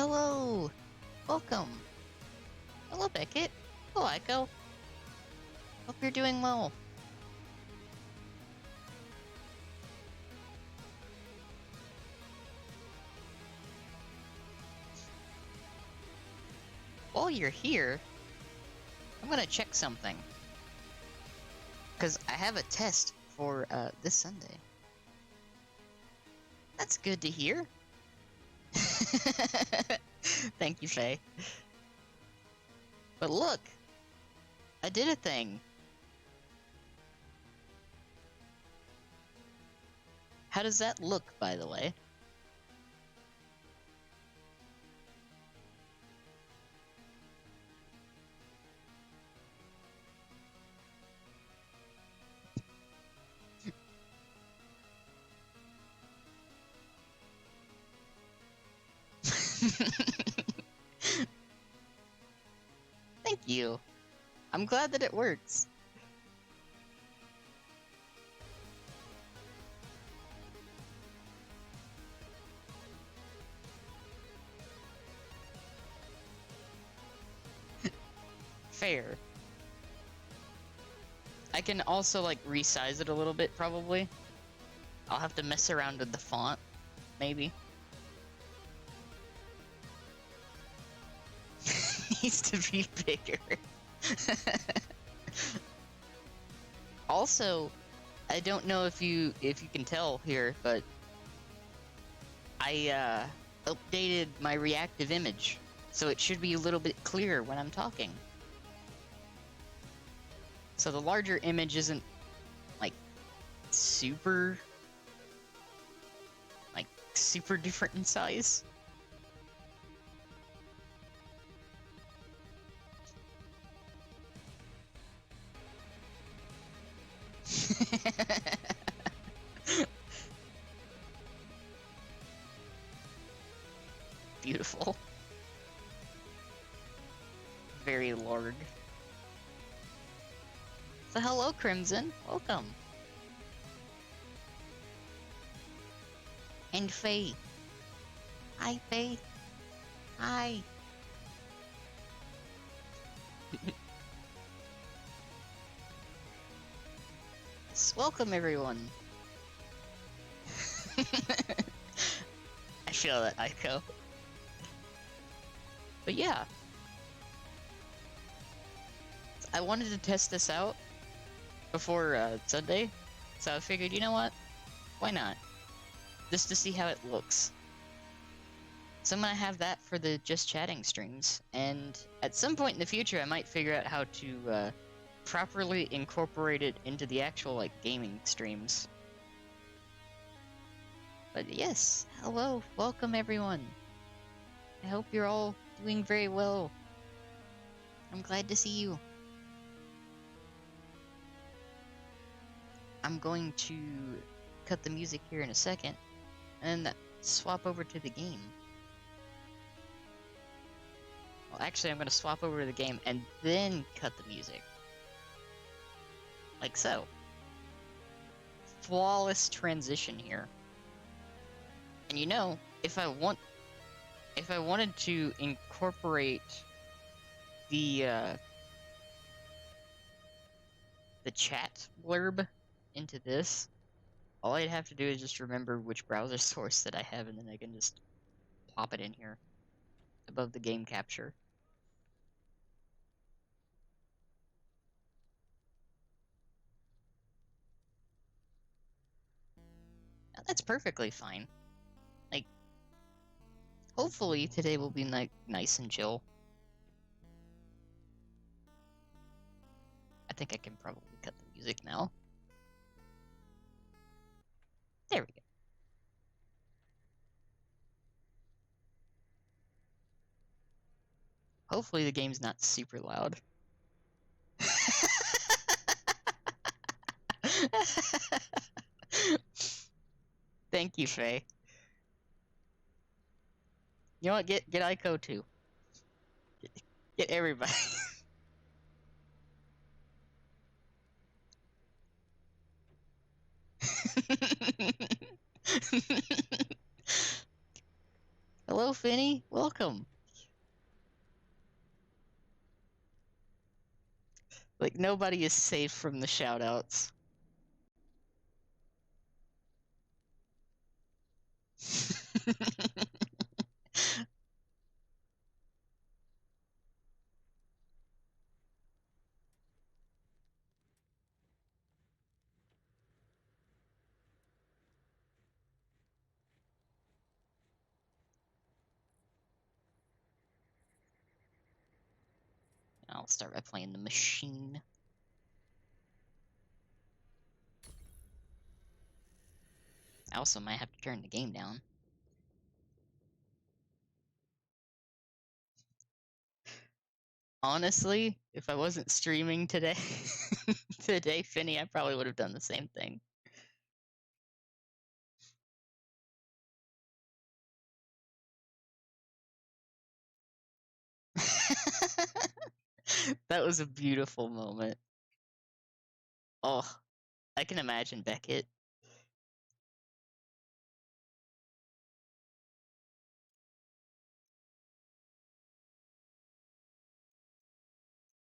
Hello! Welcome! Hello, Beckett. Hello, Echo. Hope you're doing well. While you're here, I'm gonna check something. Because I have a test for this Sunday. That's good to hear. Thank you, Faye. But look! I did a thing. How does that look, by the way? Thank you. I'm glad that it works. Fair. I can also, like, resize it a little bit, probably. I'll have to mess around with the font, maybe. Needs to be bigger. Also, I don't know if you can tell here, but I updated my reactive image, so it should be a little bit clearer when I'm talking. So the larger image isn't like super different in size. Beautiful. Very large. So hello, Crimson. Welcome. And Faye. Hi, Faye. Hi. Yes, welcome, everyone. I feel that, Aiko. But yeah. I wanted to test this out before Sunday, so I figured, you know what? Why not? Just to see how it looks. So I'm gonna have that for the Just Chatting streams, and at some point in the future I might figure out how to properly incorporate it into the actual, like, gaming streams. But yes, hello, welcome everyone. I hope you're all doing very well. I'm glad to see you. I'm going to cut the music here in a second, and then swap over to the game. Well, actually, I'm going to swap over to the game and then cut the music. Like so. Flawless transition here. And you know, if I wanted to incorporate the chat blurb into this, all I'd have to do is just remember which browser source that I have, and then I can just plop it in here above the game capture. Now, that's perfectly fine. Like, hopefully today will be nice and chill. I think I can probably cut the music now. There we go. Hopefully the game's not super loud. Thank you, Faye. You know what? Get Aiko too. Get everybody. Hello, Finny. Welcome. Like, nobody is safe from the shoutouts. I'll start by playing the machine. I also might have to turn the game down. Honestly, if I wasn't streaming today, Finny, I probably would have done the same thing. That was a beautiful moment. Oh, I can imagine Beckett.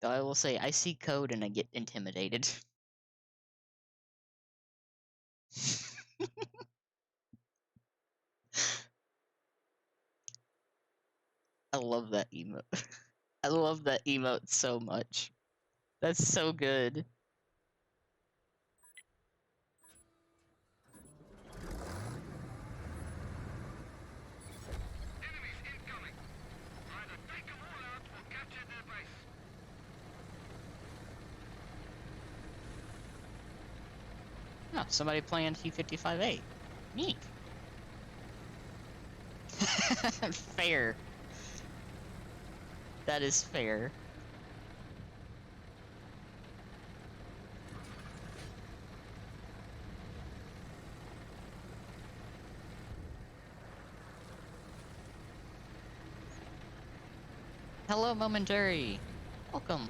I will say, I see code and I get intimidated. I love that emote. I love that emote so much. That's so good. Oh, somebody playing T-55A. Neat. Fair. That is fair. Hello, Momentary. Welcome.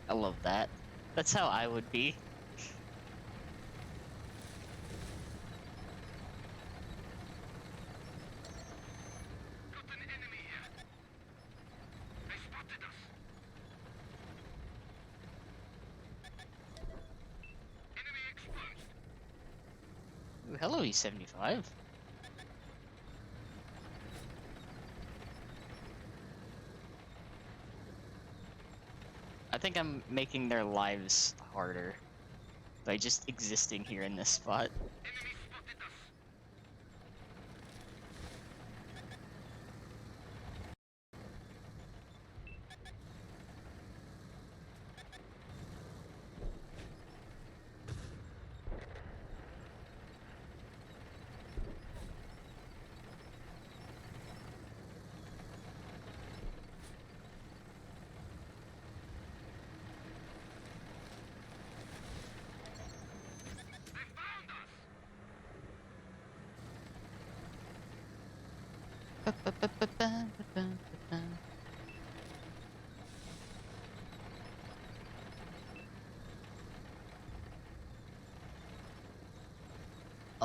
I love that. That's how I would be. Ooh, hello, E75. I think I'm making their lives harder by just existing here in this spot.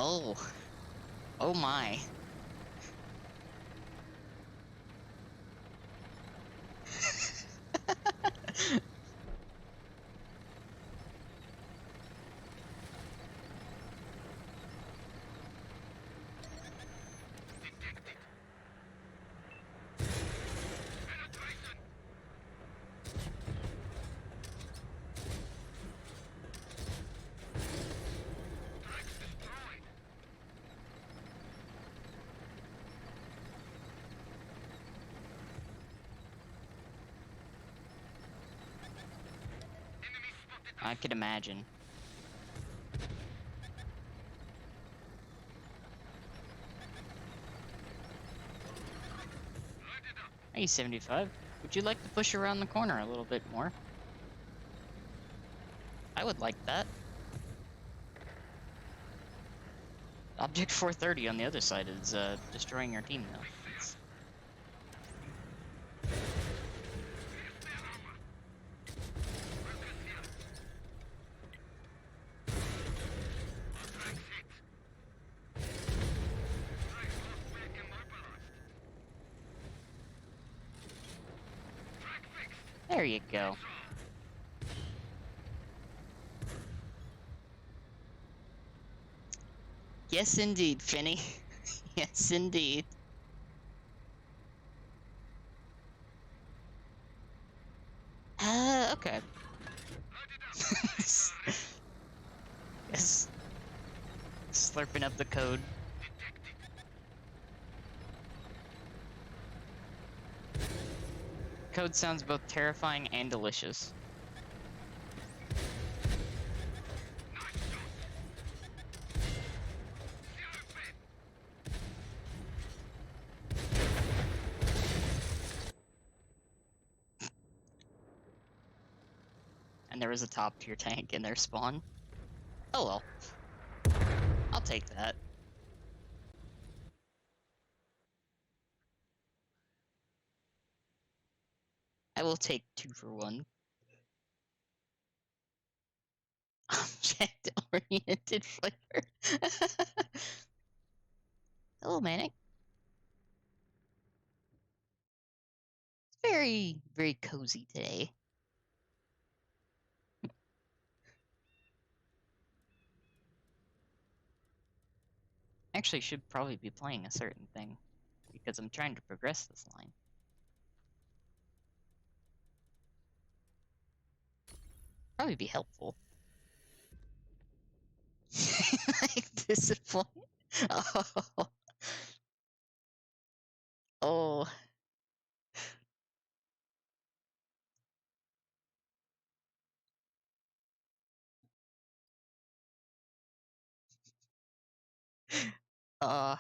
Oh. Oh my. I could imagine. Hey, 75. Would you like to push around the corner a little bit more? I would like that. Object 430 on the other side is destroying our team now. It's... There you go. Yes, indeed, Finny. Yes, indeed. Okay. Yes. Slurping up the code. Code sounds both terrifying and delicious. And there was a top tier tank in their spawn. Oh well. I'll take that. I will take 2 for 1. Object-oriented flavor. Hello, Manic. It's very, very cozy today. Actually, should probably be playing a certain thing because I'm trying to progress this line. Probably be helpful. Like disappoint. Oh. Oh.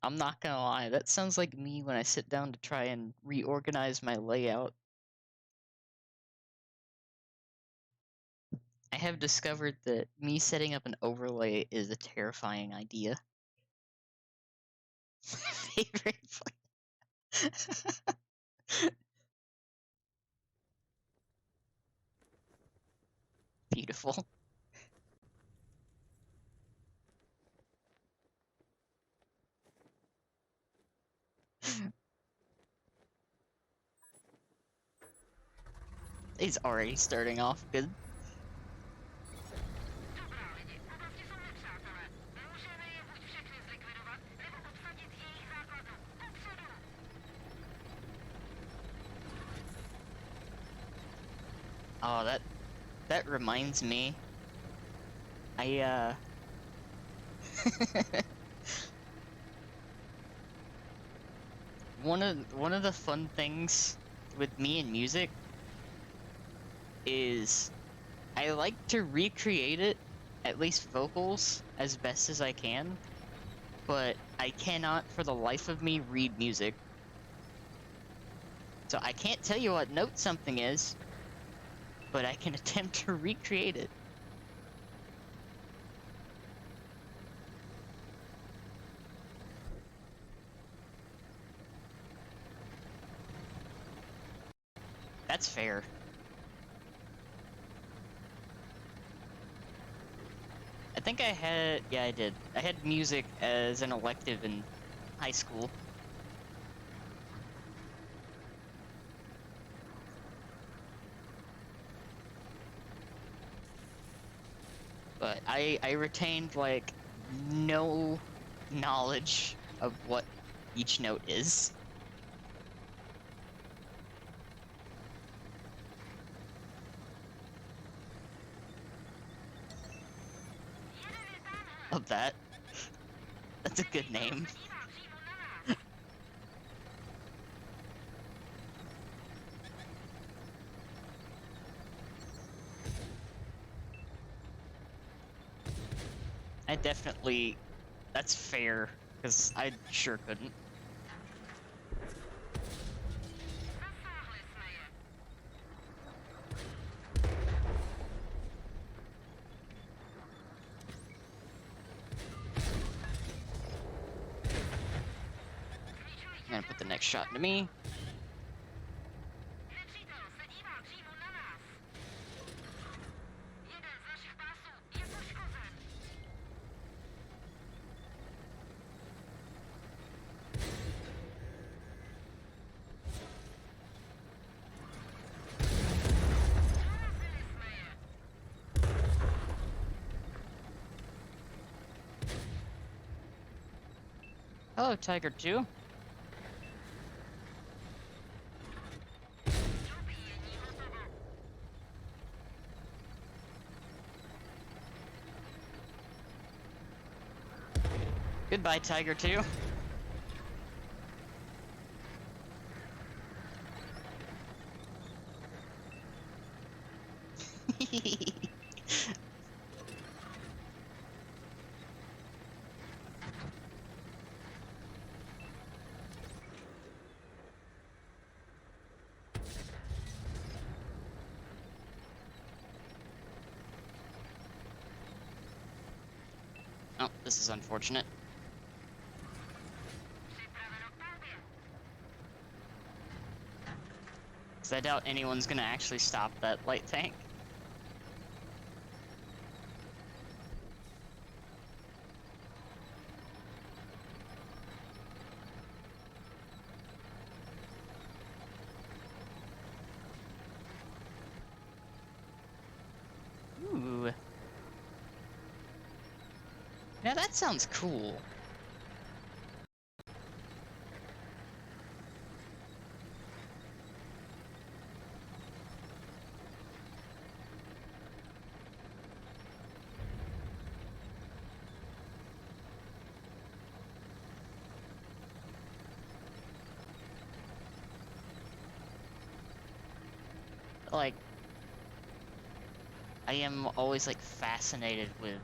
I'm not gonna lie, that sounds like me when I sit down to try and reorganize my layout. I have discovered that me setting up an overlay is a terrifying idea. Favorite Beautiful. He's already starting off good. Oh, that reminds me. I one of the fun things with me and music is I like to recreate it, at least vocals, as best as I can, but I cannot for the life of me read music. So I can't tell you what note something is, but I can attempt to recreate it. That's fair. I think I had, yeah, I did. I had music as an elective in high school. But I retained, like, no knowledge of what each note is. Of that. That's a good name. I definitely... That's fair, because I sure couldn't. next shot to me. Hello, Tiger 2. Goodbye, Tiger 2. Oh, this is unfortunate. Because I doubt anyone's gonna actually stop that light tank. Ooh. Now that sounds cool. Like, I am always like fascinated with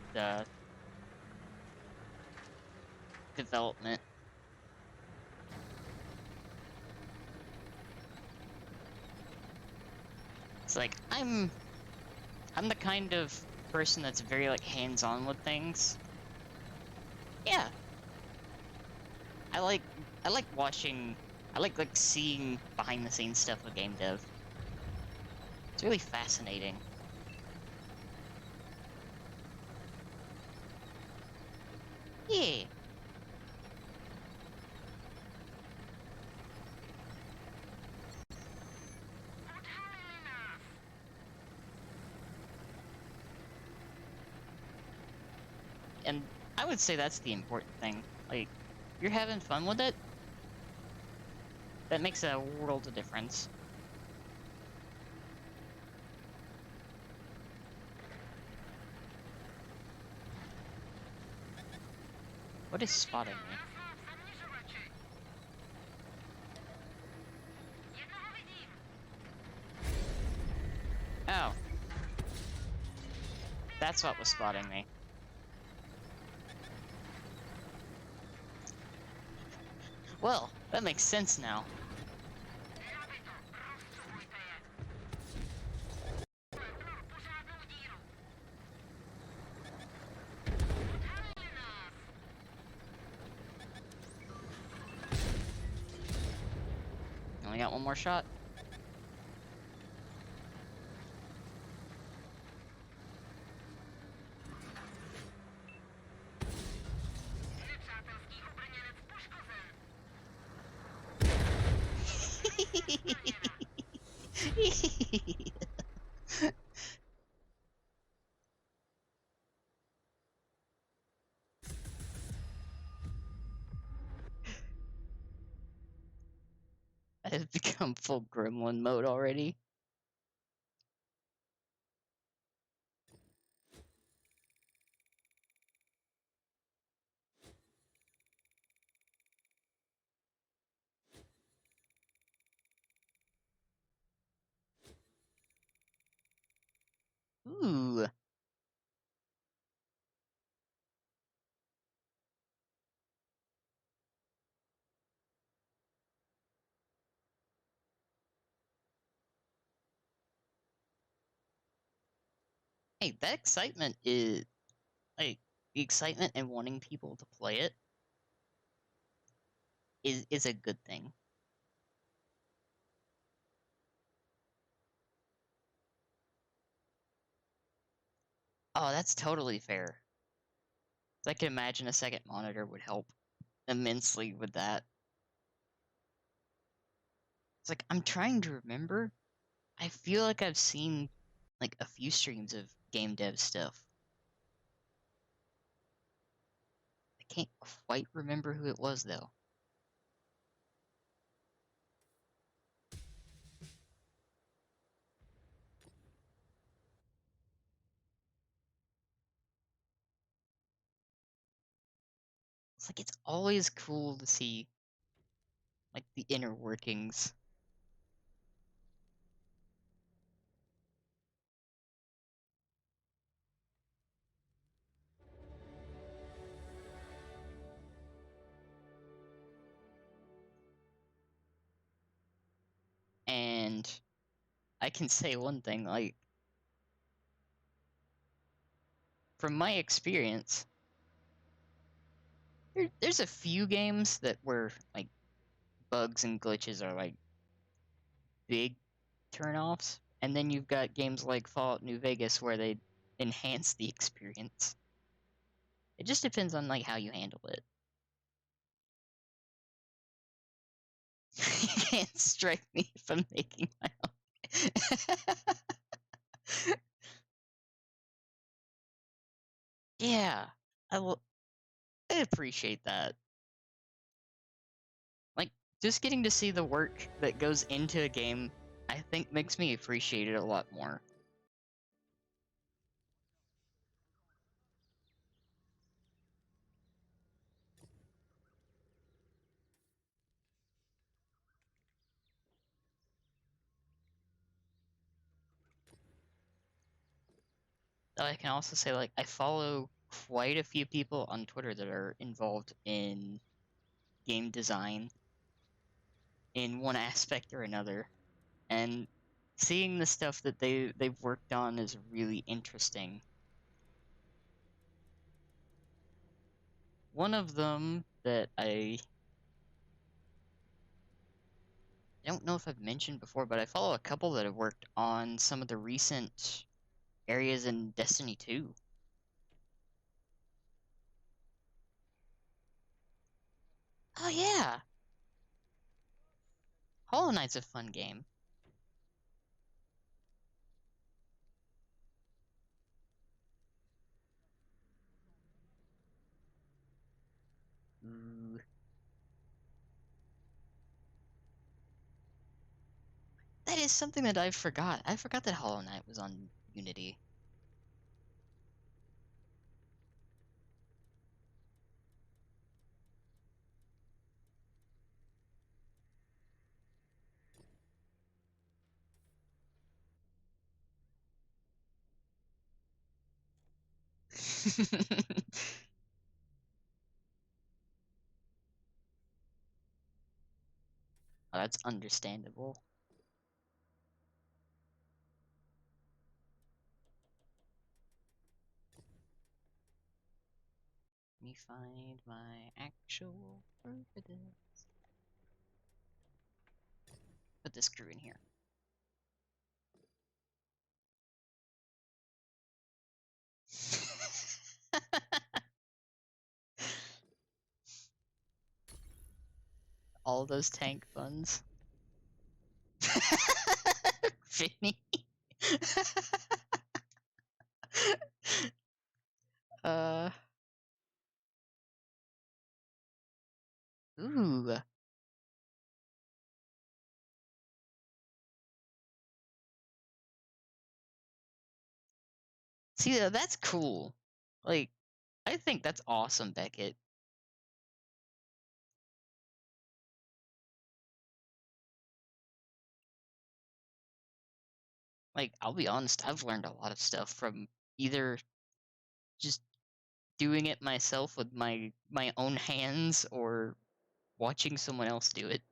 development. It's like I'm the kind of person that's very like hands-on with things. Yeah. I like watching, I like seeing behind the scenes stuff with game dev. It's really fascinating. Yeah. And I would say that's the important thing. Like, you're having fun with it, that makes a world of difference. What is spotting me? Oh. That's what was spotting me. Well, that makes sense now. Only got one more shot. I have become full gremlin mode already. Ooh. Hey, that excitement is like the excitement and wanting people to play it is a good thing. Oh, that's totally fair. I can imagine a second monitor would help immensely with that. It's like, I'm trying to remember. I feel like I've seen like a few streams of game dev stuff. I can't quite remember who it was though. It's like it's always cool to see like the inner workings. And I can say one thing, like from my experience, there's a few games that were like bugs and glitches are like big turnoffs, and then you've got games like Fallout New Vegas where they enhance the experience. It just depends on like how you handle it. You can't strike me if I'm making my own. Yeah, I will. I appreciate that. Like, just getting to see the work that goes into a game, I think makes me appreciate it a lot more. I can also say, like, I follow quite a few people on Twitter that are involved in game design in one aspect or another, and seeing the stuff that they've worked on is really interesting. One of them that I don't know if I've mentioned before, but I follow a couple that have worked on some of the recent areas in Destiny 2. Oh yeah, Hollow Knight's a fun game. Ooh, that is something that I forgot. I forgot that Hollow Knight was on Unity. Oh, that's understandable. Let me find my actual word for this. Put this crew in here. All those tank funds. Vinny. uh. Ooh. See, that's cool. Like, I think that's awesome, Beckett. Like, I'll be honest, I've learned a lot of stuff from either just doing it myself with my own hands or watching someone else do it.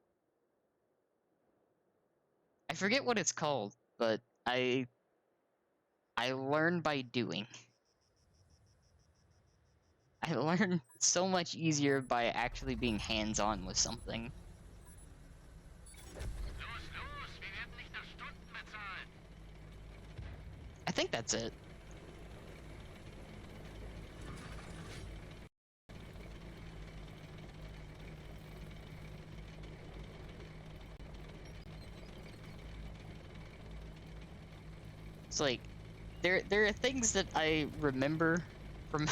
I forget what it's called, but I learn by doing. I learn so much easier by actually being hands-on with something. I think that's it. It's like there are things that I remember from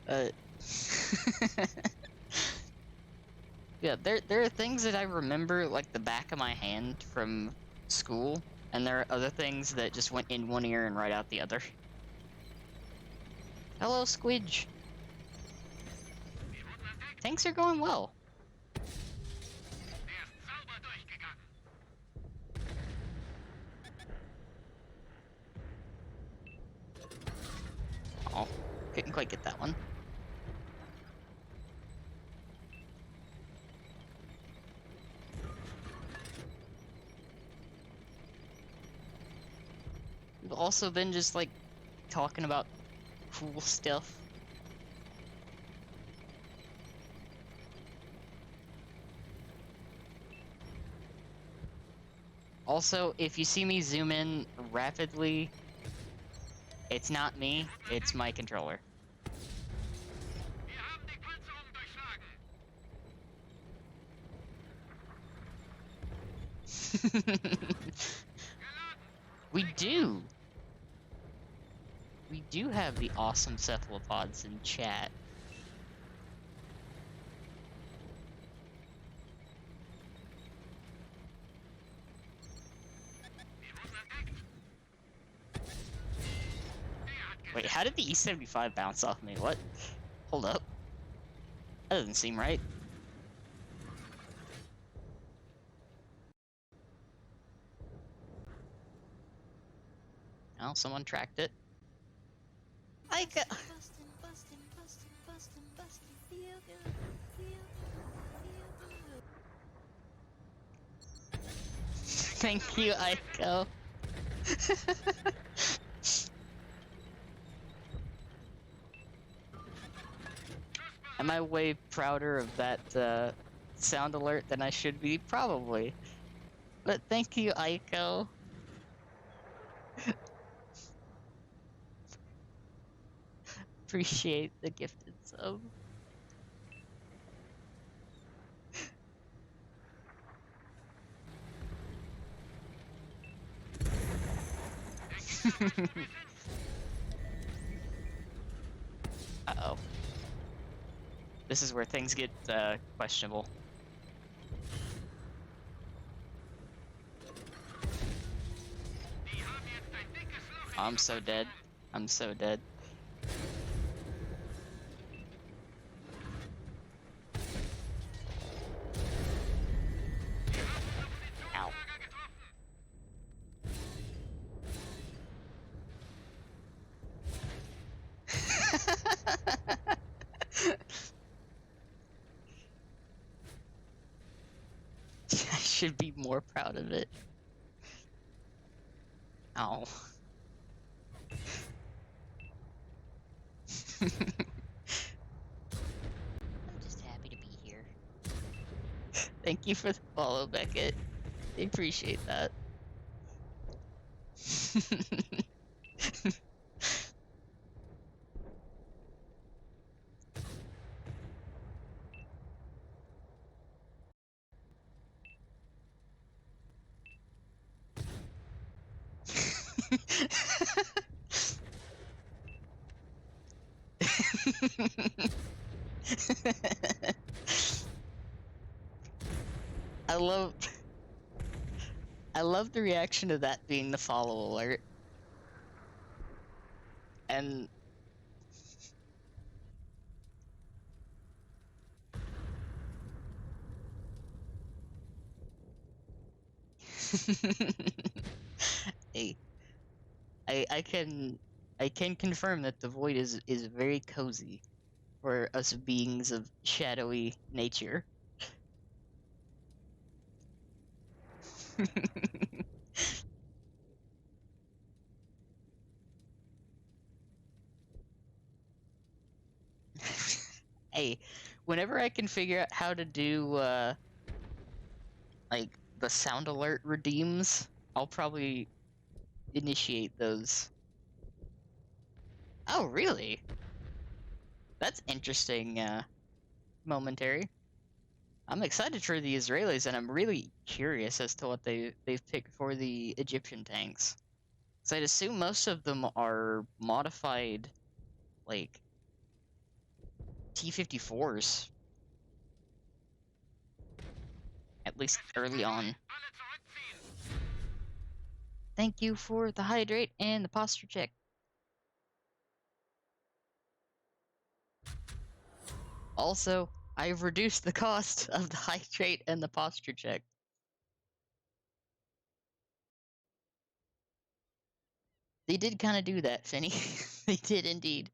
uh, yeah, there are things that I remember like the back of my hand from school, and there are other things that just went in one ear and right out the other. Hello, Squidge. Things are going well. Oh, couldn't quite get that one. We've also been just like talking about cool stuff. Also, if you see me zoom in rapidly, it's not me, it's my controller. We do! We do have the awesome cephalopods in chat. Wait, how did the E75 bounce off me? What? Hold up. That doesn't seem right. Oh, someone tracked it. I got... Thank you, Aiko. Am I way prouder of that sound alert than I should be? Probably. But thank you, Aiko. Appreciate the gifted sub. Uh-oh. This is where things get questionable. I'm so dead. I'm so dead. Ow. I should be more proud of it. Ow. I'm just happy to be here. Thank you for the follow, Beckett. I appreciate that. I love the reaction to that being the follow alert. And hey, I can confirm that the void is very cozy for us beings of shadowy nature. Hey, whenever I can figure out how to do like the sound alert redeems, I'll probably initiate those. Oh, really? That's interesting, momentary. I'm excited for the Israelis, and I'm really curious as to what they've picked for the Egyptian tanks. So I'd assume most of them are modified, like T-54s, at least early on. Thank you for the hydrate and the posture check. Also, I've reduced the cost of the hydrate and the posture check. They did kind of do that, Finny. They did indeed.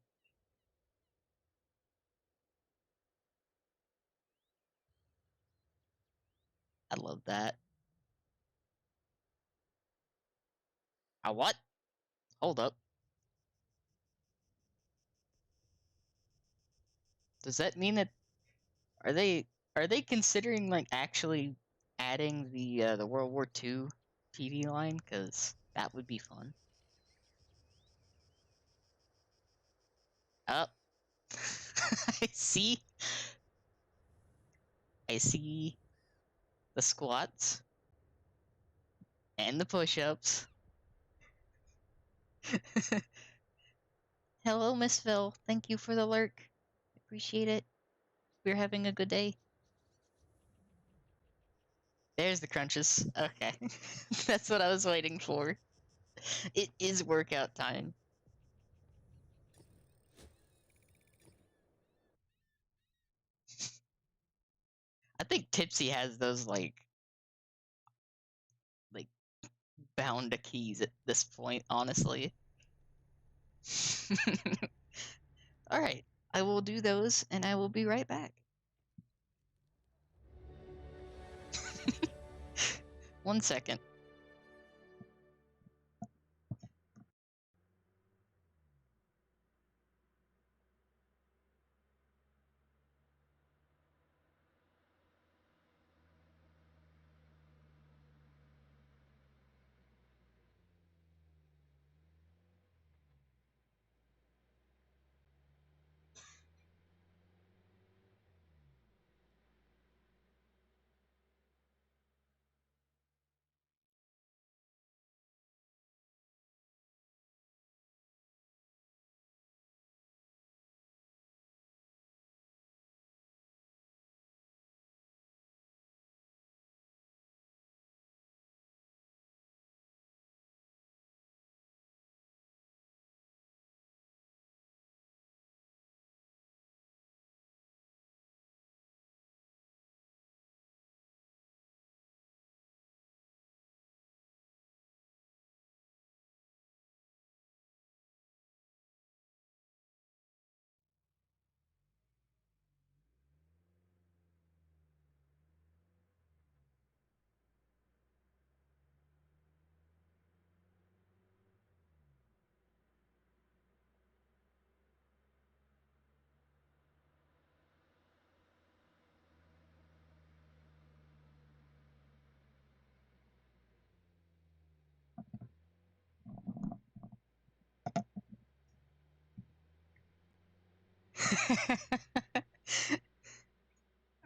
I love that. What? Hold up. Does that mean that are they considering like actually adding the World War II TV line? Because that would be fun. Up. I see. I see the squats and the push-ups. Hello, Miss Phil. Thank you for the lurk. Appreciate it. We're having a good day. There's the crunches. Okay. That's what I was waiting for. It is workout time. I think Tipsy has those like bound to keys at this point, honestly. All right. I will do those and I will be right back. One second.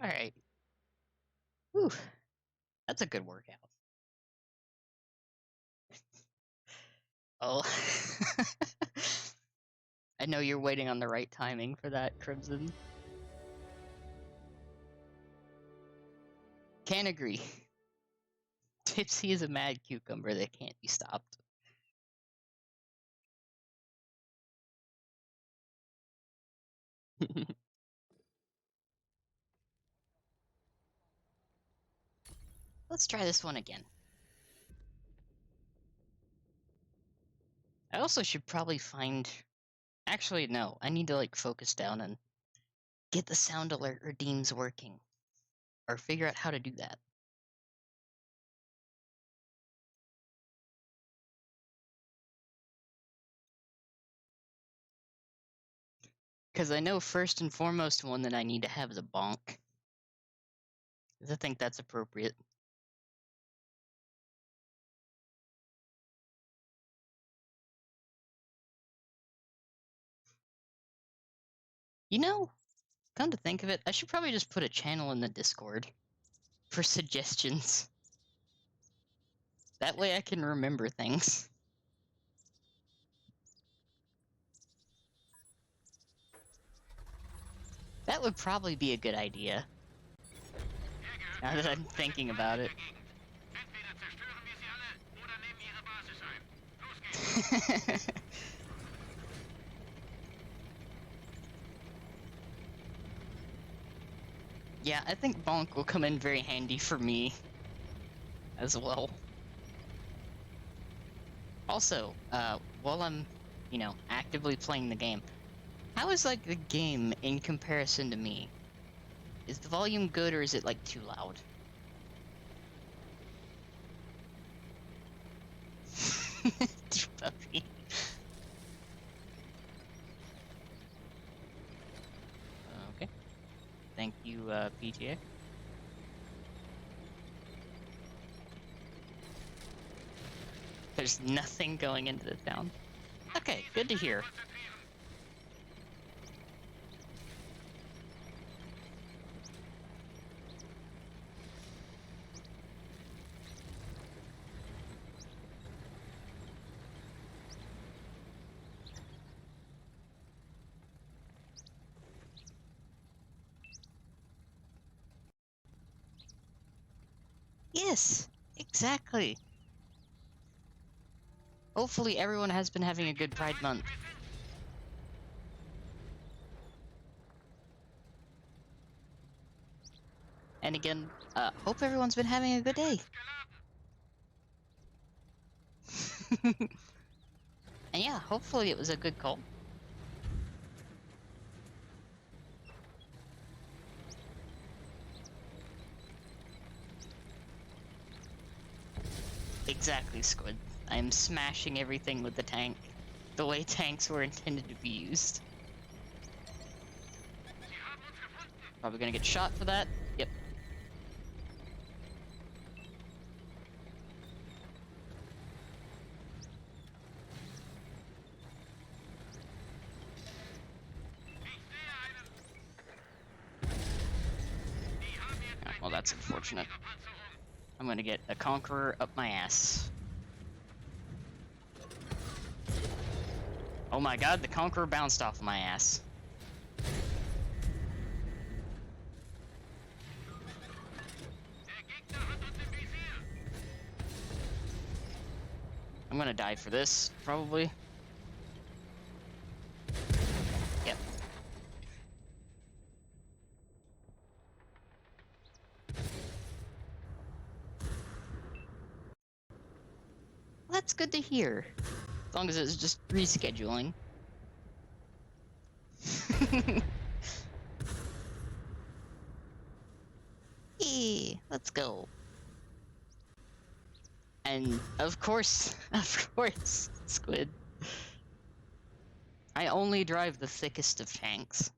All right. Whew. That's a good workout. Oh. I know you're waiting on the right timing for that, Crimson. Can't agree. Tipsy is a mad cucumber that can't be stopped. Let's try this one again. I also should probably find... Actually, no. I need to, like, focus down and get the sound alert redeems working. Or figure out how to do that. Because I know first and foremost one that I need to have is a bonk. 'Cause I think that's appropriate. You know, come to think of it, I should probably just put a channel in the Discord for suggestions. That way I can remember things. That would probably be a good idea. Now that I'm thinking about it. Yeah, I think Bonk will come in very handy for me as well. Also, while I'm, actively playing the game, how is, like, the game in comparison to me? Is the volume good or is it, like, too loud? Puppy. Okay. Thank you, PTA. There's nothing going into the town. Okay, good to hear. Yes, exactly. Hopefully everyone has been having a good Pride Month. And again, hope everyone's been having a good day. And yeah, hopefully it was a good call. Exactly, Squid. I'm smashing everything with the tank, the way tanks were intended to be used. Probably gonna get shot for that. Yep. Well, that's unfortunate. I'm gonna get a Conqueror up my ass. Oh my god, the Conqueror bounced off of my ass. I'm gonna die for this, probably. Yep. Well, that's good to hear. As long as it's just rescheduling. Hey, let's go. And of course, Squid. I only drive the thickest of tanks.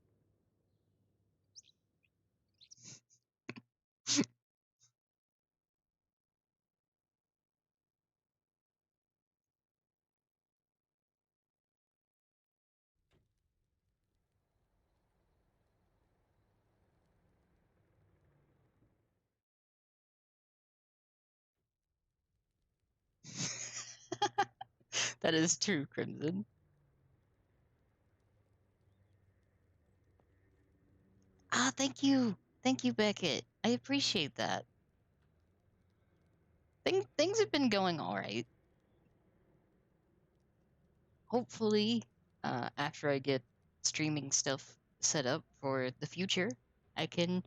That is true, Crimson. Ah, thank you. Thank you, Beckett. I appreciate that. Things have been going alright. Hopefully, after I get streaming stuff set up for the future, I can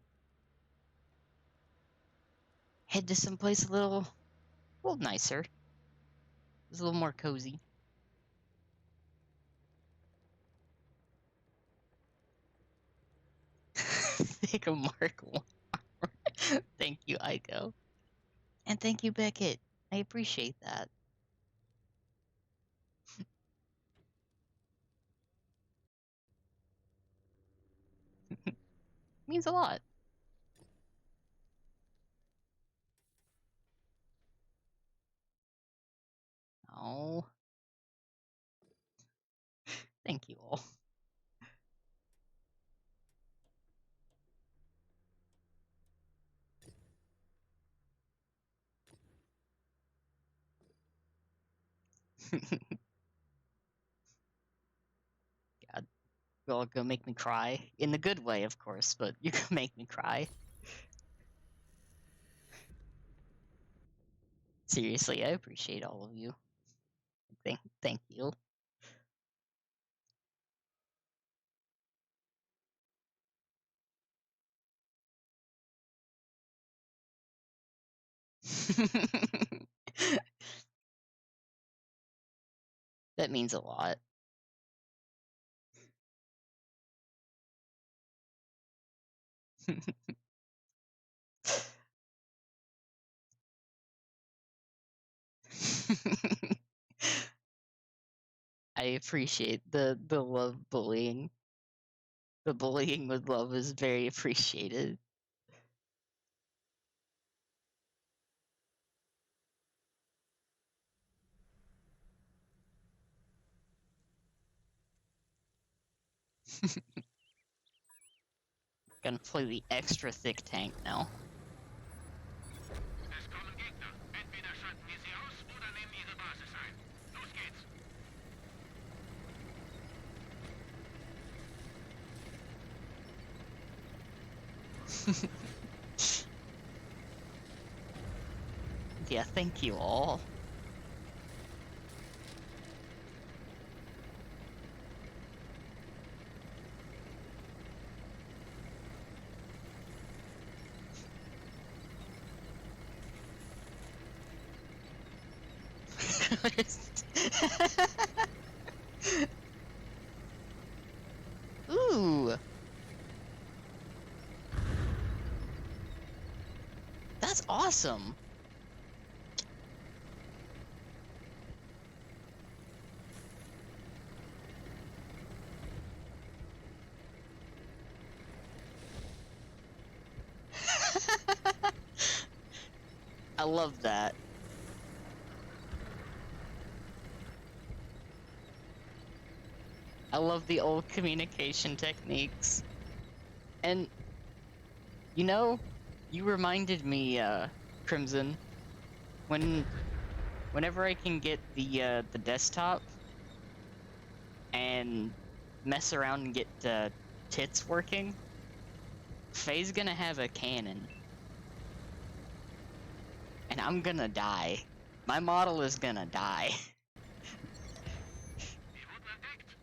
head to someplace a little nicer. It's a little more cozy. Take a Mark 1. Thank you, Aiko. And thank you, Beckett. I appreciate that. Means a lot. Oh. Thank you all. God, you're all gonna make me cry. In the good way, of course, but you can make me cry. Seriously, I appreciate all of you. Thank you. That means a lot. I appreciate the love bullying. The bullying with love is very appreciated. Gonna play the extra thick tank now. Es kommen Gegner. Entweder schalten wir sie aus oder nehmen ihre Basis ein. Los geht's. Yeah, thank you all. Ooh. That's awesome. I love that. I love the old communication techniques. And you know, you reminded me, Crimson, whenever I can get the desktop and mess around and get tits working, Faye's gonna have a cannon. And I'm gonna die. My model is gonna die. Wir wurden entdeckt.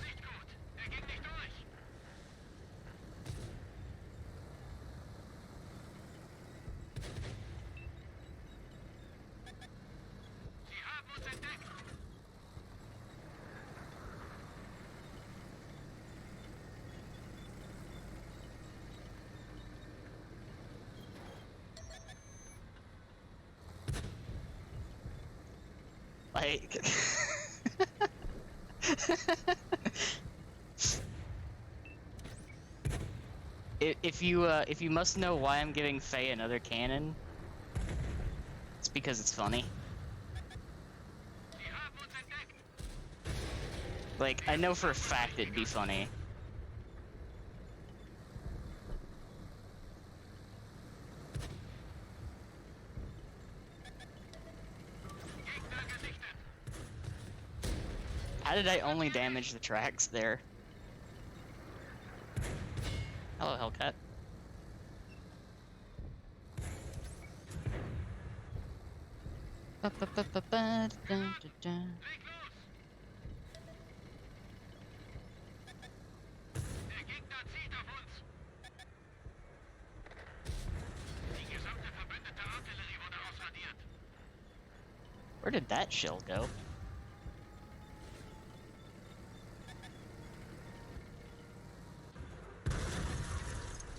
Nicht gut. Er ging nicht durch. Sie haben uns entdeckt. Like... if you must know why I'm giving Faye another cannon, it's because it's funny. Sie haben uns entdeckt. Like, I know for a fact it'd be funny. Gegner gesichtet. How did I only damage the tracks there? Hello, Hellcat. Leg los. Der Gegner zielt auf uns. Die gesamte verbündete Artillerie wurde ausradiert. Where did that shell go?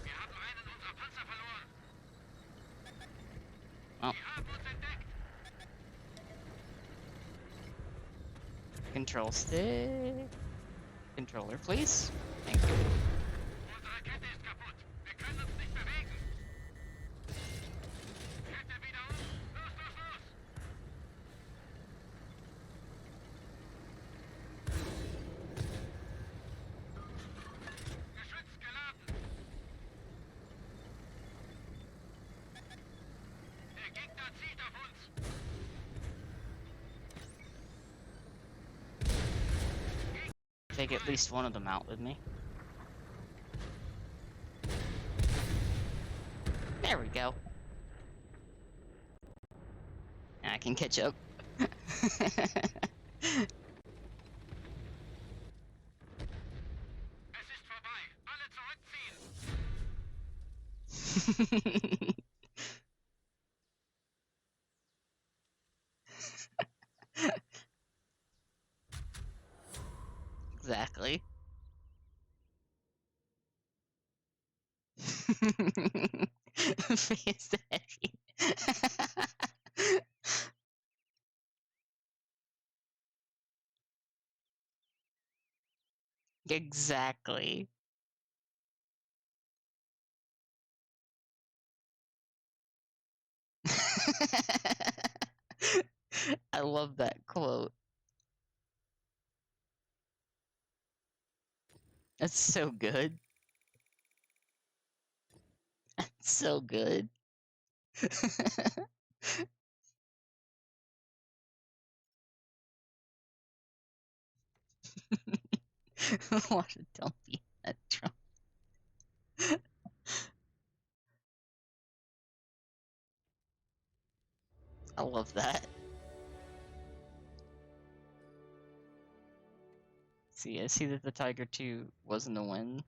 Wir haben einen unserer Panzer verloren. Oh, Sie haben uns entdeckt. control stick. Controller, please. Thank you. Unsere Kette ist kaputt. Wir können uns nicht bewegen. Kette wieder auf. Los, los, los. take at least one of them out with me. There we go. I can catch up. Es ist vorbei. Alle zurückziehen. Exactly. Face heavy. Exactly. I love that quote. That's so good. That's so good. What a dumpy that drum. I love that. See, I see that the Tiger 2 wasn't a win.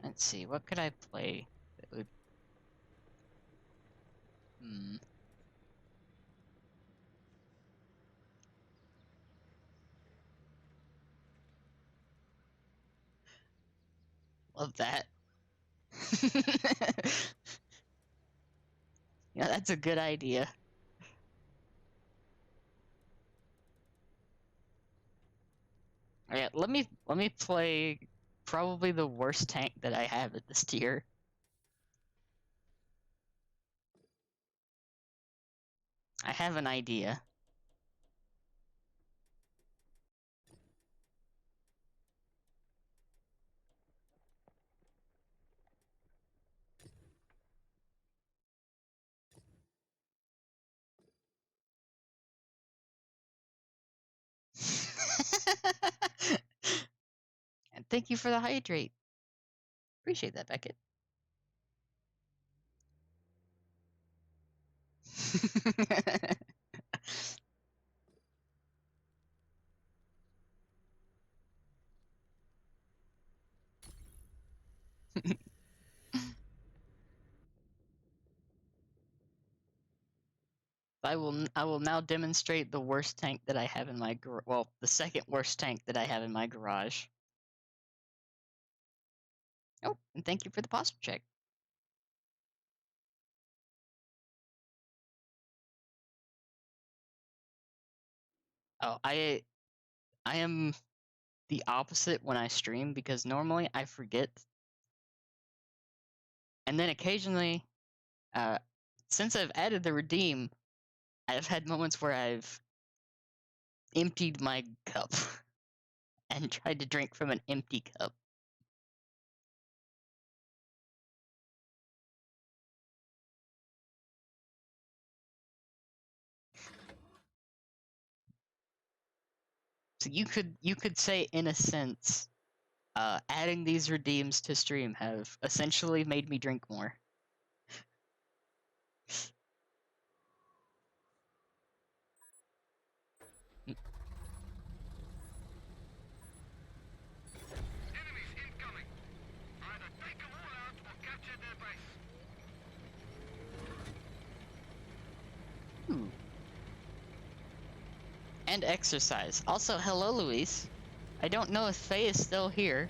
Let's see, what could I play that would... Love that. Yeah, that's a good idea. Alright, let me play probably the worst tank that I have at this tier. I have an idea. And thank you for the hydrate. Appreciate that, Beckett. I will now demonstrate the worst tank that I have in my well, the second worst tank that I have in my garage. Oh, and thank you for the posture check. Oh, I am the opposite when I stream because normally I forget. And then occasionally, since I've added the redeem, I've had moments where I've emptied my cup and tried to drink from an empty cup. So you could say, in a sense, adding these redeems to stream have essentially made me drink more. Enemies incoming. Either take them all out or capture their base. Ooh. And exercise. Also, hello, Luis. I don't know if Faye is still here,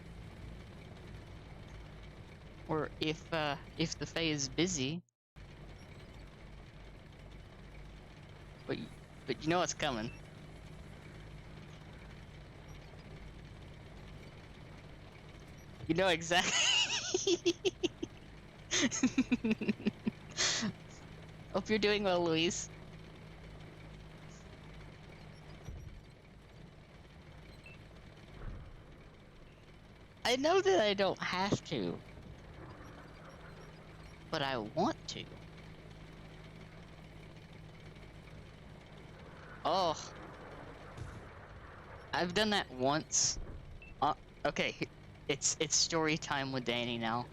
or if the Faye is busy. But you know what's coming. You know exactly. Hope you're doing well, Luis. I know that I don't have to, but I want to. Oh, I've done that once. Uh, okay, it's story time with Danny now.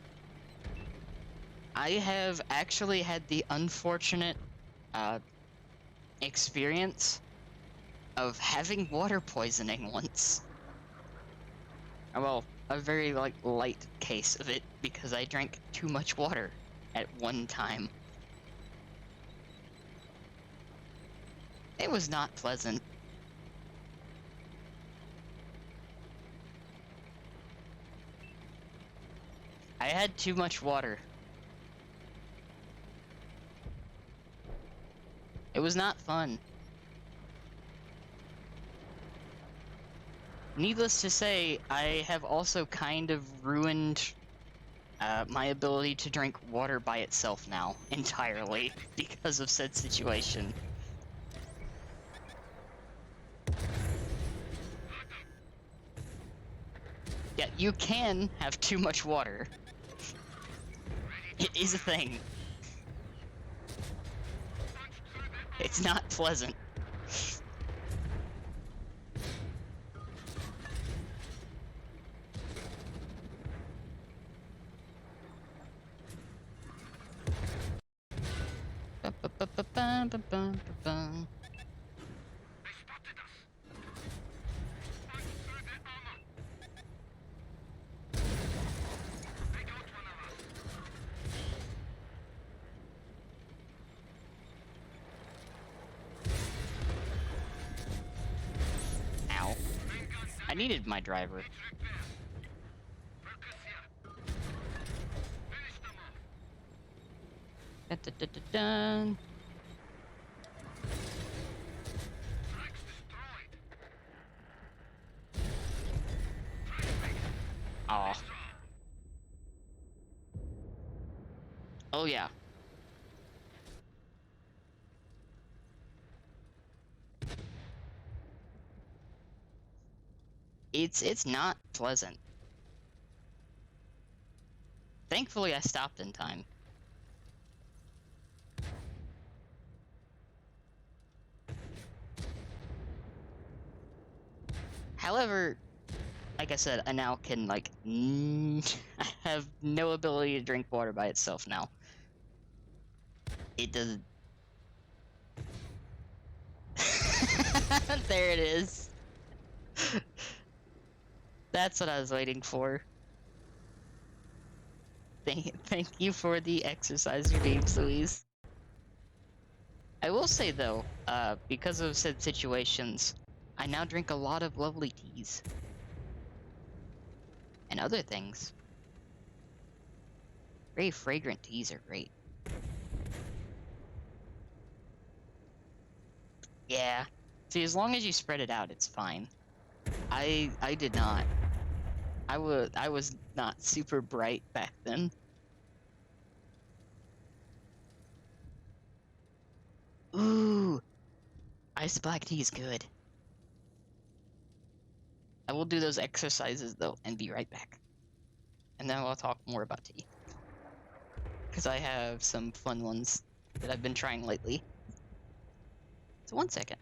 I have actually had the unfortunate uh experience of having water poisoning once. Well, a very like light case of it because I drank too much water at one time. It was not pleasant. I had too much water. It was not fun. Needless to say, I have also kind of ruined my ability to drink water by itself now, entirely, because of said situation. Yeah, you can have too much water. It is a thing. It's not pleasant. Ba-ba-ba-ba-ba-ba-ba-ba. They spotted us. Punch through the armor. They got one of us. Ow. Main gun I damaged. needed my driver. Needs repair. Focus here. Finish them off. Da-da-da-da-dun. Tracks destroyed. Flashbang. Aw. Nice job. Oh yeah. It's not pleasant. Thankfully I stopped in time. However, like I said, I now can like I have no ability to drink water by itself now. It doesn't. There it is. That's what I was waiting for. Thank you for the exercise routines, Louise. I will say though, because of said situations, I now drink a lot of lovely teas. And other things. Very fragrant teas are great. Yeah. See, as long as you spread it out, it's fine. I did not. I was not super bright back then. Ooh, iced black tea is good. I will do those exercises though and be right back. And then I'll talk more about tea. Because I have some fun ones that I've been trying lately. So 1 second.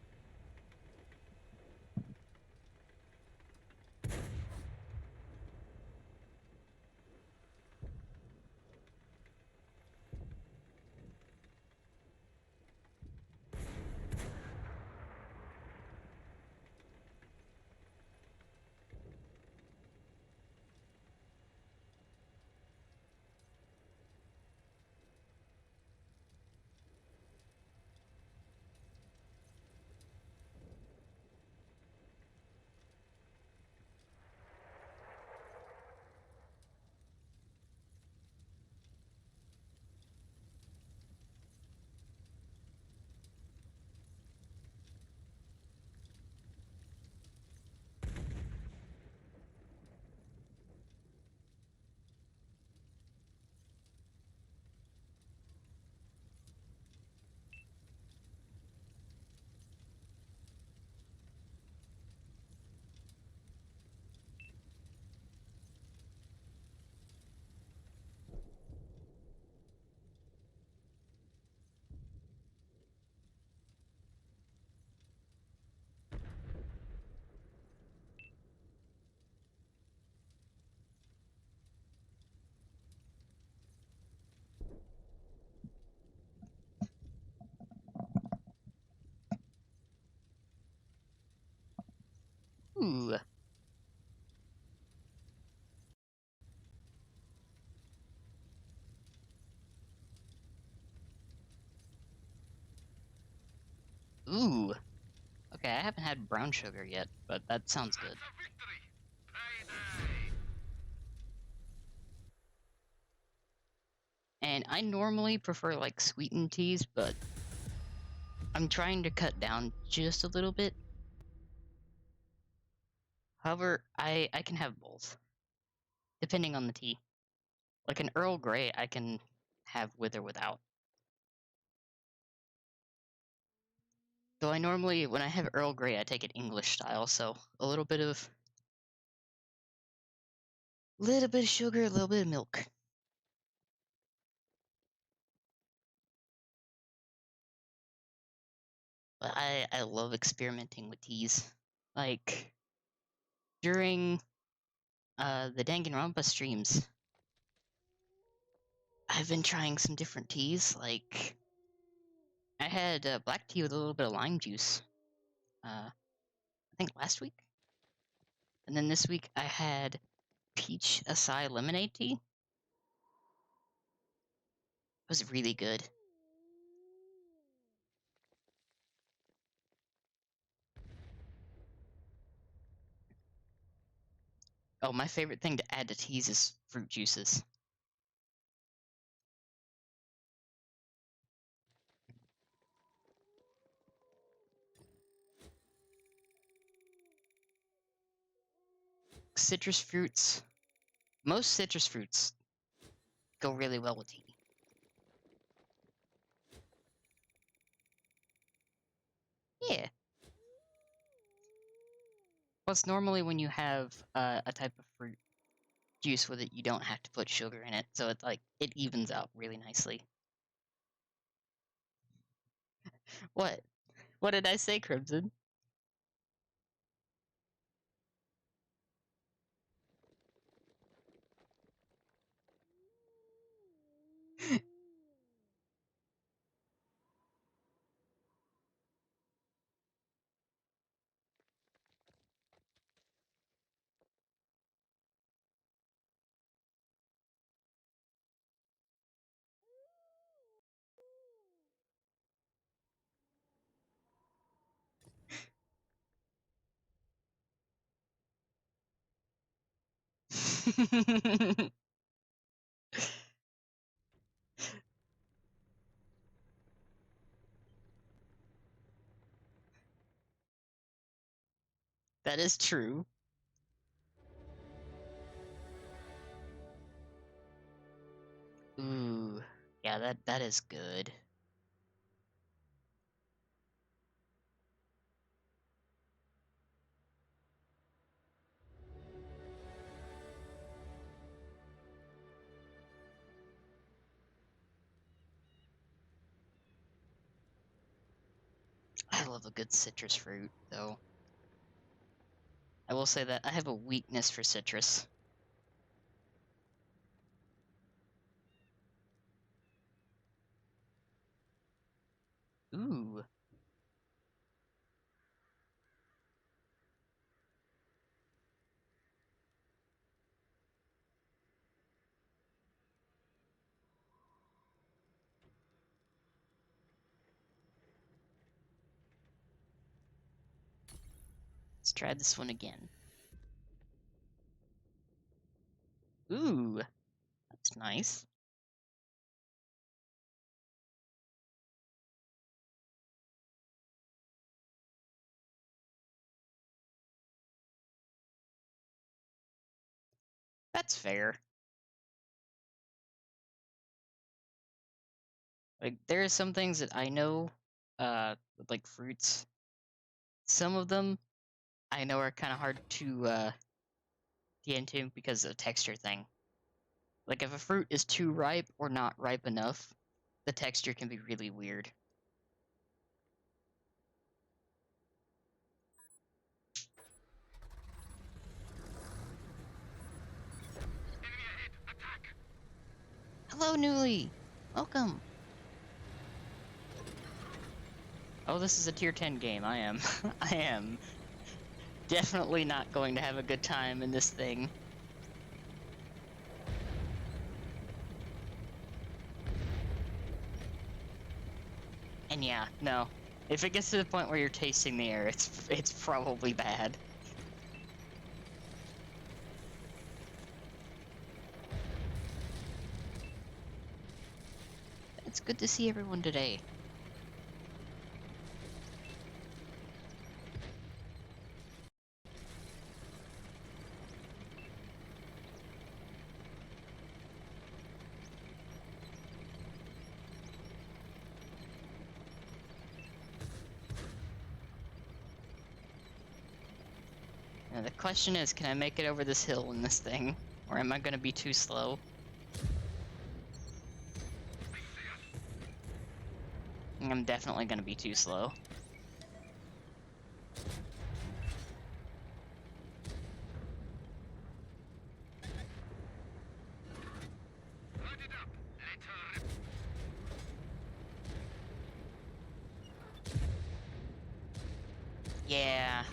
Ooh. Ooh. Okay, I haven't had brown sugar yet, but that sounds good. That's a victory. Payday. And I normally prefer like sweetened teas, but I'm trying to cut down just a little bit. However, I can have both, depending on the tea. Like an Earl Grey, I can have with or without. Though I normally, when I have Earl Grey, I take it English style, so a little bit of sugar, a little bit of milk. But I love experimenting with teas. Like during the Danganronpa streams, I've been trying some different teas. Like I had black tea with a little bit of lime juice. I think last week, and then this week I had peach acai lemonade tea. It was really good. Oh, my favorite thing to add to teas is fruit juices. Citrus fruits. Most citrus fruits go really well with tea. Yeah. Plus, normally when you have a type of fruit juice with it, you don't have to put sugar in it, so it's like it evens out really nicely. What? What did I say, Crimson? That is true. Ooh, yeah, that is good. I love a good citrus fruit, though. I will say that I have a weakness for citrus. Ooh. Let's try this one again. Ooh, that's nice. That's fair. Like, there are some things that I know, with, like fruits. Some of them I know are kind of hard to get into because of the texture thing. Like, if a fruit is too ripe or not ripe enough, the texture can be really weird. Enemy ahead. Attack. Hello, Newly! Welcome! Oh, this is a tier 10 game. I am I am definitely not going to have a good time in this thing. And yeah, no. If it gets to the point where you're tasting the air, it's probably bad. It's good to see everyone today. Now the question is, can I make it over this hill in this thing? Or am I gonna be too slow? I'm definitely gonna be too slow. Load it up. Let her rip. Yeah.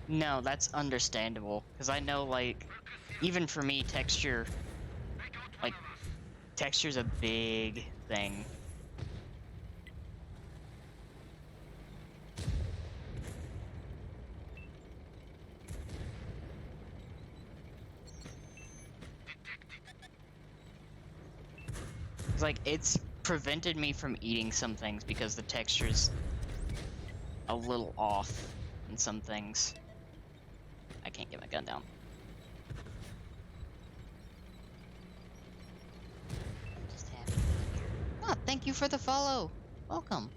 No, that's understandable. Because I know, like, even for me, texture's a big thing. It's like, it's prevented me from eating some things because the texture's a little off in some things. I can't get my gun down. Just happy to be here. Ah, thank you for the follow. Welcome.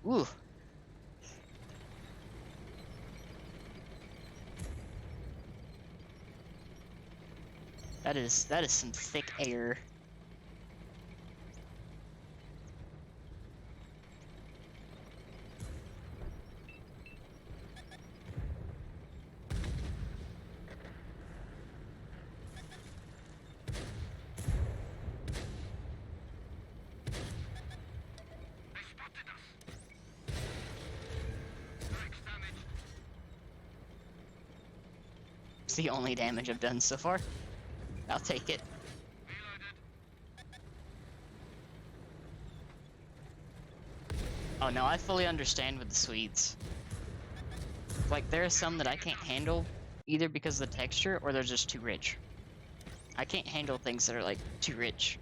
Ooh. That is some thick air. They spotted us. Max damage. It's the only damage I've done so far. I'll take it. Reloaded. Oh no, I fully understand with the sweets. Like, there are some that I can't handle, either because of the texture, or they're just too rich. I can't handle things that are, like, too rich.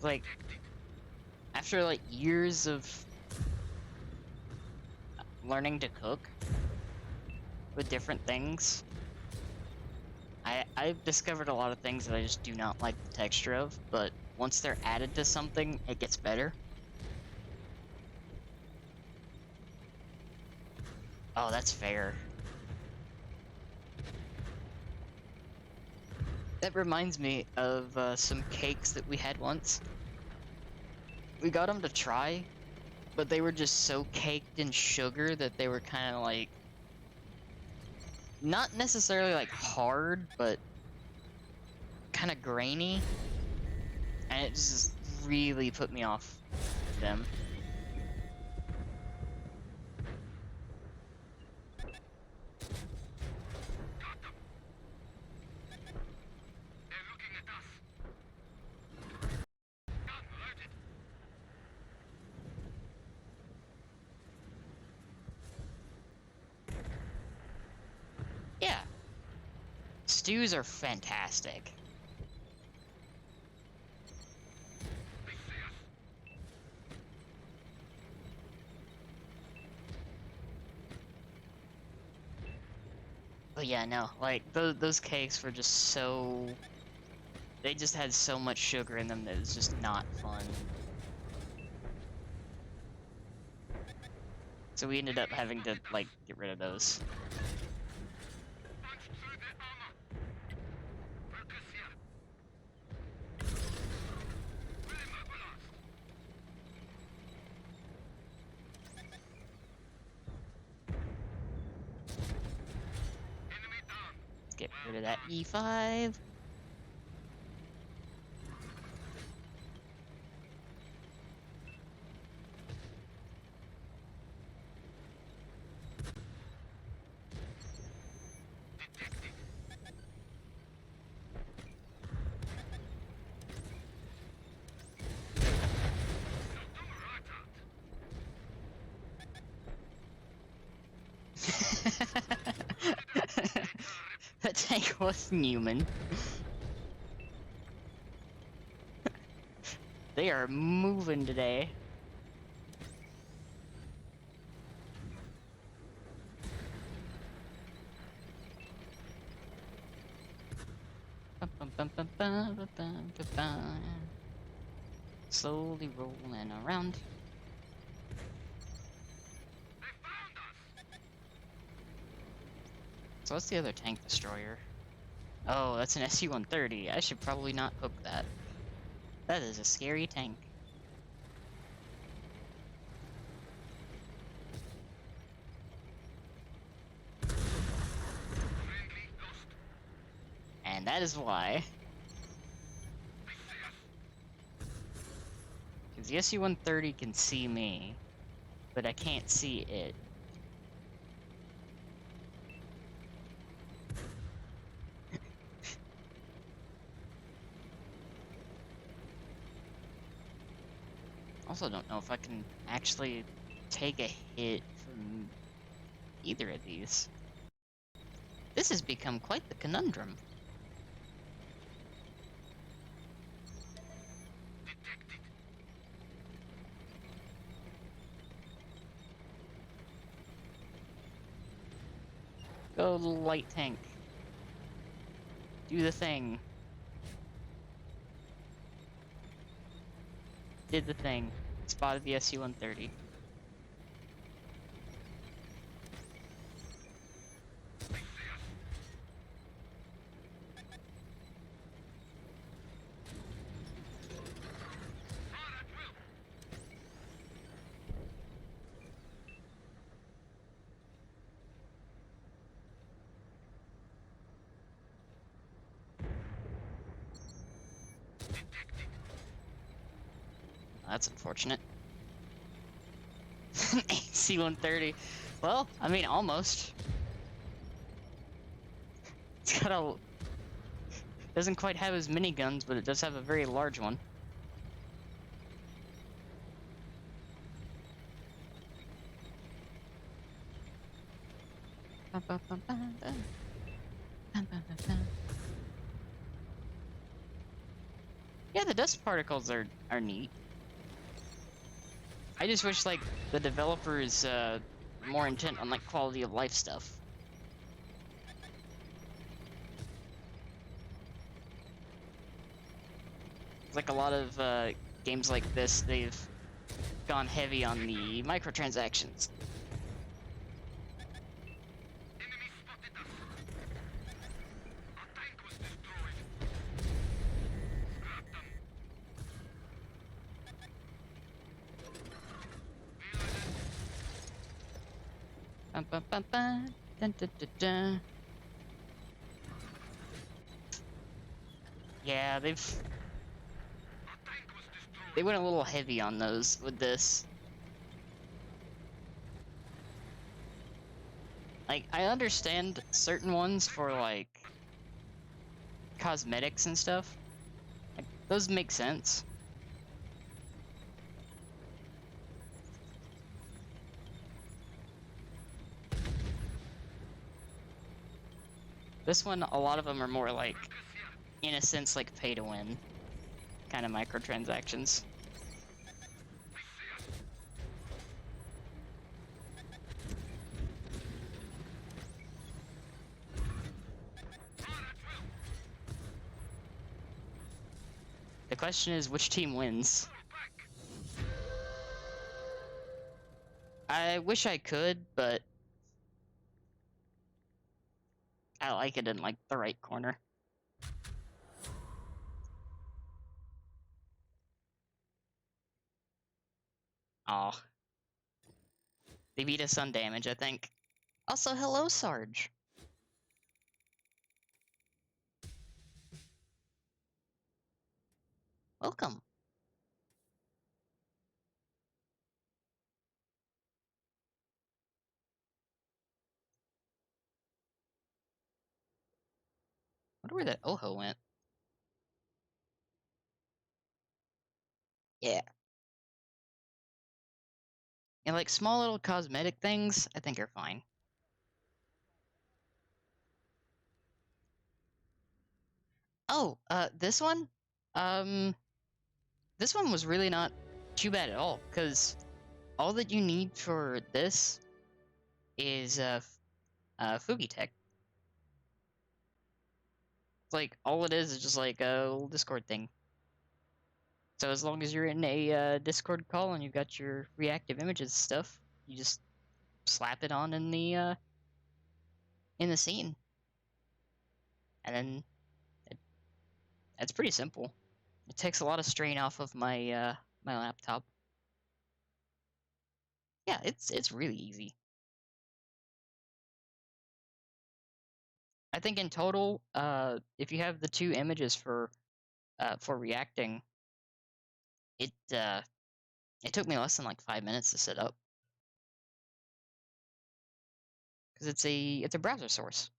Like, after, like, years of learning to cook with different things, I've discovered a lot of things that I just do not like the texture of, but once they're added to something, it gets better. Oh, that's fair. That reminds me of some cakes that we had once. We got them to try, but they were just so caked in sugar that they were kind of like, not necessarily like hard, but kind of grainy, and it just really put me off them. Got them. They're looking at us. Gun loaded. Yeah, stews are fantastic. They see us. But yeah, no, like those cakes were just so, they just had so much sugar in them that it's just not fun. So we ended up having to like get rid of those. Punched through their armor. Rid of that E5. That tank wasn't human. They are moving today. Slowly rolling around. So what's the other tank destroyer? Oh, that's an SU-130. I should probably not hook that. That is a scary tank. And that is why. Because the SU-130 can see me, but I can't see it. Also don't know if I can actually take a hit from either of these. This has become quite the conundrum. Go, little light tank. Do the thing. Did the thing. Spotted the SU-130. That's unfortunate. AC-130. Well, I mean, almost. It's got a... Doesn't quite have as many guns, but it does have a very large one. Yeah, the dust particles are neat. I just wish, like, the developers more intent on, like, quality of life stuff. Like a lot of games like this, they've gone heavy on the microtransactions. Enemy spotted us. Our tank was destroyed. Scrap them. Bum, bum, bum, bum. Dun, dun, dun, dun. Yeah, Our tank was destroyed. they went a little heavy on those with this. Like, I understand certain ones for, like, cosmetics and stuff. Like, those make sense. This one, a lot of them are more like, in a sense, like pay to win kind of microtransactions. The question is, which team wins? I wish I could, but I like it in, like, the right corner. Aw. They beat us on damage, I think. Also, hello, Sarge. Welcome. Wonder where that Oho went. Yeah. And like small little cosmetic things, I think are fine. Oh, um, this one was really not too bad at all, because all that you need for this is Fugitech. It's like all it is just like a little Discord thing. So as long as you're in a Discord call and you've got your reactive images stuff, you just slap it on in the scene, and then it's pretty simple. It takes a lot of strain off of my laptop. Yeah, it's really easy. I think in total, if you have the two images for reacting, it took me less than like 5 minutes to set up because it's a browser source.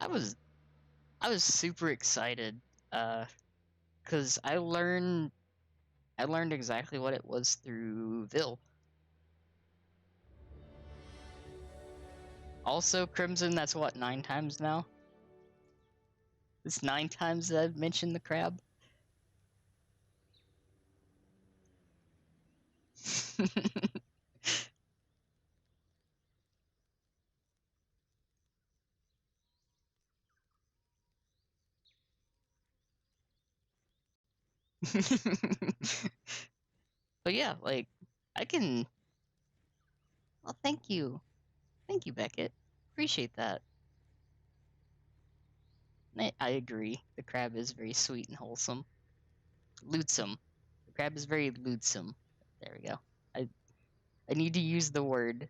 I was I was super excited because I learned exactly what it was through Vil. Also, Crimson, that's what, 9 times now? It's 9 times that I've mentioned the crab. But yeah, like, I can. Well, thank you. Thank you, Beckett. Appreciate that. I agree. The crab is very sweet and wholesome. Lootsome. The crab is very lootsome. There we go. I, I need to use the word.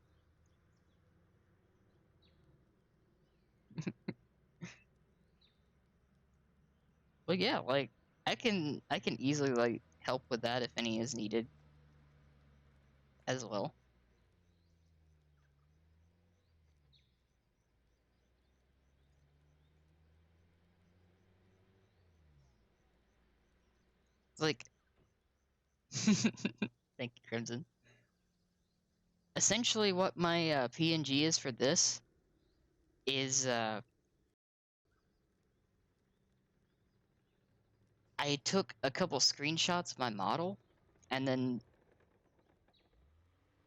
But yeah, like I can easily like help with that if any is needed as well. Like thank you, Crimson. Essentially what my PNG is for this is I took a couple screenshots of my model and then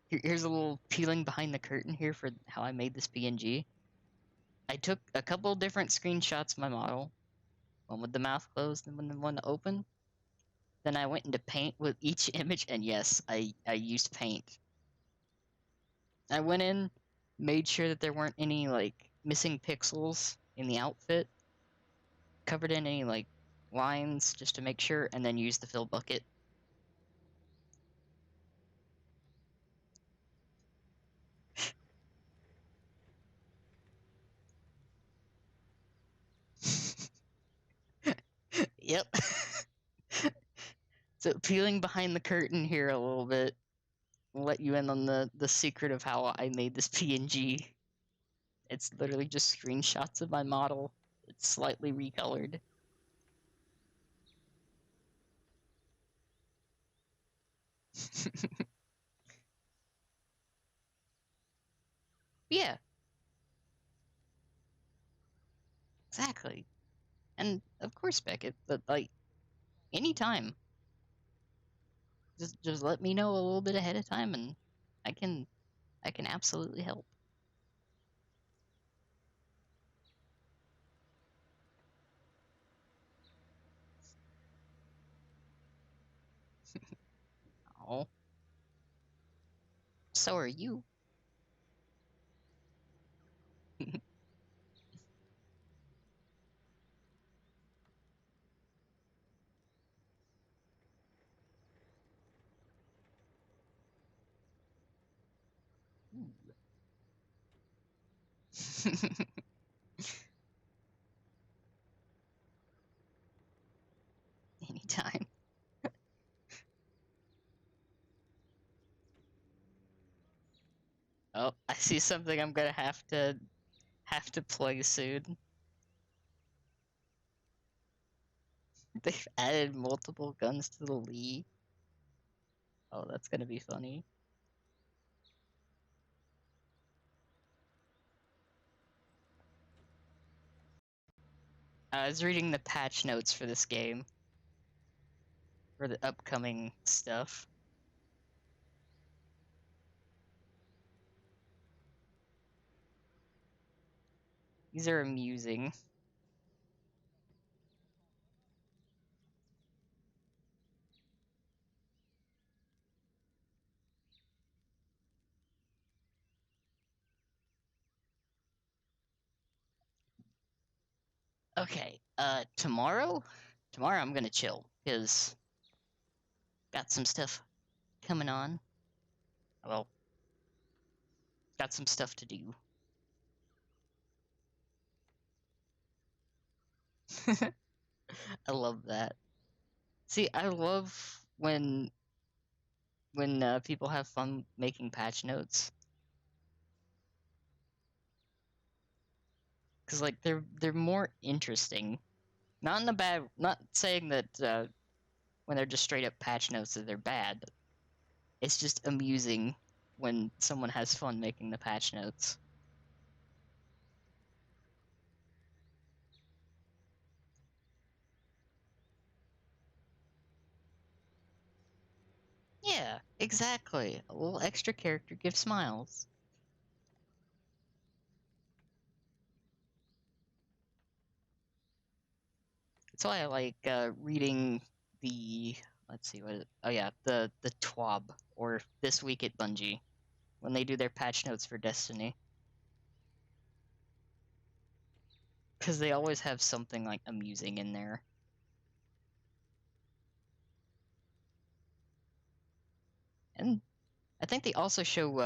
here's a little peeling behind the curtain here for how I made this PNG. I took a couple different screenshots of my model, one with the mouth closed and one open. Then I went into paint with each image, and yes, I used paint. I went in, made sure that there weren't any like missing pixels in the outfit, covered in any like lines just to make sure, and then used the fill bucket. Yep. So peeling behind the curtain here a little bit, will let you in on the secret of how I made this PNG. It's literally just screenshots of my model. It's slightly recolored. Yeah, exactly. And of course, Beckett, but like anytime, just let me know a little bit ahead of time, and I can I can absolutely help. Oh, So are you. Anytime. Oh, I see something I'm gonna have to play soon. They've added multiple guns to the league. Oh, that's gonna be funny. I was reading the patch notes for this game, for the upcoming stuff. These are amusing. Okay, tomorrow I'm gonna chill, because got some stuff coming on. Well, got some stuff to do. I love that. See, I love when people have fun making patch notes, because like they're more interesting. Not in a bad, not saying that when they're just straight up patch notes that they're bad. It's just amusing when someone has fun making the patch notes. Yeah, exactly. A little extra character gives smiles. That's why I like reading the. Let's see what. Oh yeah, the TWAB, or This Week at Bungie, when they do their patch notes for Destiny, because they always have something like amusing in there. And I think they also show.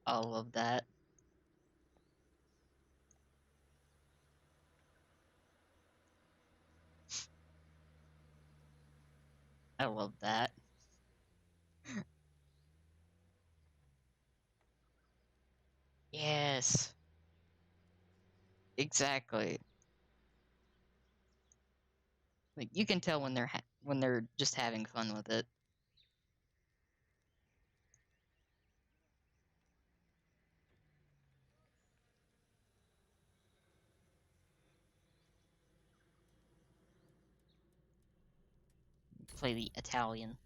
I love that. I love that. Yes, exactly. Like you can tell when when they're just having fun with it. Play the Italian.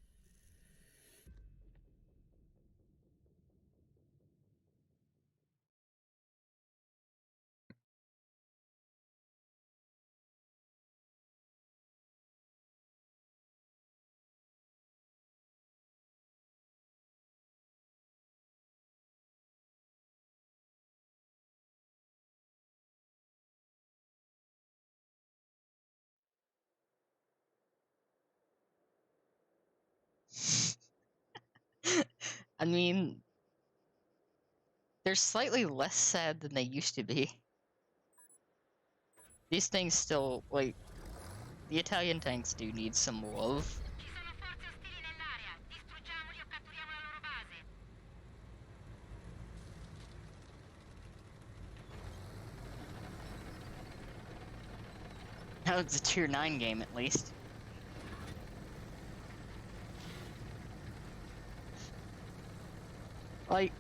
I mean, they're slightly less sad than they used to be. These things still, like, the Italian tanks do need some love. Ci sono forze ostili nell'area. Distruggiamoli o catturiamo la loro base. Now it's a tier 9 game at least. Like,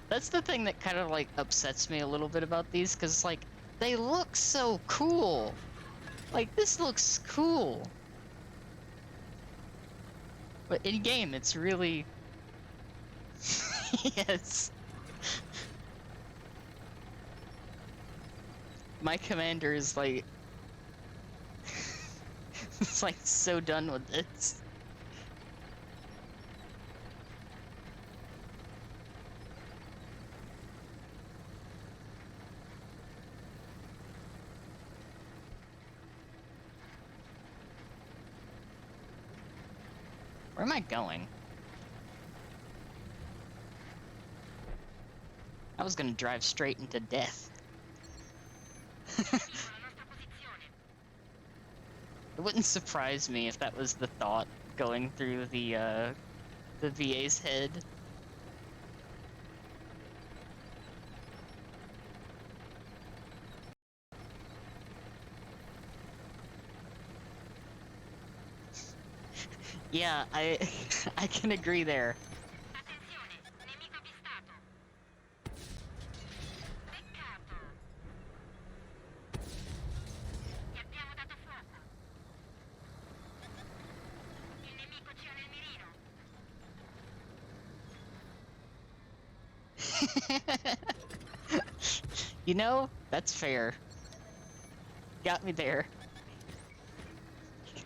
that's the thing that kind of like upsets me a little bit about these, because like they look so cool. Like this looks cool, but in game it's really yes. My commander is like it's like so done with this. Where am I going? I was gonna drive straight into death. It wouldn't surprise me if that was the thought going through the VA's head. Yeah, I can agree there. You know, that's fair. Got me there.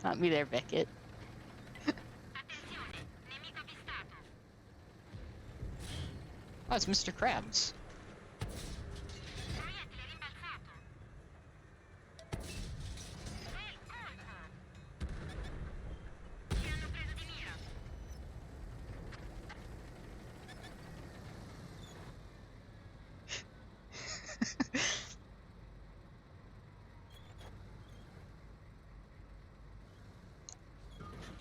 Got me there, Beckett. Oh, it's Mr. Krabs.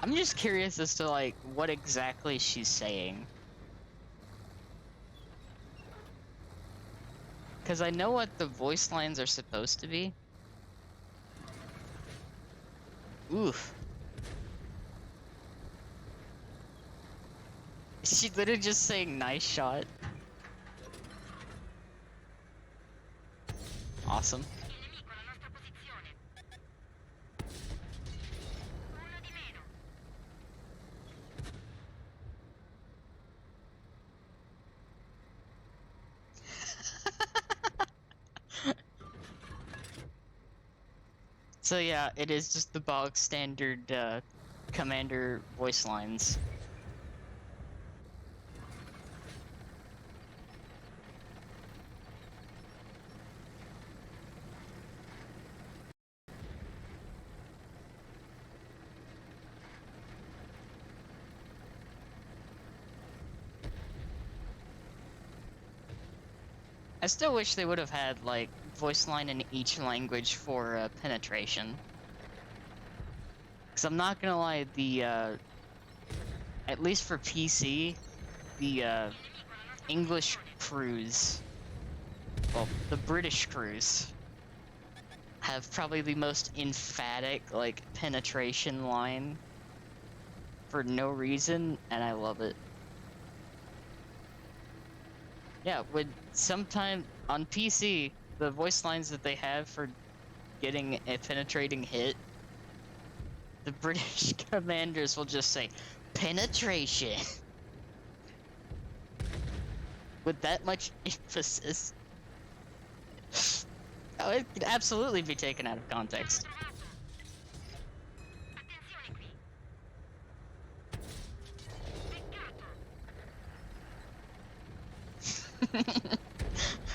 I'm just curious as to, like, what exactly she's saying. Because I know what the voice lines are supposed to be. Oof. She literally just saying nice shot. Awesome. So yeah, it is just the bog standard commander voice lines. I still wish they would have had, like, voice line in each language for penetration. Because I'm not gonna lie, the, at least for PC, the, English crews, well, the British crews, have probably the most emphatic, like, penetration line for no reason, and I love it. Yeah, sometime on PC, the voice lines that they have for getting a penetrating hit, the British commanders will just say, penetration! With that much emphasis. Oh, it could absolutely be taken out of context.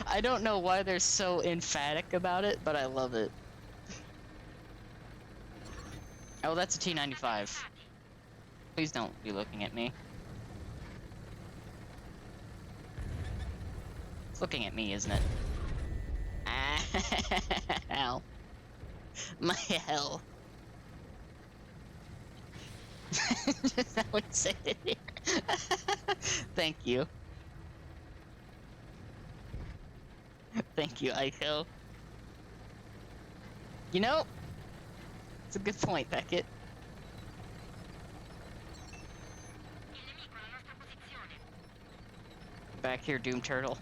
I don't know why they're so emphatic about it, but I love it. Oh, that's a T-95. Please don't be looking at me. It's looking at me, isn't it? Ow. My hell. Just how it said it here. Thank you. Thank you, Aiko. You know, it's a good point, Beckett. Back here, Doom Turtle.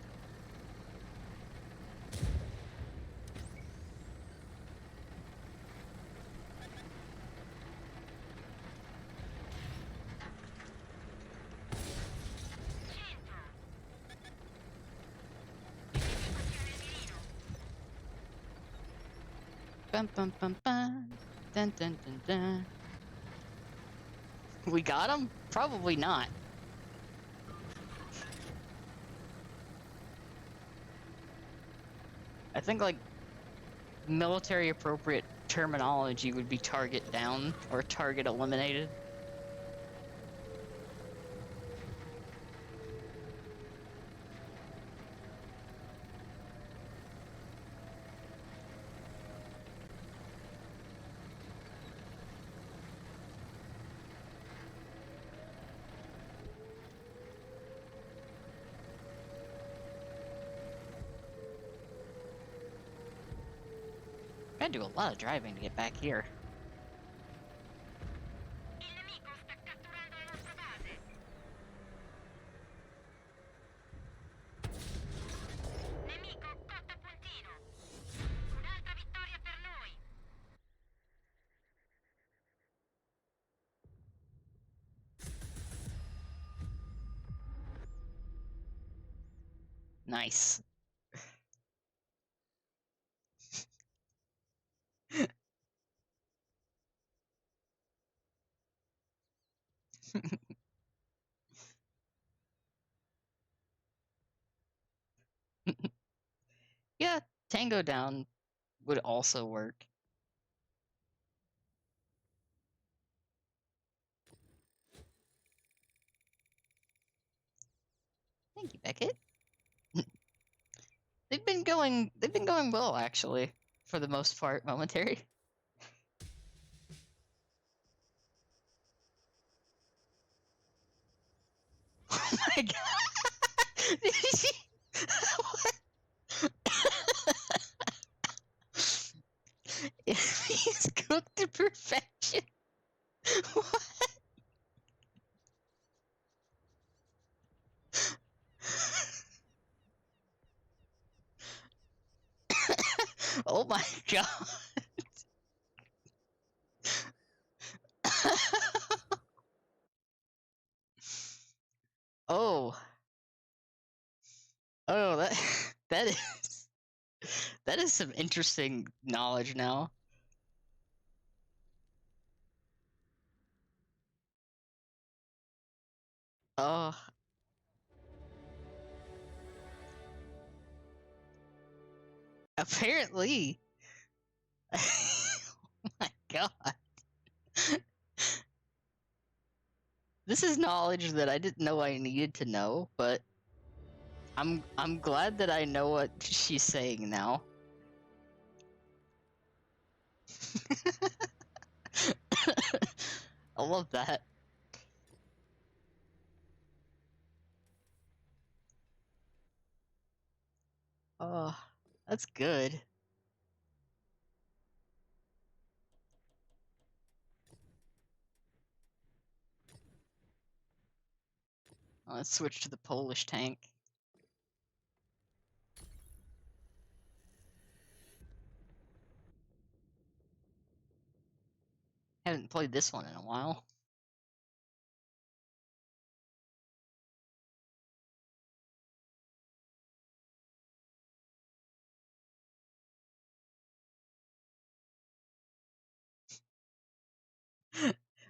Bum bum bum bum. Dun dun dun dun. We got him? Probably not. I think, like, military appropriate terminology would be target down or target eliminated. Gotta do a lot of driving to get back here. Il nemico sta catturando la nostra base. Nemico cotto a puntino. Un'altra vittoria per noi. Nice. Yeah, Tango down would also work. Thank you, Beckett. They've been going well actually, for the most part, momentary. Oh my god! Did you see? He's cooked to perfection. What? Oh my god. Oh. Oh, that is that is some interesting knowledge now. Oh. Apparently. Oh my god. This is knowledge that I didn't know I needed to know, but I'm glad that I know what she's saying now. I love that. Oh, that's good. Let's switch to the Polish tank. Haven't played this one in a while.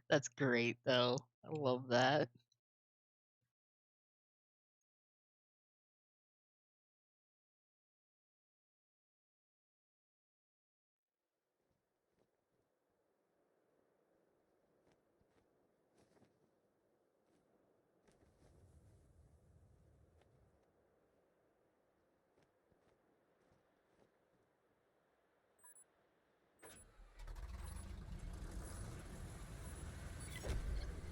That's great, though. I love that.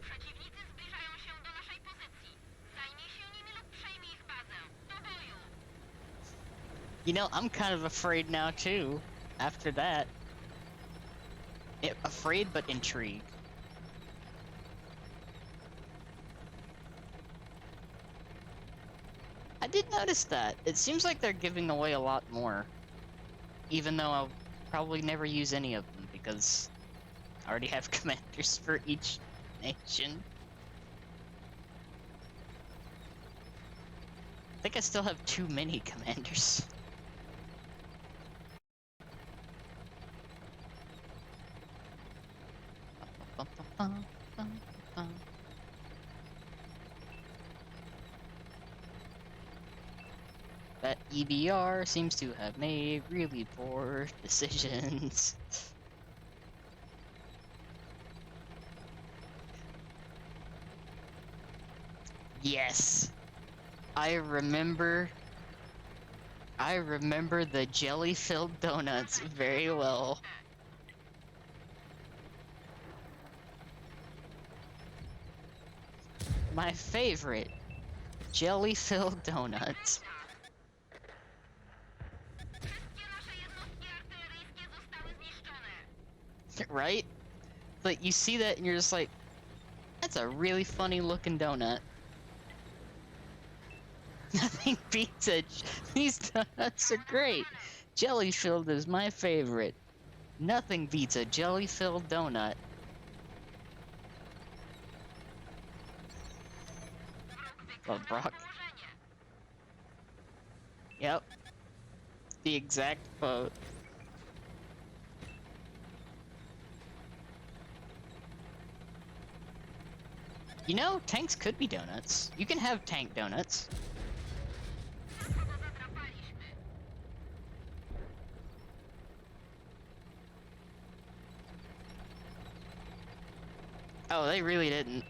Przeciwnicy zbliżają się do naszej pozycji. Zajmij się nimi lub przejmij ich bazę. Do boju! You know, I'm kind of afraid now, too, after that. Afraid, but intrigued. I did notice that. It seems like they're giving away a lot more. Even though I'll probably never use any of them, because I already have commanders for each nation. I think I still have too many commanders. That EBR seems to have made really poor decisions. Yes. I remember the jelly-filled donuts very well. My favorite jelly-filled donuts. Wszystkie nasze jednostki artyleryjskie zostały Right? Like, you see that and you're just like, that's a really funny looking donut. Nothing beats it. These donuts are great. Jelly filled is my favorite. Nothing beats a jelly filled donut. Love Brock. Yep. The exact quote. You know, tanks could be donuts. You can have tank donuts. Oh, they really didn't.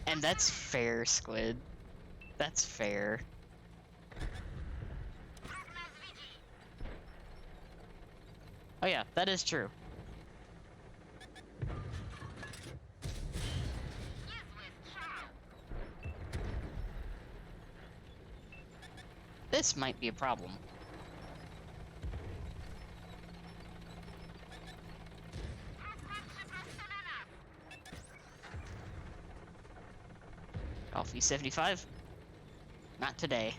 And that's fair, Squid. That's fair. Oh yeah, that is true. This might be a problem. Off E75? Not today.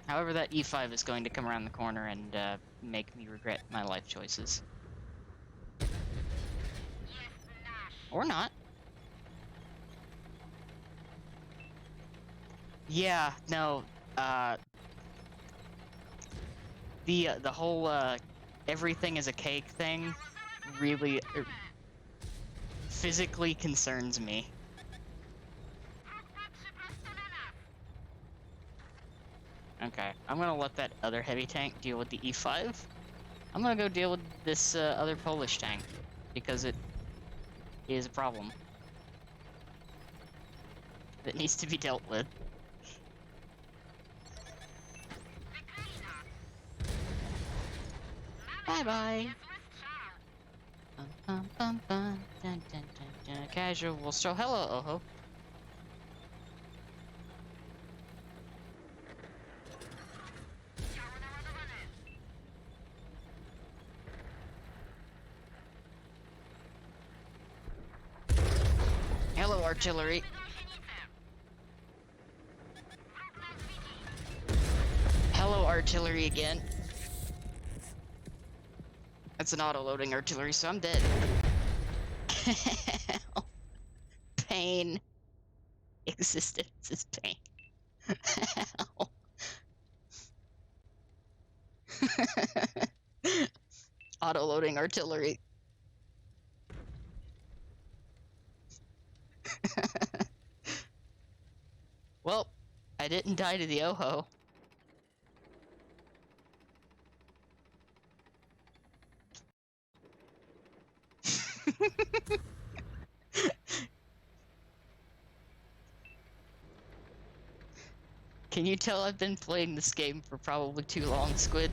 However, that E5 is going to come around the corner and make me regret my life choices. Or not. Yeah, no, the whole, everything is a cake thing really physically concerns me. Okay, I'm gonna let that other heavy tank deal with the E5. I'm gonna go deal with this other Polish tank, because it is a problem that needs to be dealt with. Bye-bye! Casual stroll. Hello, Oho. Hello, artillery. Hello, artillery again. That's an auto-loading artillery, so I'm dead. Pain. Existence is pain. Auto-loading artillery. Well, I didn't die to the Oho. Can you tell I've been playing this game for probably too long, Squid?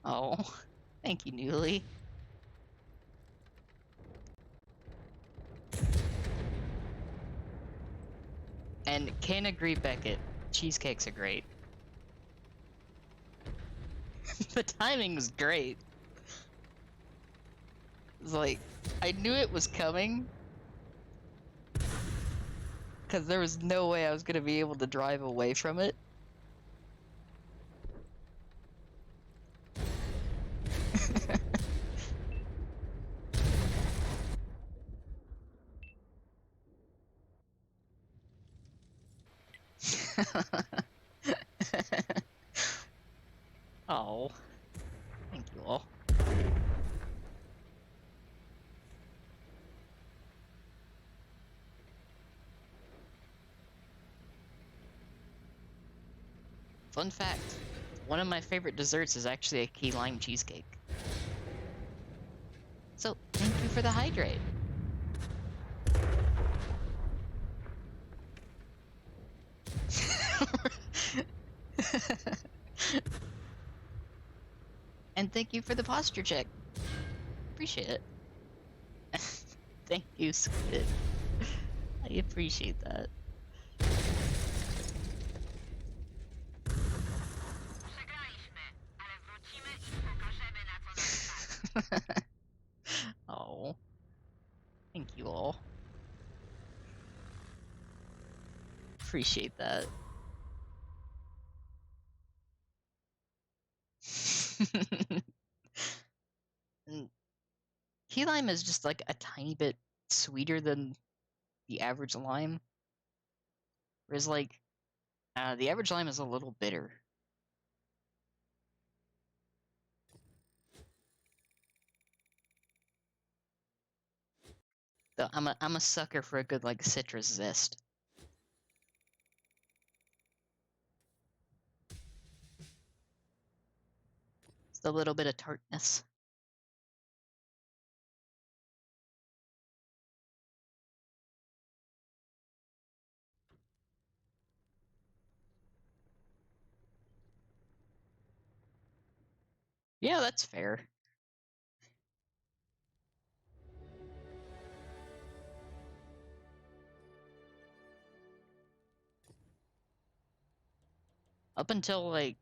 Oh, thank you, Newly. And can agree, Beckett. Cheesecakes are great. The timing was great. It's like, I knew it was coming. Because there was no way I was going to be able to drive away from it. Oh, thank you all. Fun fact, one of my favorite desserts is actually a key lime cheesecake. So, thank you for the hydrate. And thank you for the posture check. Appreciate it. Thank you, Squid. I appreciate that. Przegraliśmy, ale wrócimy i pokażemy, na co nas stać. Oh. Thank you all. Appreciate that. And key lime is just like a tiny bit sweeter than the average lime. Whereas like the average lime is a little bitter. Though I'm a sucker for a good like citrus zest. Just a little bit of tartness. Yeah, that's fair. Up until like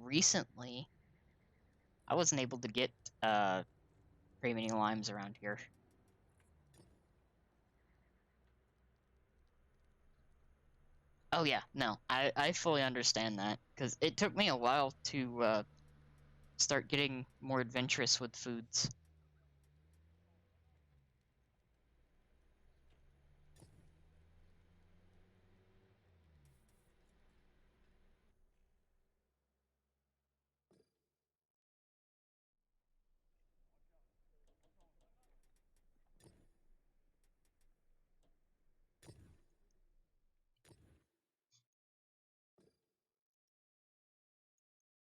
recently, I wasn't able to get very many limes around here. Oh yeah, no, I fully understand that because it took me a while to start getting more adventurous with foods.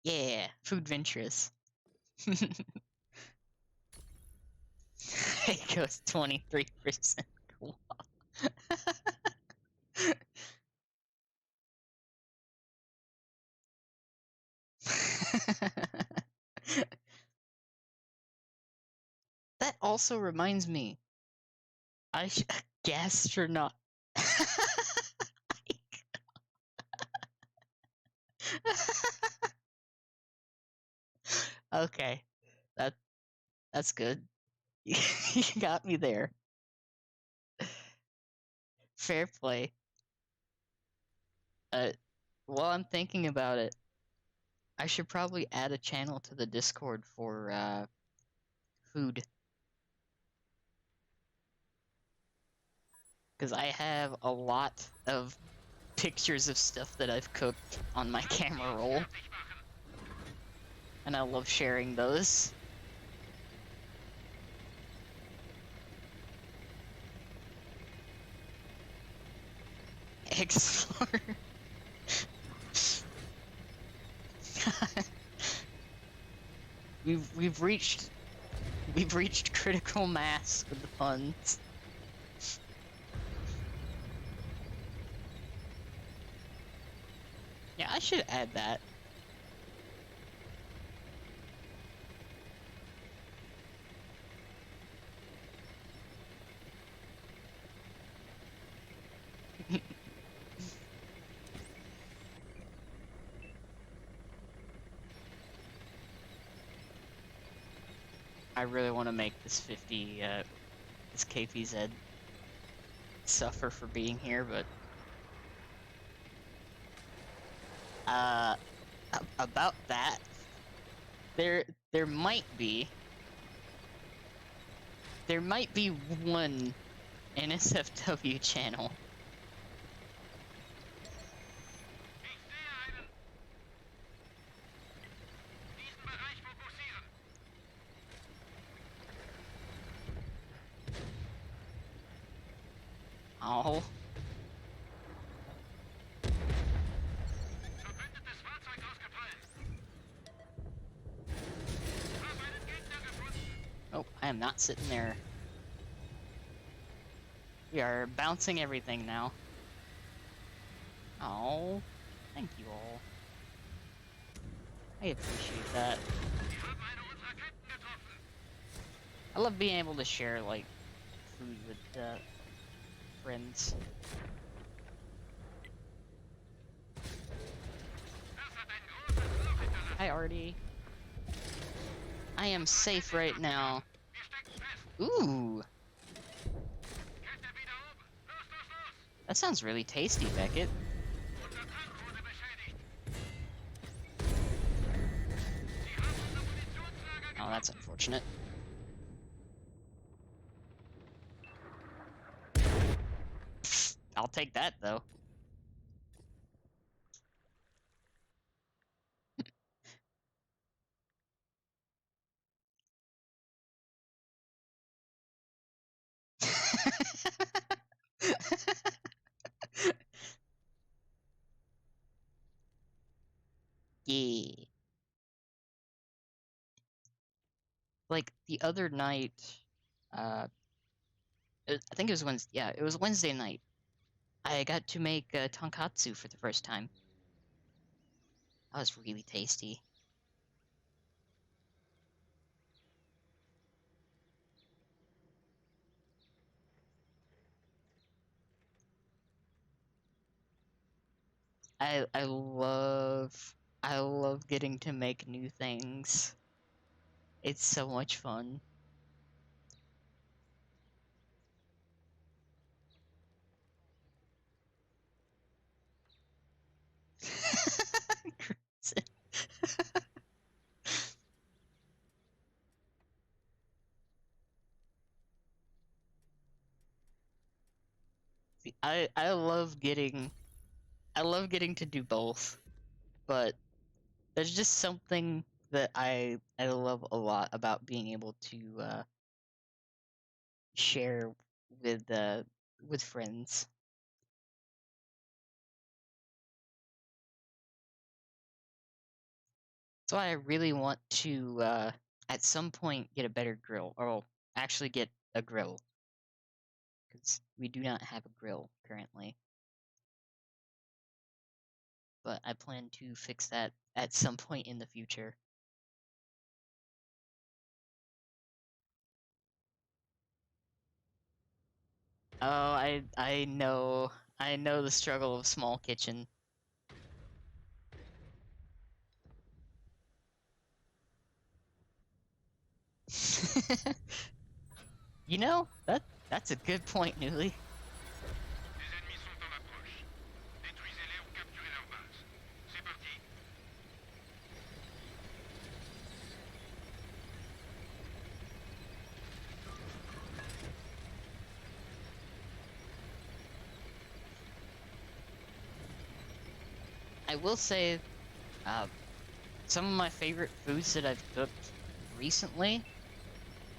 Yeah, food venturous. It goes 23% cool. That also reminds me, I gastronaut. Okay, that that's good. You got me there. Fair play. Uh, while I'm thinking about it, I should probably add a channel to the Discord for food. Because I have a lot of pictures of stuff that I've cooked on my camera roll. And I love sharing those. Explore. we've reached critical mass with the puns. Yeah, I should add that. I really want to make this 50, this KPZ suffer for being here, but about that, there might be one NSFW channel. Ich sehe einen. Diesen Bereich fokussieren. Oh, Verbündetes Fahrzeug ausgefallen. Hab einen Gegner gefunden. oh, I am not sitting there. We are bouncing everything now. Oh, thank you all. I appreciate that. Wir haben eine unserer I love being able to share like food with friends. Hi, Artie. I am safe right now. Ooh, that sounds really tasty, Beckett. Oh, that's unfortunate. I'll take that, though. Yeah. Like, the other night, uh, I think it was Wednesday. Yeah, it was Wednesday night. I got to make tonkatsu for the first time. That was really tasty. I love getting to make new things. It's so much fun. See, I love getting to do both, but there's just something that I love a lot about being able to share with friends. So I really want to at some point get a better grill, or actually get a grill, because we do not have a grill currently. But I plan to fix that at some point in the future. Oh, I know the struggle of small kitchen. You know, that's a good point, Newly. Les ennemis sont en approche. Détruisez-les ou capturez leur base. C'est parti. I will say, uh, some of my favorite foods that I've cooked recently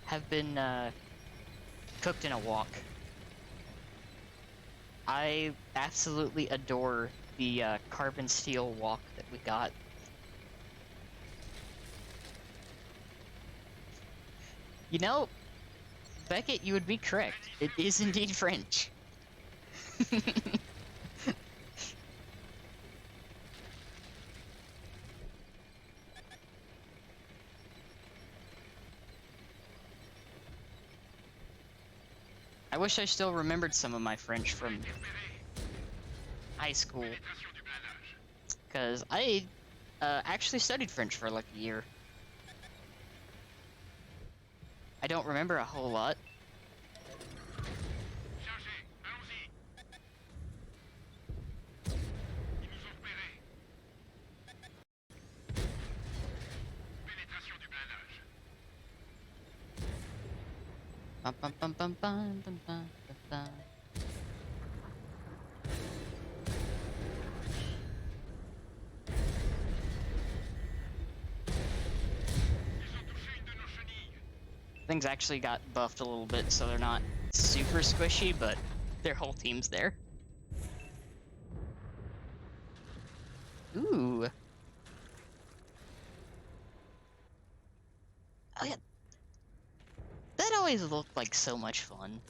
have been cooked in a wok. I absolutely adore the carbon steel wok that we got. You know, Beckett, you would be correct. It is indeed French. I wish I still remembered some of my French from high school, Pénétration du blindage. because I actually studied French for like a year. I don't remember a whole lot. Chargez. Allons-y. Ils nous ont repérés. Pénétration du blindage. Bum, bum, bum, bum, bum, bum, bum, bum, bum. Ils ont touché une de nos chenilles. Things actually got buffed a little bit, so they're not super squishy, but their whole team's there. Ooh. Oh yeah. That always looked like so much fun.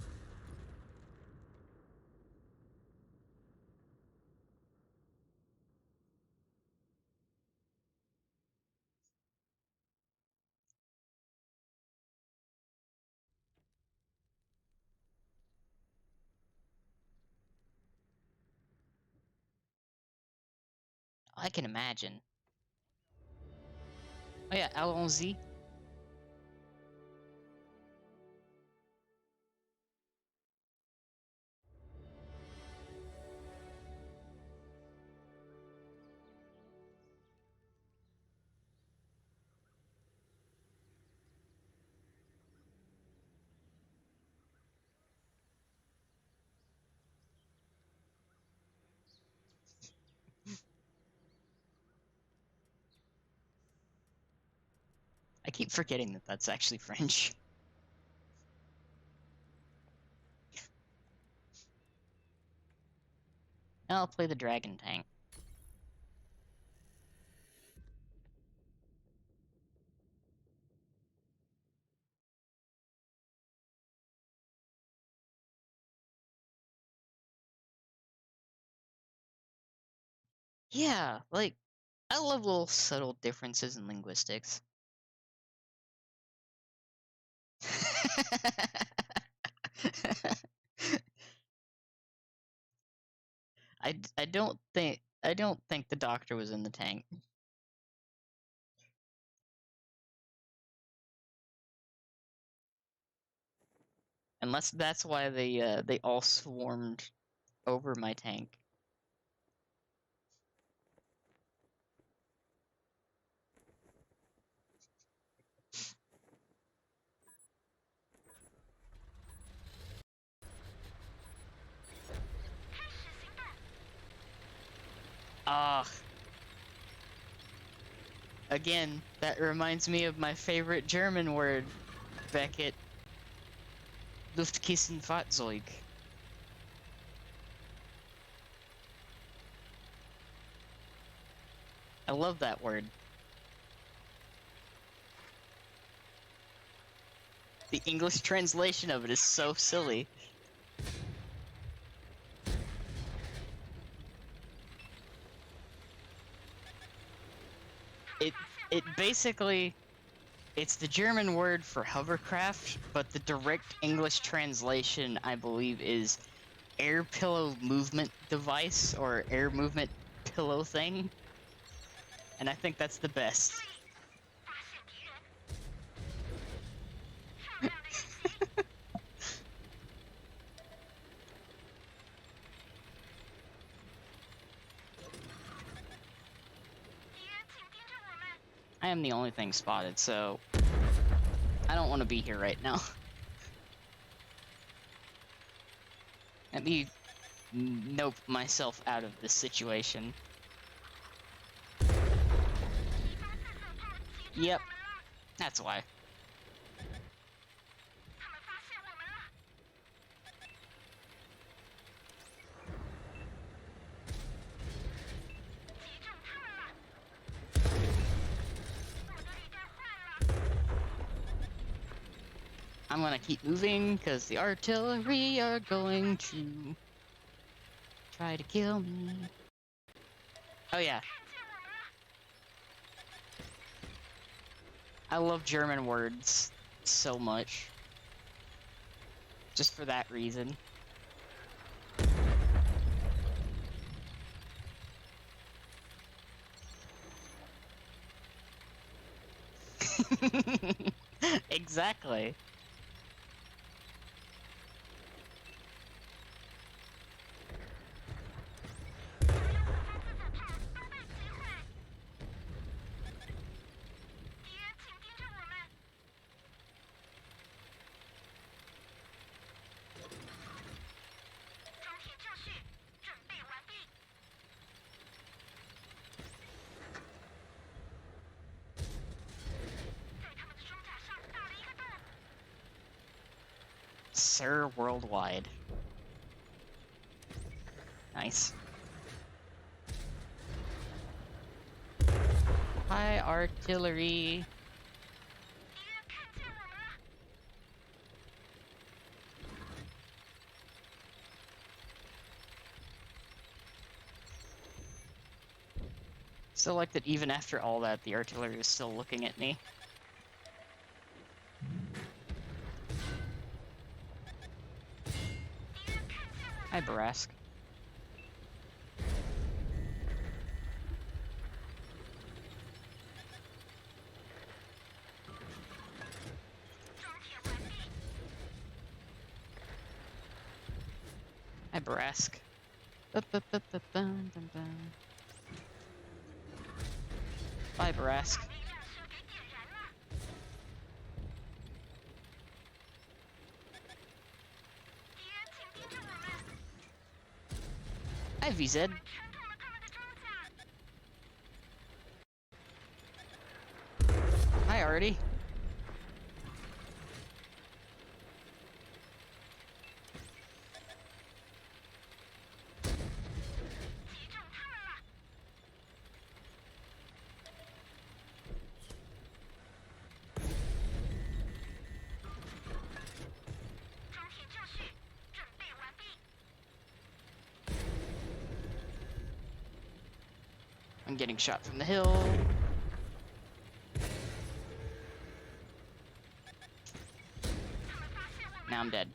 I can imagine. Oh yeah, allons-y. I keep forgetting that that's actually French. Now I'll play the dragon tank. Yeah, like, I love little subtle differences in linguistics. I don't think the doctor was in the tank. Unless that's why they all swarmed over my tank. Ah, again, that reminds me of my favorite German word, Beckett. Luftkissenfahrzeug. I love that word. The English translation of it is so silly. It basically, it's the German word for hovercraft, but the direct English translation, I believe, is air pillow movement device or air movement pillow thing. And I think that's the best. 发现敌人！漂亮的演习！ 敌人请盯着我们！ I am the only thing spotted, so I don't want to be here right now. Let me nope myself out of this situation. 敌方自走炮击中 Yep, 我们了！ that's why. 他们发现我们了！击中他们了！我的履带坏了！ I'm gonna keep moving because the artillery are going to try to kill me. Oh yeah, 看见我们了！ I love German words so much. Just for that reason. Exactly. 所有我方自走炮都被击毁！敌人请盯着我们！装填就绪，准备完毕。在他们的装甲上打了一个洞。 Sir Worldwide. Nice. Hi, artillery. 敌人看见我们了！ Still like that even after all that, the artillery is still looking at me.敌人看见我们！ Hi, Barask. Hi, Brask. Ba-ba-ba-ba-bum-bum-bum. Bye, Brask. 把微量射给点燃了。敌人紧盯着我们， Hi, VZ. 我们穿透了他们的装甲。 Hi, Artie. 击中他们了。装填就绪，准备完毕。 I'm getting shot from the hill. Now I'm dead.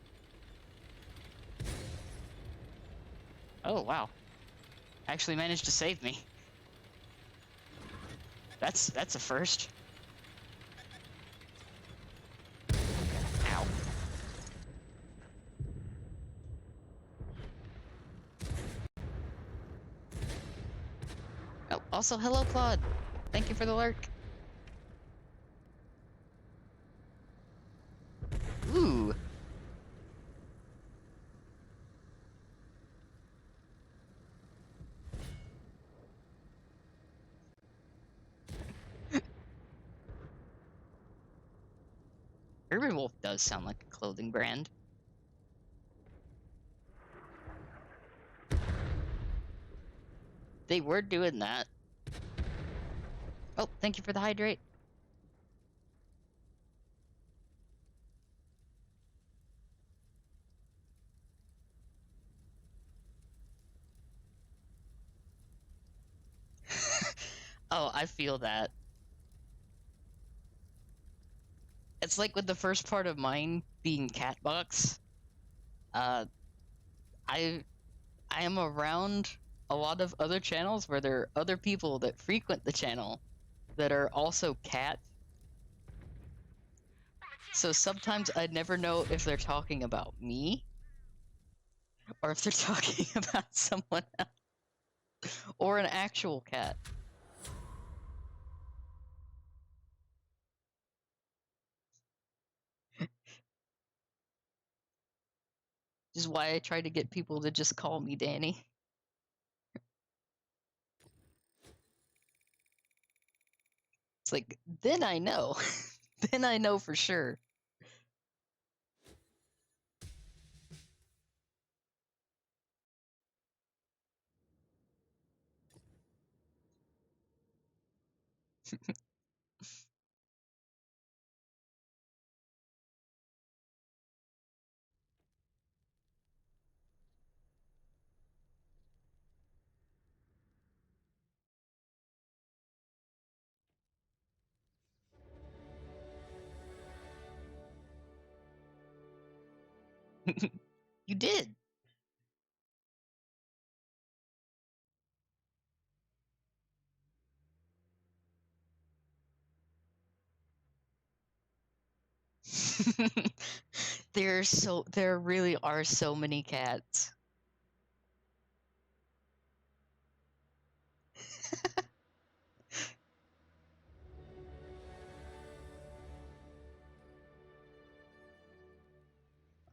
Oh, wow. Actually managed to save me. That's a first. Ow. Oh, also, hello, Claude. Thank you for the lurk. Ooh. Urban Wolf does sound like a clothing brand. They were doing that. Oh, thank you for the hydrate. Oh, I feel that. It's like with the first part of mine being Catbox. I am around a lot of other channels where there are other people that frequent the channel that are also cat. So sometimes I never know if they're talking about me or if they're talking about someone else or an actual cat. Which is why I try to get people to just call me Danny. It's like, then I know. Then I know for sure. You did. There really are so many cats.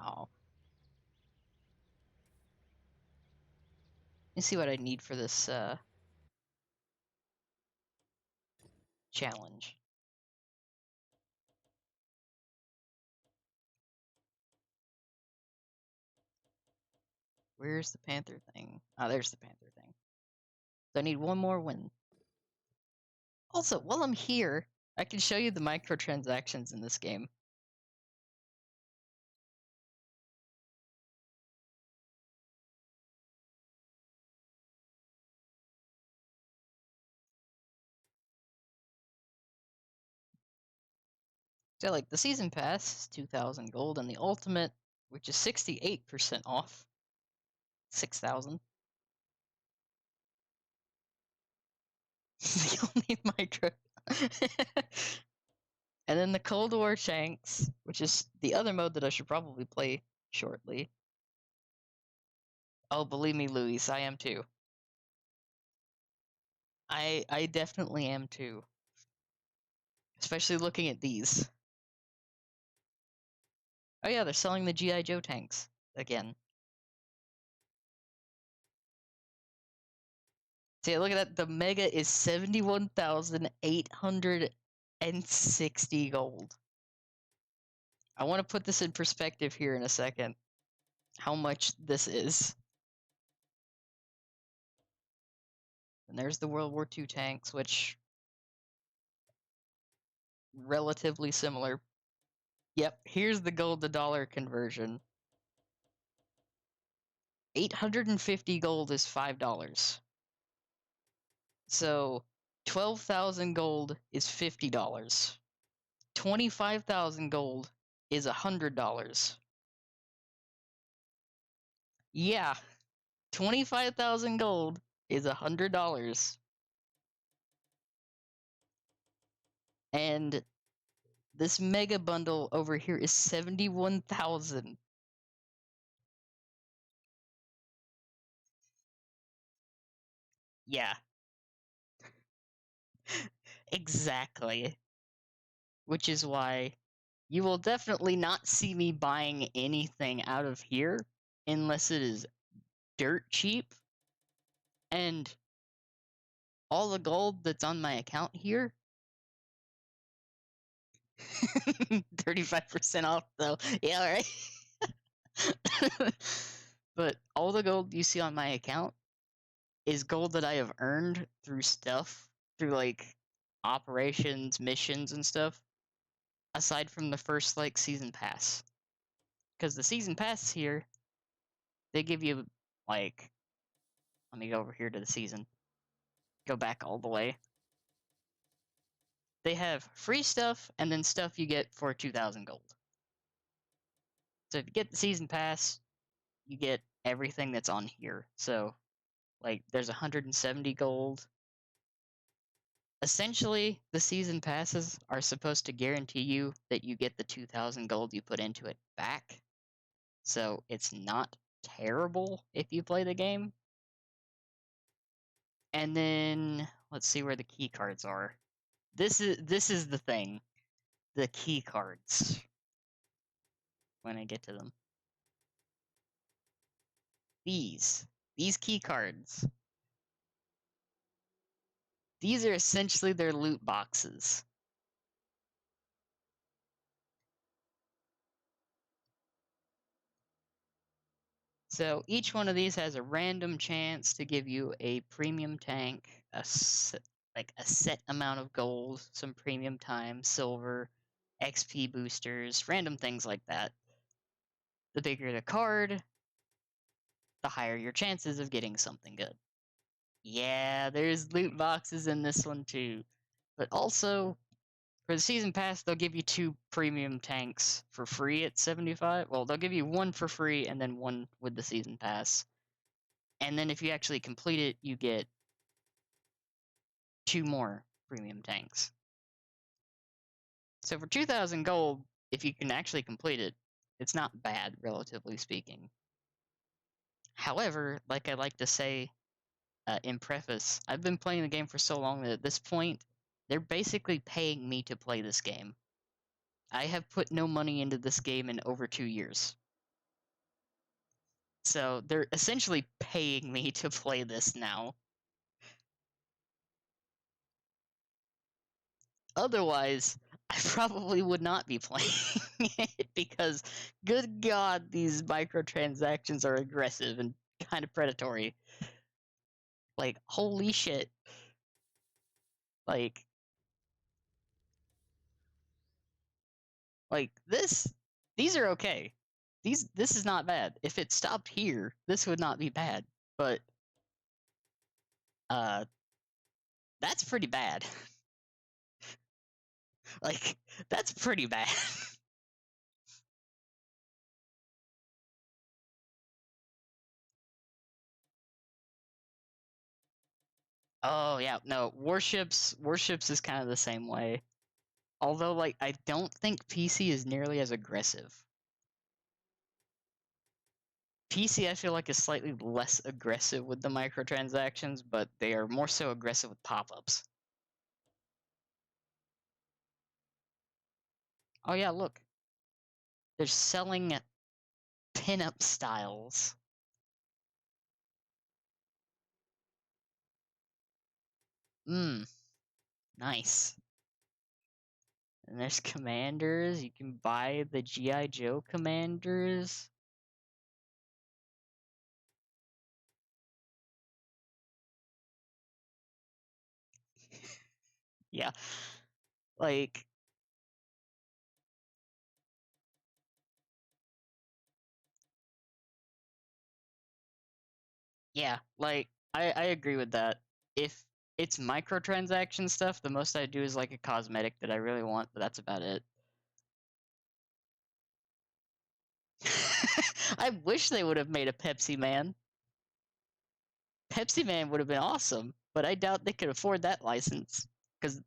Oh. Let me see what I need for this challenge. Where's the Panther thing? Oh, there's the Panther thing. So I need one more win. Also, while I'm here, I can show you the microtransactions in this game. So, like, the season pass is 2,000 gold, and the ultimate, which is 68% off, 6,000. The only micro. And then the Cold War Shanks, which is the other mode that I should probably play shortly. Oh, believe me, Luis, I am too. I definitely am too. Especially looking at these. Oh yeah, they're selling the G.I. Joe tanks again. See, look at that. The Mega is 71,860 gold. I want to put this in perspective here in a second. How much this is. And there's the World War II tanks, which relatively similar. Yep, here's the gold to dollar conversion. 850 gold is $5. So 12,000 gold is $50. 25,000 gold is $100. Yeah, 25,000 gold is $100. And this mega bundle over here is 71,000. Yeah, exactly. Which is why you will definitely not see me buying anything out of here unless it is dirt cheap. And all the gold that's on my account here, 35% off though. Yeah, all right. But all the gold you see on my account is gold that I have earned through stuff, through like operations, missions, and stuff, aside from the first like season pass. Because the season pass here, they give you like, let me go over here to the season, go back all the way. They have free stuff and then stuff you get for 2,000 gold. So if you get the season pass, you get everything that's on here. So, like, there's 170 gold. Essentially, the season passes are supposed to guarantee you that you get the 2,000 gold you put into it back. So it's not terrible if you play the game. And then let's see where the key cards are. This is the thing. The key cards. When I get to them. These key cards. These are essentially their loot boxes. So each one of these has a random chance to give you a premium tank, like a set amount of gold, some premium time, silver, XP boosters, random things like that. The bigger the card, the higher your chances of getting something good. Yeah, there's loot boxes in this one too. But also, for the season pass, they'll give you 2 premium tanks for free at 75. Well, they'll give you 1 for free and then 1 with the season pass. And then if you actually complete it, you get 2 more premium tanks. So for 2,000 gold, if you can actually complete it, it's not bad, relatively speaking. However, like I like to say in preface, I've been playing the game for so long that at this point, they're basically paying me to play this game. I have put no money into this game in over 2 years. So they're essentially paying me to play this now. Otherwise, I probably would not be playing it because, good God, these microtransactions are aggressive and kind of predatory. Like, holy shit. Like, these are okay. This is not bad. If it stopped here, this would not be bad. But, uh, that's pretty bad. Like, that's pretty bad. Oh yeah, no, warships is kind of the same way. Although like I don't think PC is nearly as aggressive. PC, I feel like, is slightly less aggressive with the microtransactions, but they are more so aggressive with pop-ups. Oh yeah, look. They're selling pinup styles. Mmm, nice. And there's commanders. You can buy the G.I. Joe commanders. Yeah, like, yeah, like, I agree with that. If it's microtransaction stuff, the most I do is like a cosmetic that I really want, but that's about it. I wish they would have made a Pepsi Man. Pepsi Man would have been awesome, but I doubt they could afford that license. Because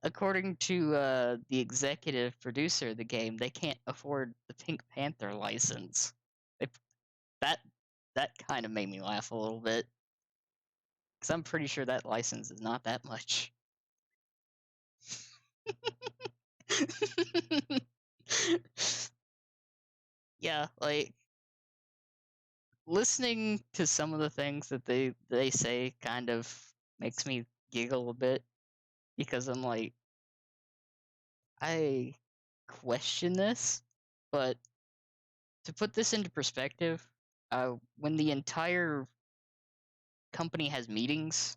according to the executive producer of the game, they can't afford the Pink Panther license. If that that kind of made me laugh a little bit, because I'm pretty sure that license is not that much. Yeah, like listening to some of the things that they say kind of makes me giggle a bit because I'm like, I question this, but to put this into perspective, when the entire company has meetings,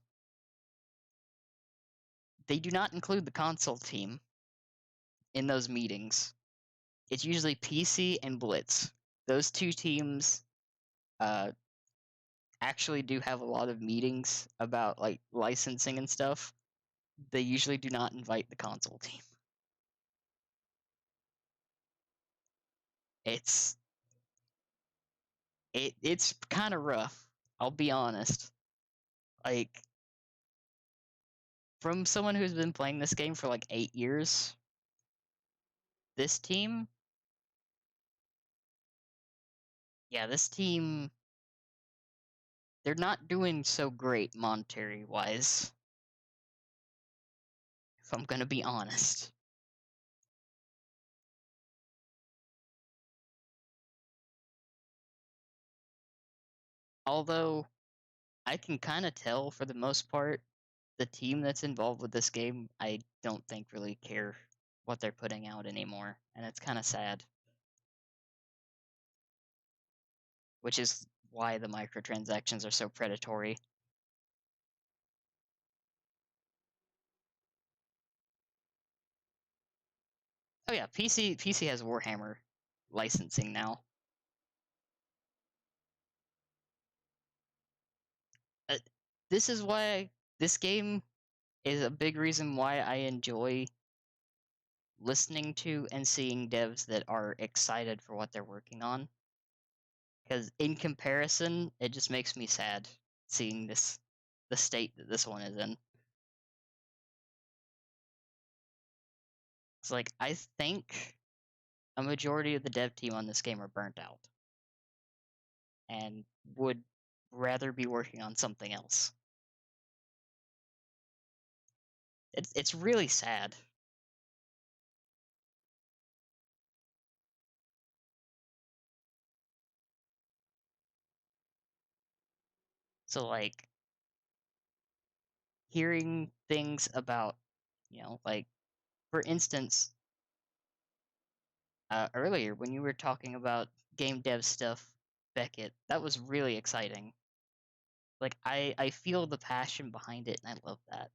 they do not include the console team in those meetings. It's usually PC and Blitz. Those two teams uh, actually do have a lot of meetings about like licensing and stuff. They usually do not invite the console team. It's it's kind of rough. I'll be honest. Like from someone who's been playing this game for like 8 years, this team, yeah, this team, they're not doing so great monetary wise. If I'm gonna be honest. Although I can kind of tell for the most part, the team that's involved with this game, I don't think really care what they're putting out anymore, and it's kind of sad. Which is why the microtransactions are so predatory. Oh yeah, PC has Warhammer licensing now. Uh, this is why this game is a big reason why I enjoy listening to and seeing devs that are excited for what they're working on. Because in comparison, it just makes me sad seeing the state that this one is in. It's like I think a majority of the dev team on this game are burnt out and would rather be working on something else. It's really sad. So like hearing things about, like for instance, earlier when you were talking about game dev stuff, Beckett, that was really exciting. Like I feel the passion behind it, and I love that.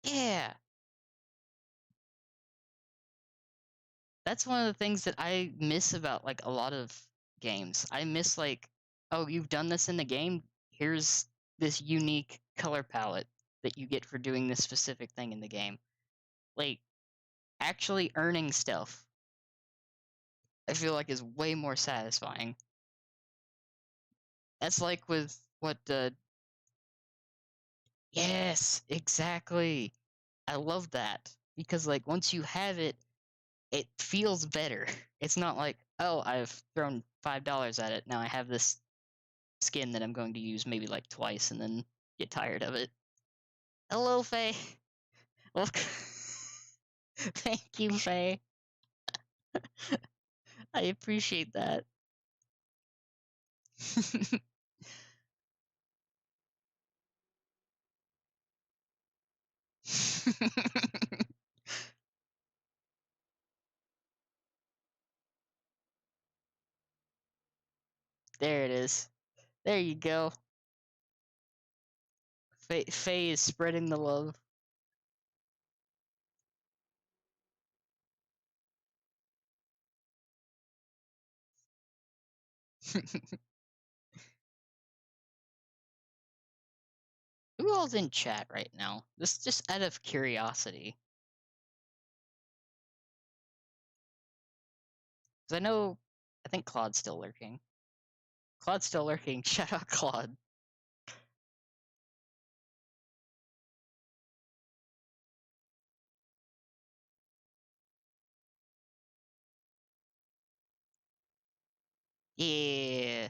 Yeah, that's one of the things that I miss about like a lot of games. I miss like, oh, you've done this in the game. Here's this unique color palette that you get for doing this specific thing in the game. Like actually earning stuff, I feel like is way more satisfying. That's like with what yes, exactly. I love that because like once you have it, it feels better. It's not like, oh, I've thrown $5 at it. Now I have this skin that I'm going to use maybe like twice and then get tired of it. Hello, Faye. Welcome. Thank you, Faye. I appreciate that. There it is. There you go. Faye is spreading the love. Who all's in chat right now? This just out of curiosity. Because I think Claude's still lurking. Claude's still lurking. Shout out Claude. Yeah.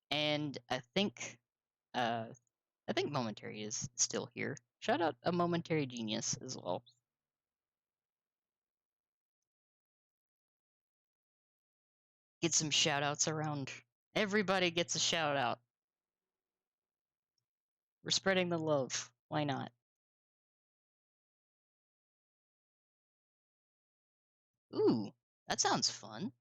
And I think Momentary is still here. Shout out a Momentary Genius as well. Get some shout outs around. Everybody gets a shout out. We're spreading the love. Why not? Ooh, that sounds fun.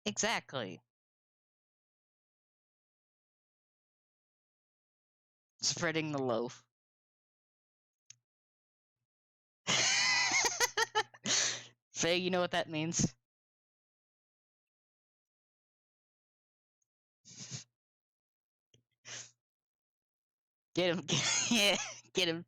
Exactly. Spreading the loaf. Faye, you know what that means? Get him. Yeah, get him.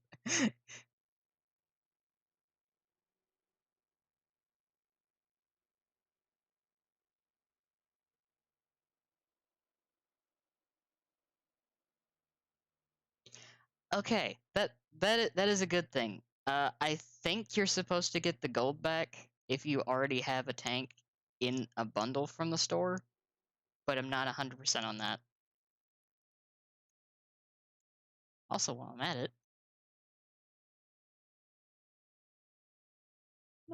Okay, that is a good thing. I think you're supposed to get the gold back if you already have a tank in a bundle from the store, but I'm not 100% on that. Also, while I'm at it,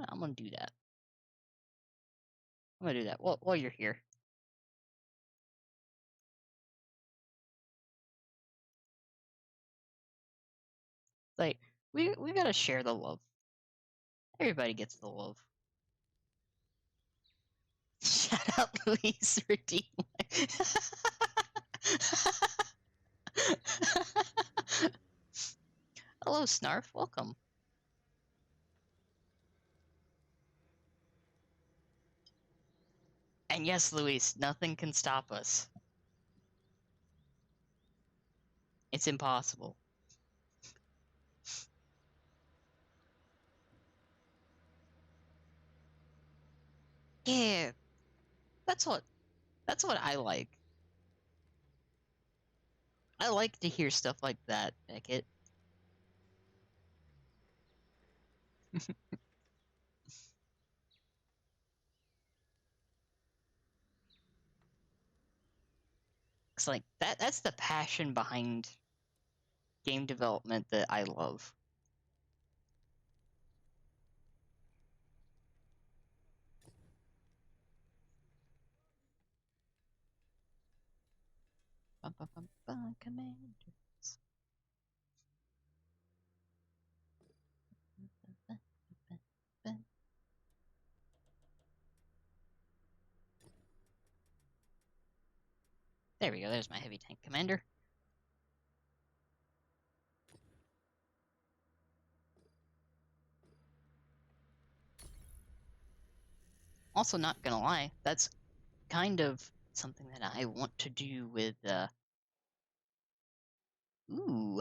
I'm gonna do that. I'm gonna do that while you're here. Like, we gotta share the love. Everybody gets the love. Shout out Luis Redeem. Hello, Snarf. Welcome. And yes, Luis, nothing can stop us. It's impossible. Yeah, that's what I like. I like to hear stuff like that, Beckett. It's like that's the passion behind game development that I love. Bum, bum, bum, bum, commanders. There we go, there's my heavy tank commander. Also, not gonna lie, that's kind of something that I want to do with, ooh.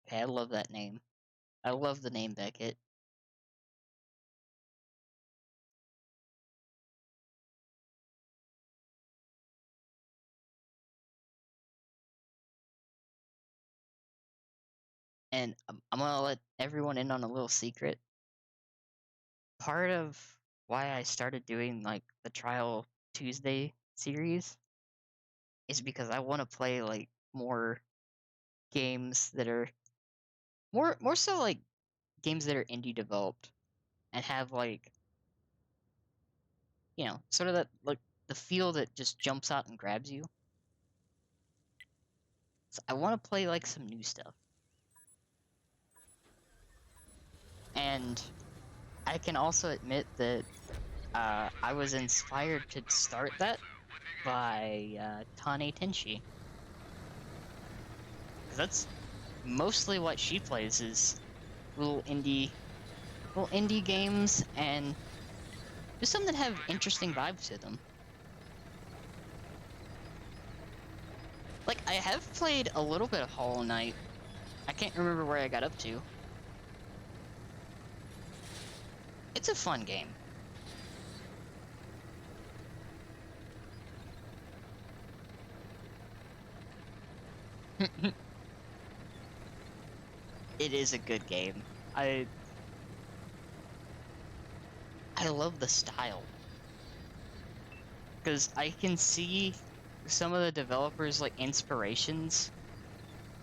Okay, I love that name. I love the name Beckett. And I'm gonna let everyone in on a little secret. Part of why I started doing like the Trial Tuesday series is because I want to play like more games that are more so like games that are indie developed and have like, you know, sort of that like the feel that just jumps out and grabs you. So I want to play like some new stuff. And I can also admit that I was inspired to start that by Tankage. Because that's mostly what she plays is little indie games and just some that have interesting vibes to them. Like I have played a little bit of Hollow Knight. I can't remember where I got up to. It's a fun game. It is a good game. I love the style. Because I can see some of the developers like inspirations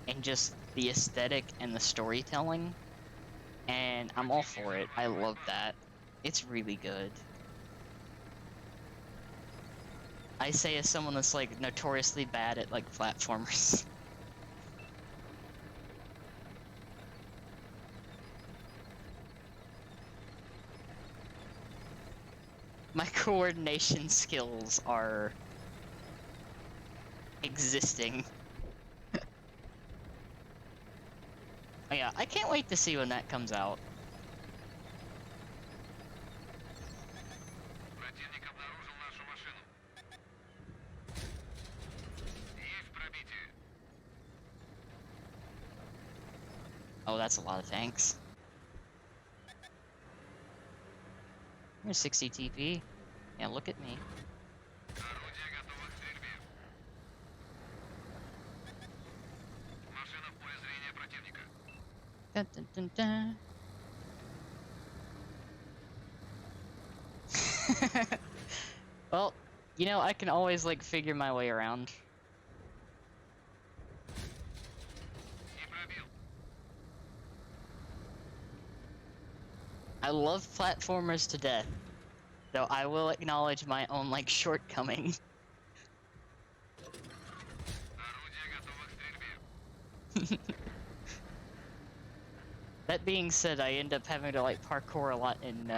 and just the aesthetic and the storytelling, and I'm all for it. I love that. It's really good. I say as someone that's like notoriously bad at like platformers. My coordination skills are existing. Oh yeah, I can't wait to see when that comes out. Противник обнаружил нашу машину. Есть пробитие. Oh, that's a lot of tanks. Here's 60 TP. Yeah, look at me. Орудие готово к стрельбе. Машина в поле зрения противника. Dun, dun, dun, dun. Well, you know, I can always like figure my way around. И пробил. I love platformers to death, though I will acknowledge my own like shortcoming. Орудие готово к стрельбе. That being said, I end up having to like parkour a lot in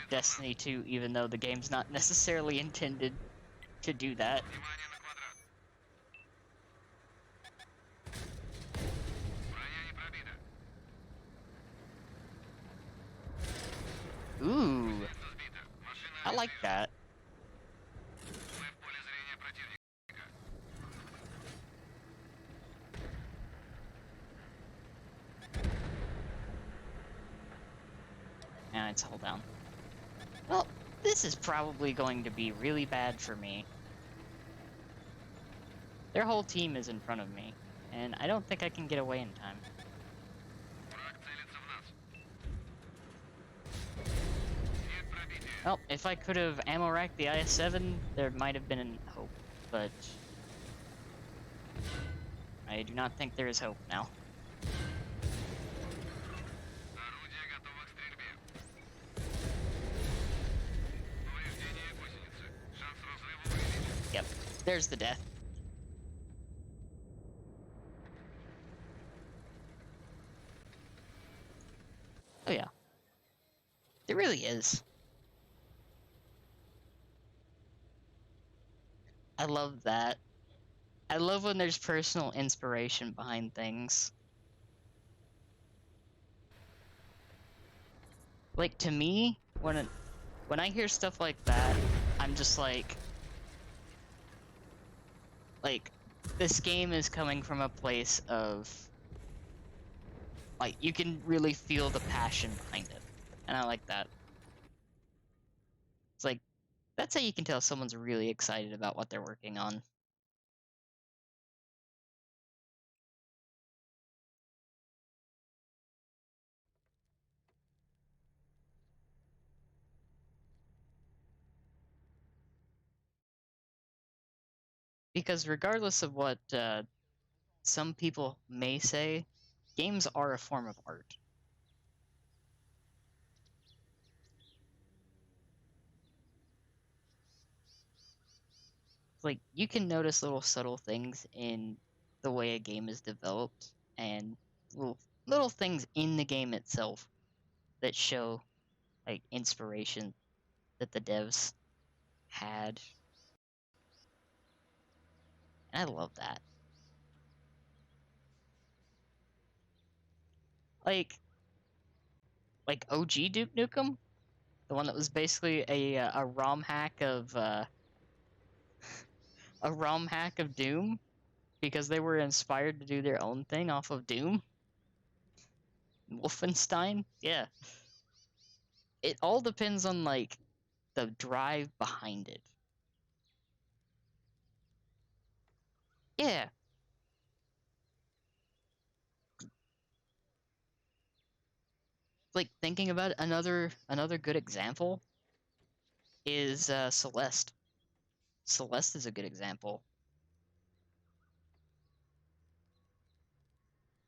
Destiny 2, even though the game's not necessarily intended to do that. Внимание на квадрат. Броня не пробита. Ooh, Гусеница сбита. Машина I like арестована. that. Мы в поле зрения противника. Now it's hold down. Well, this is probably going to be really bad for me. Their whole team is in front of me, and I don't think I can get away in time. Враг целится в нас. Нет пробития. Well, if I could have ammo racked the IS-7, there might have been hope, but I do not think there is hope now. Орудие готово к стрельбе. Повреждение гусеницы. Шанс разрыва увеличен. Yep, there's the death. Oh yeah. It really is. I love that. I love when there's personal inspiration behind things. Like to me, when I hear stuff like that, I'm just like this game is coming from a place of like you can really feel the passion behind it. And I like that. It's like that's how you can tell someone's really excited about what they're working on. Because regardless of what some people may say, games are a form of art. Like, you can notice little subtle things in the way a game is developed and little things in the game itself that show like inspiration that the devs had. And I love that. Like OG Duke Nukem, the one that was basically a ROM hack of a ROM hack of Doom because they were inspired to do their own thing off of Doom. Wolfenstein, yeah. It all depends on like the drive behind it. Yeah, like thinking about it, another good example is Celeste. Celeste is a good example.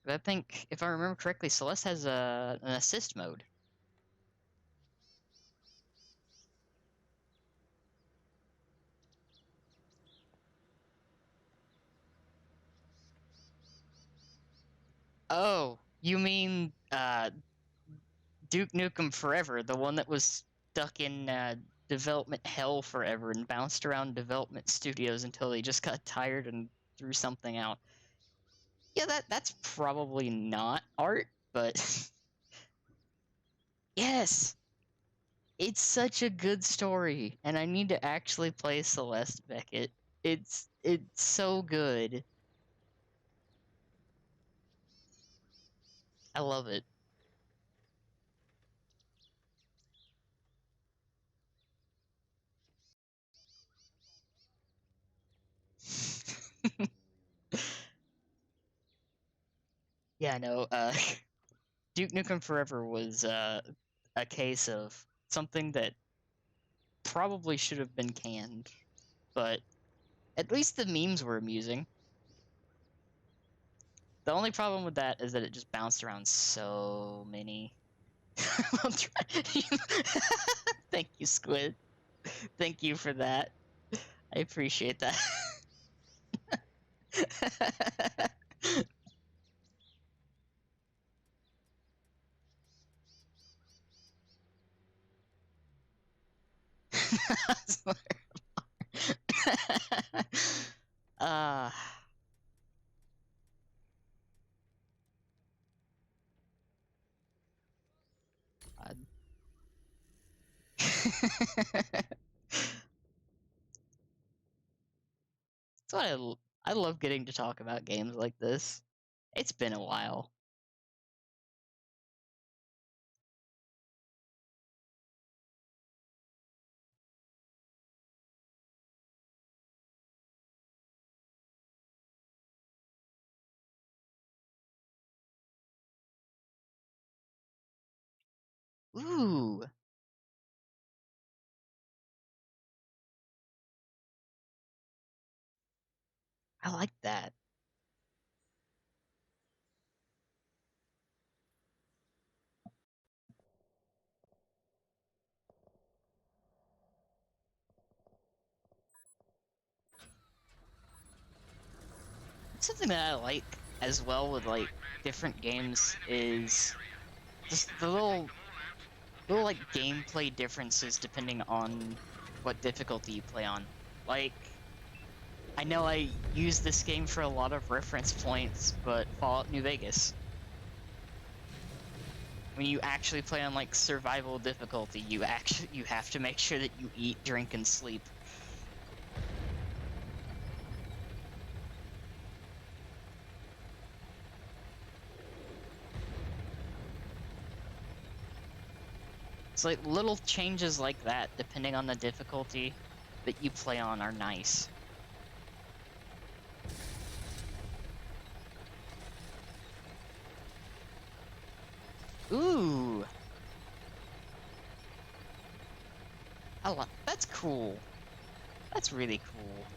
I think if I remember correctly, Celeste has an assist mode. Oh, you mean Duke Nukem Forever, the one that was stuck in development hell forever and bounced around development studios until they just got tired and threw something out. Yeah, that's probably not art, but yes, it's such a good story, and I need to actually play Celeste Beckett. It's so good. I love it. Yeah, no, Duke Nukem Forever was a case of something that probably should have been canned, but at least the memes were amusing. The only problem with that is that it just bounced around so many. Thank you, Squid. Thank you for that. I appreciate that. uh, so I love getting to talk about games like this. It's been a while. Ooh, I like that. Something that I like as well with like different games is just the little like gameplay differences depending on what difficulty you play on. Like, I know I use this game for a lot of reference points, but Fallout New Vegas. When you actually play on like survival difficulty, you have to make sure that you eat, drink, and sleep. It's like little changes like that, depending on the difficulty that you play on, are nice. Ooh, that's cool. That's really cool.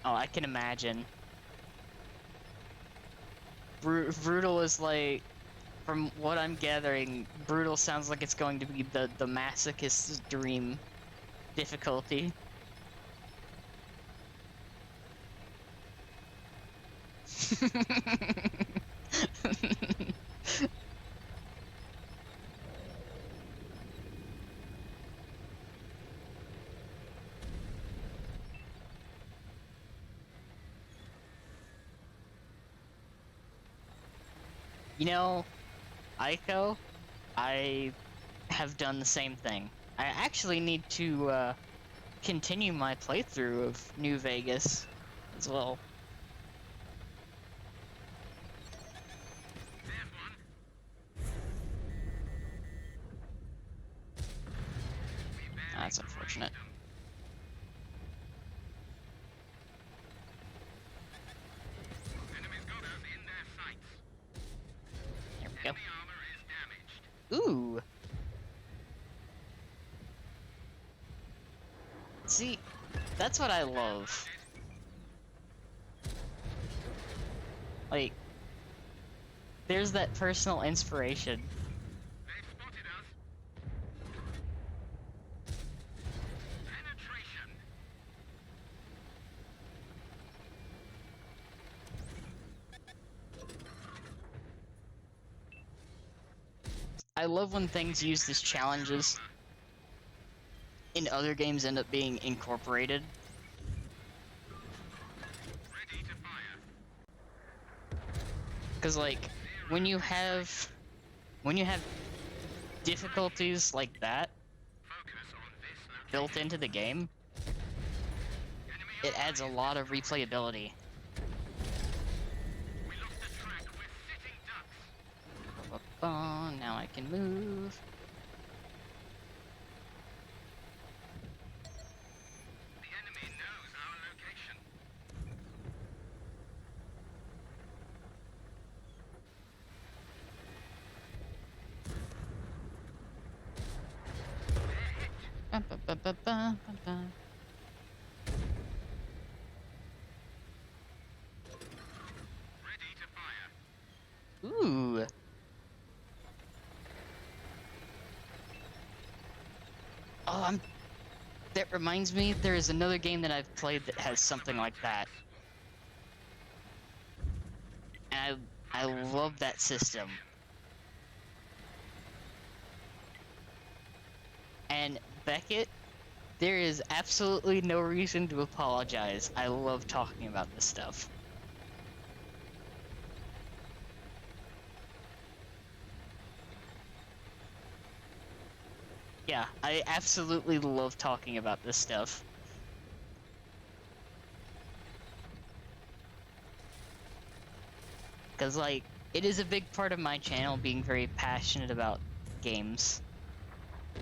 Oh, I can imagine. Brutal is like, from what I'm gathering, brutal sounds like it's going to be the masochist's dream difficulty. You know, Aiko, I have done the same thing. I actually need to continue my playthrough of New Vegas as well. That's unfortunate. There we go. Ooh. See, that's what I love. Like, there's that personal inspiration. I love when things used as challenges in other games end up being incorporated. Cause like, when you have difficulties like that built into the game, it adds a lot of replayability. Now I can move. The enemy knows our location. Ready to fire. Ooh. Oh, that reminds me, there is another game that I've played that has something like that. And I love that system. And Beckett, there is absolutely no reason to apologize. I love talking about this stuff. Yeah, I absolutely love talking about this stuff. Because, like, it is a big part of my channel being very passionate about games. The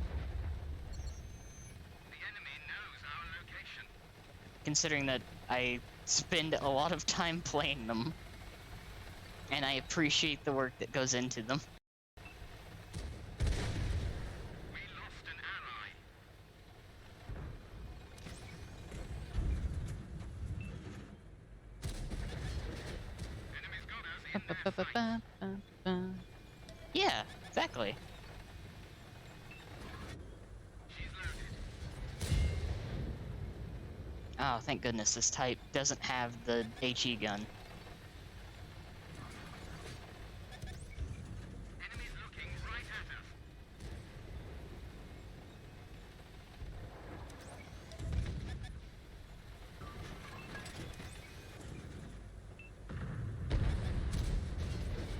enemy knows our location. Considering that I spend a lot of time playing them. And I appreciate the work that goes into them. We lost an ally. Enemies got us in their sights. Yeah, exactly. She's loaded. Oh, thank goodness this type doesn't have the HE gun. Enemies looking right at us.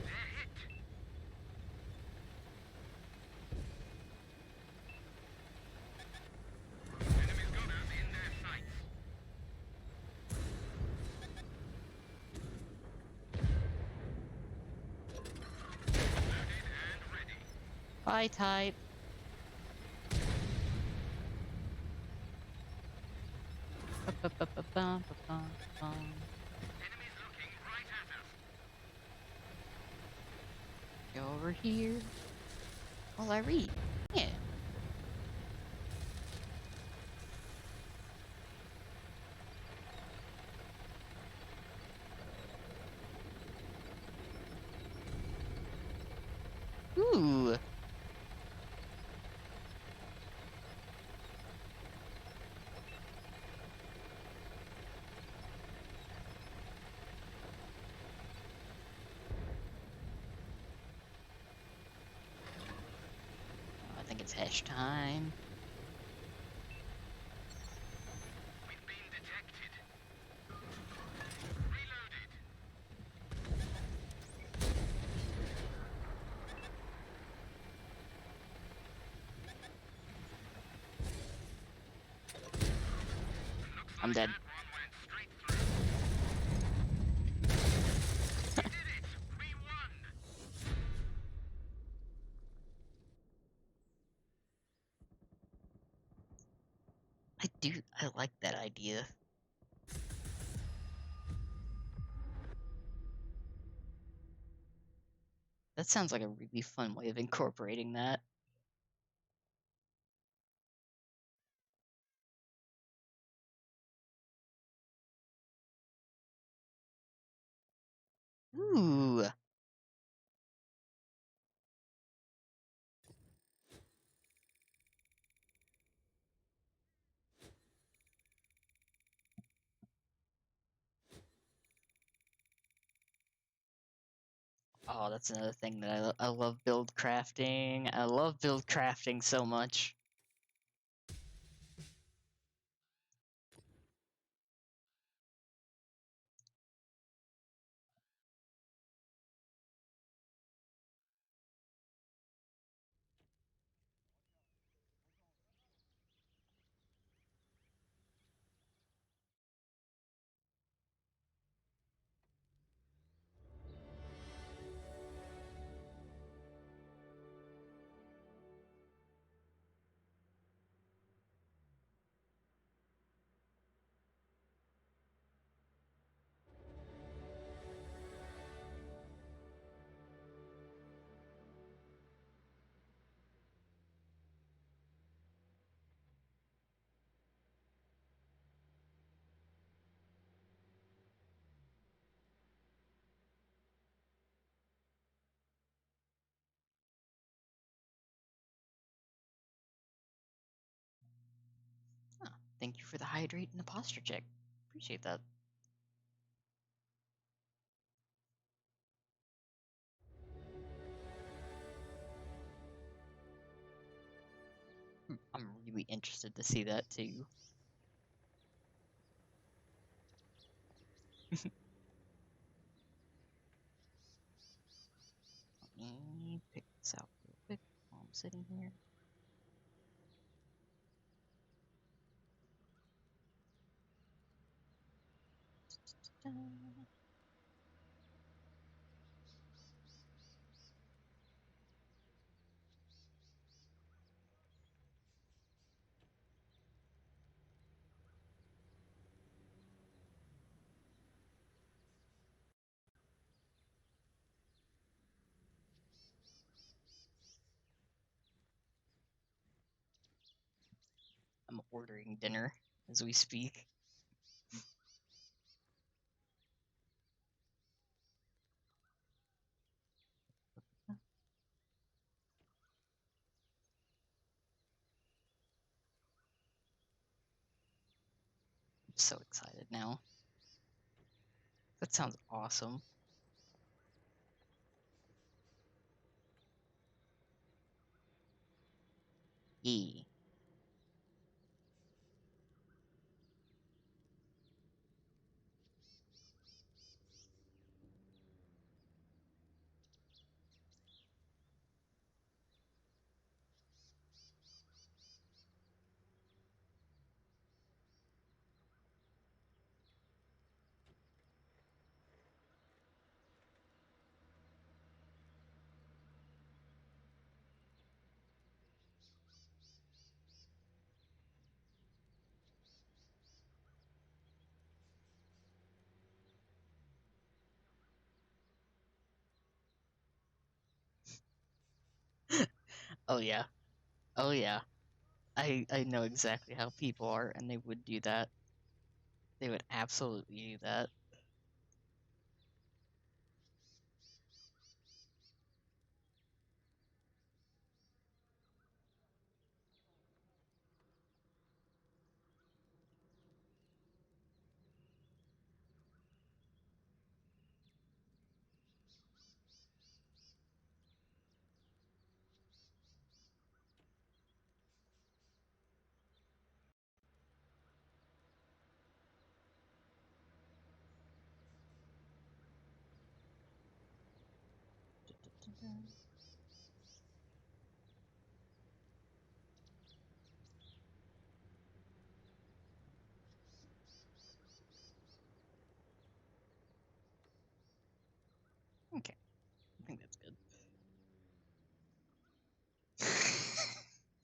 They're hit. Enemies got us in their sights. Loaded and ready. Bye, type. Enemies looking right at us. Go over here. Well, I read. Yeah. Ooh. I think it's hash time. We've been detected. Reloaded. I'm dead. That one went straight through. We did it! We won! I like that idea. That sounds like a really fun way of incorporating that. Ooh. Oh, that's another thing that I love build crafting. I love build crafting so much. Oh, thank you for the hydrate and the posture check. Appreciate that. I'm really interested to see that too. Let me pick this out real quick while I'm sitting here. I'm ordering dinner as we speak. I'm so excited now. That sounds awesome. Yeah. Oh yeah. Oh yeah. I know exactly how people are, and they would do that. They would absolutely do that. Okay, I think that's good.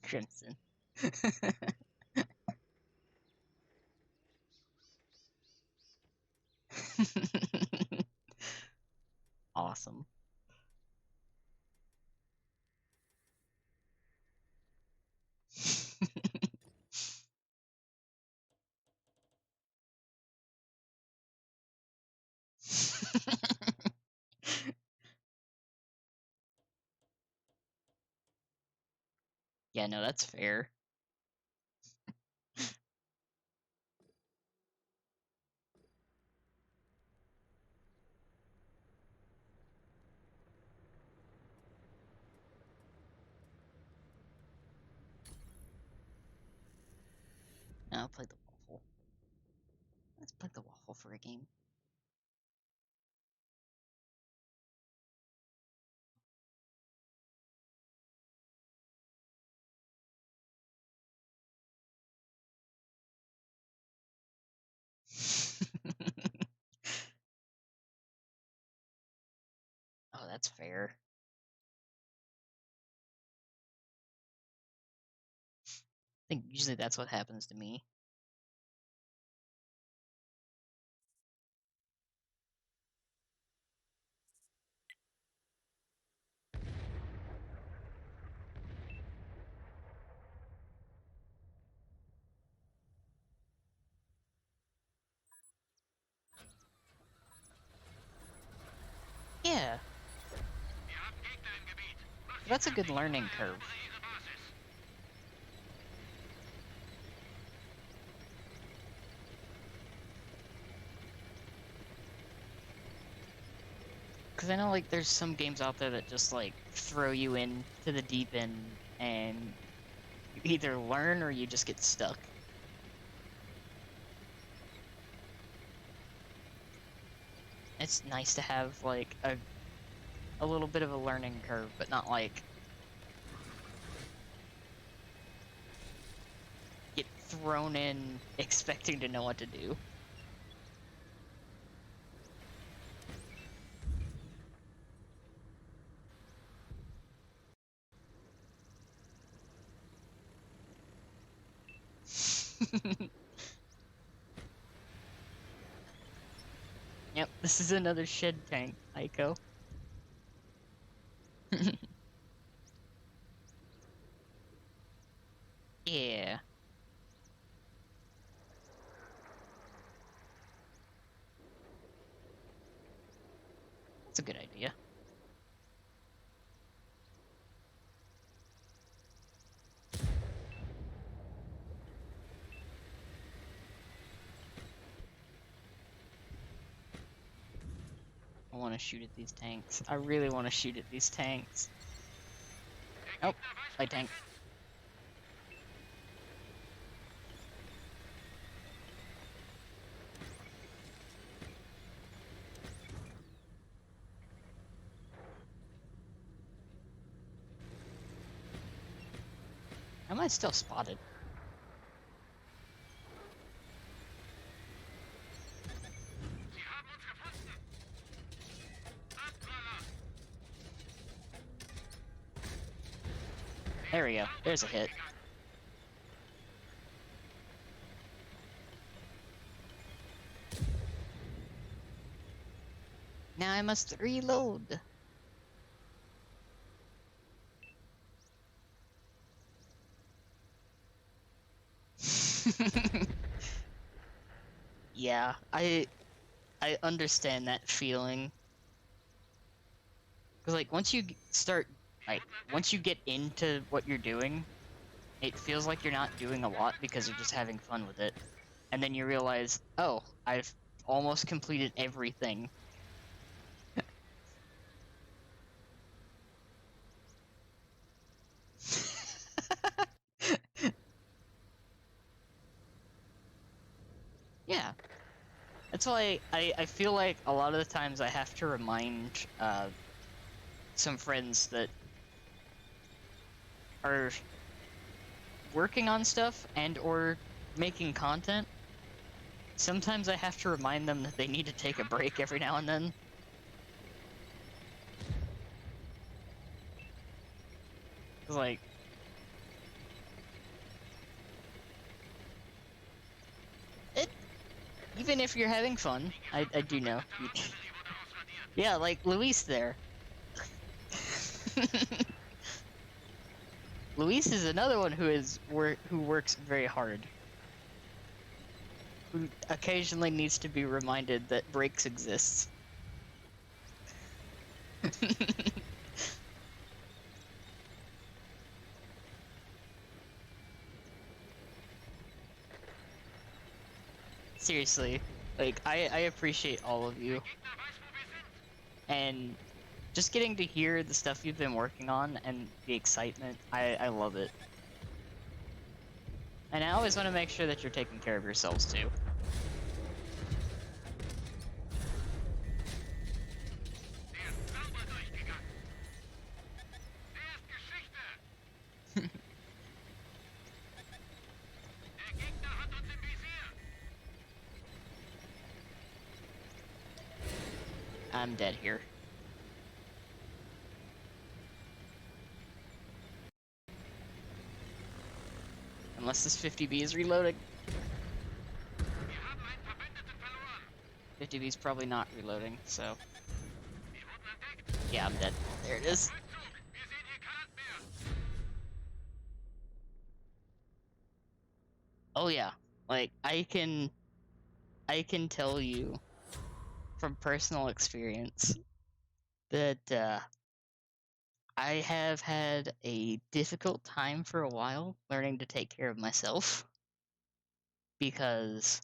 Crimson. Awesome. Yeah, no, that's fair. I'll play the waffle. Let's play the waffle for a game. Oh, that's fair. I think usually that's what happens to me. Yeah, Wir haben Gegner im Gebiet. Macht that's a sie good fertig learning oder curve. erobere ihre Basis. Because I know, like, there's some games out there that just, like, throw you in to the deep end, and you either learn or you just get stuck. It's nice to have, like, a little bit of a learning curve, but not, like, get thrown in expecting to know what to do. Yep, this is another shed tank, Aiko. Yeah, that's a good idea. I want to shoot at these tanks. I really want to shoot at these tanks. Der Oh, Gegner weiß, wo light wir tank. sind. Am I still spotted? Sie haben uns gefunden. Abpraller. There we go. There's a hit. Now I must reload. Yeah, I understand that feeling. Because, like, once you start, like, once you get into what you're doing, it feels like you're not doing a lot because you're just having fun with it. And then you realize, oh, I've almost completed everything. Yeah. That's why I feel like a lot of the times I have to remind some friends that are working on stuff and or making content. Sometimes I have to remind them that they need to take a break every now and then. Like, it, even if you're having fun, I do know. Yeah, like Luis there. Luis is another one who works very hard. Who occasionally needs to be reminded that breaks exist. Seriously, like I appreciate all of you, and just getting to hear the stuff you've been working on and the excitement, I love it. And I always want to make sure that you're taking care of yourselves too. I'm dead here. Unless this 50B is reloading. 50B is probably not reloading, so... Yeah, I'm dead. There it is. Oh yeah, like, I can tell you from personal experience that, I have had a difficult time for a while learning to take care of myself because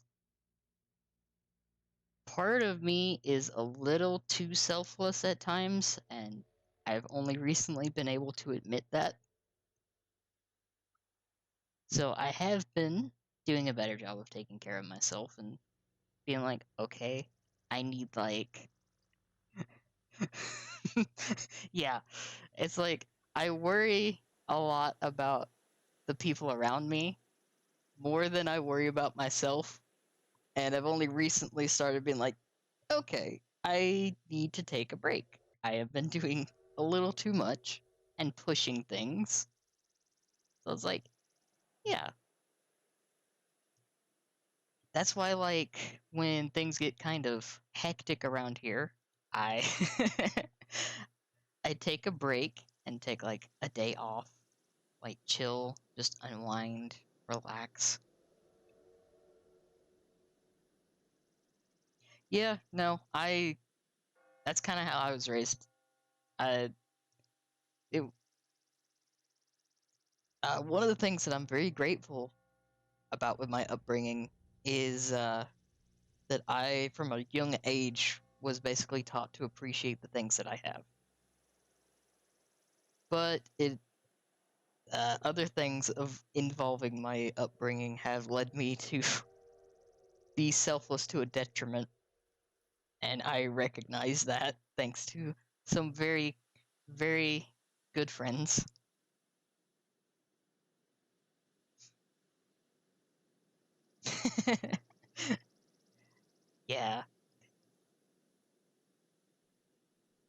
part of me is a little too selfless at times, and I've only recently been able to admit that. So I have been doing a better job of taking care of myself and being like, okay, I need like yeah, it's like I worry a lot about the people around me more than I worry about myself. And I've only recently started being like, okay, I need to take a break. I have been doing a little too much and pushing things. So it's like, yeah. That's why, like, when things get kind of hectic around here, I I take a break and take like a day off, like chill, just unwind, relax. Yeah, no, that's kind of how I was raised. Uh, it One of the things that I'm very grateful about with my upbringing is that I, from a young age, was basically taught to appreciate the things that I have. But other things of involving my upbringing have led me to be selfless to a detriment, and I recognize that thanks to some very, very good friends. Yeah.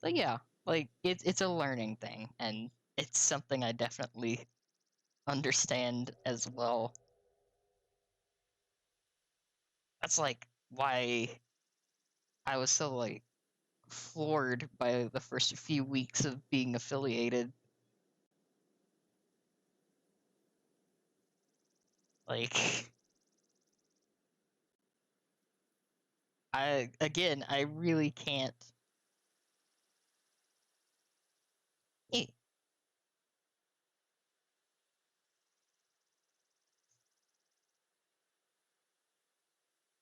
So yeah, like it's a learning thing, and it's something I definitely understand as well. That's like why I was so like floored by the first few weeks of being affiliated. Like I really can't. Eh,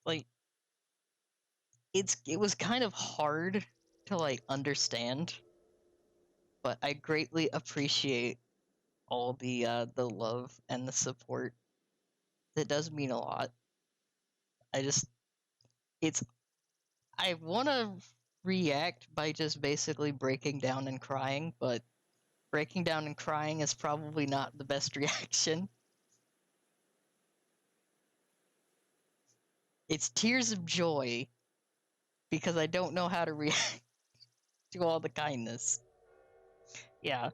like it was kind of hard to like understand, but I greatly appreciate all the love and the support. That does mean a lot. I just it's I want to react by just basically breaking down and crying, but breaking down and crying is probably not the best reaction. It's tears of joy because I don't know how to react to all the kindness. Yeah.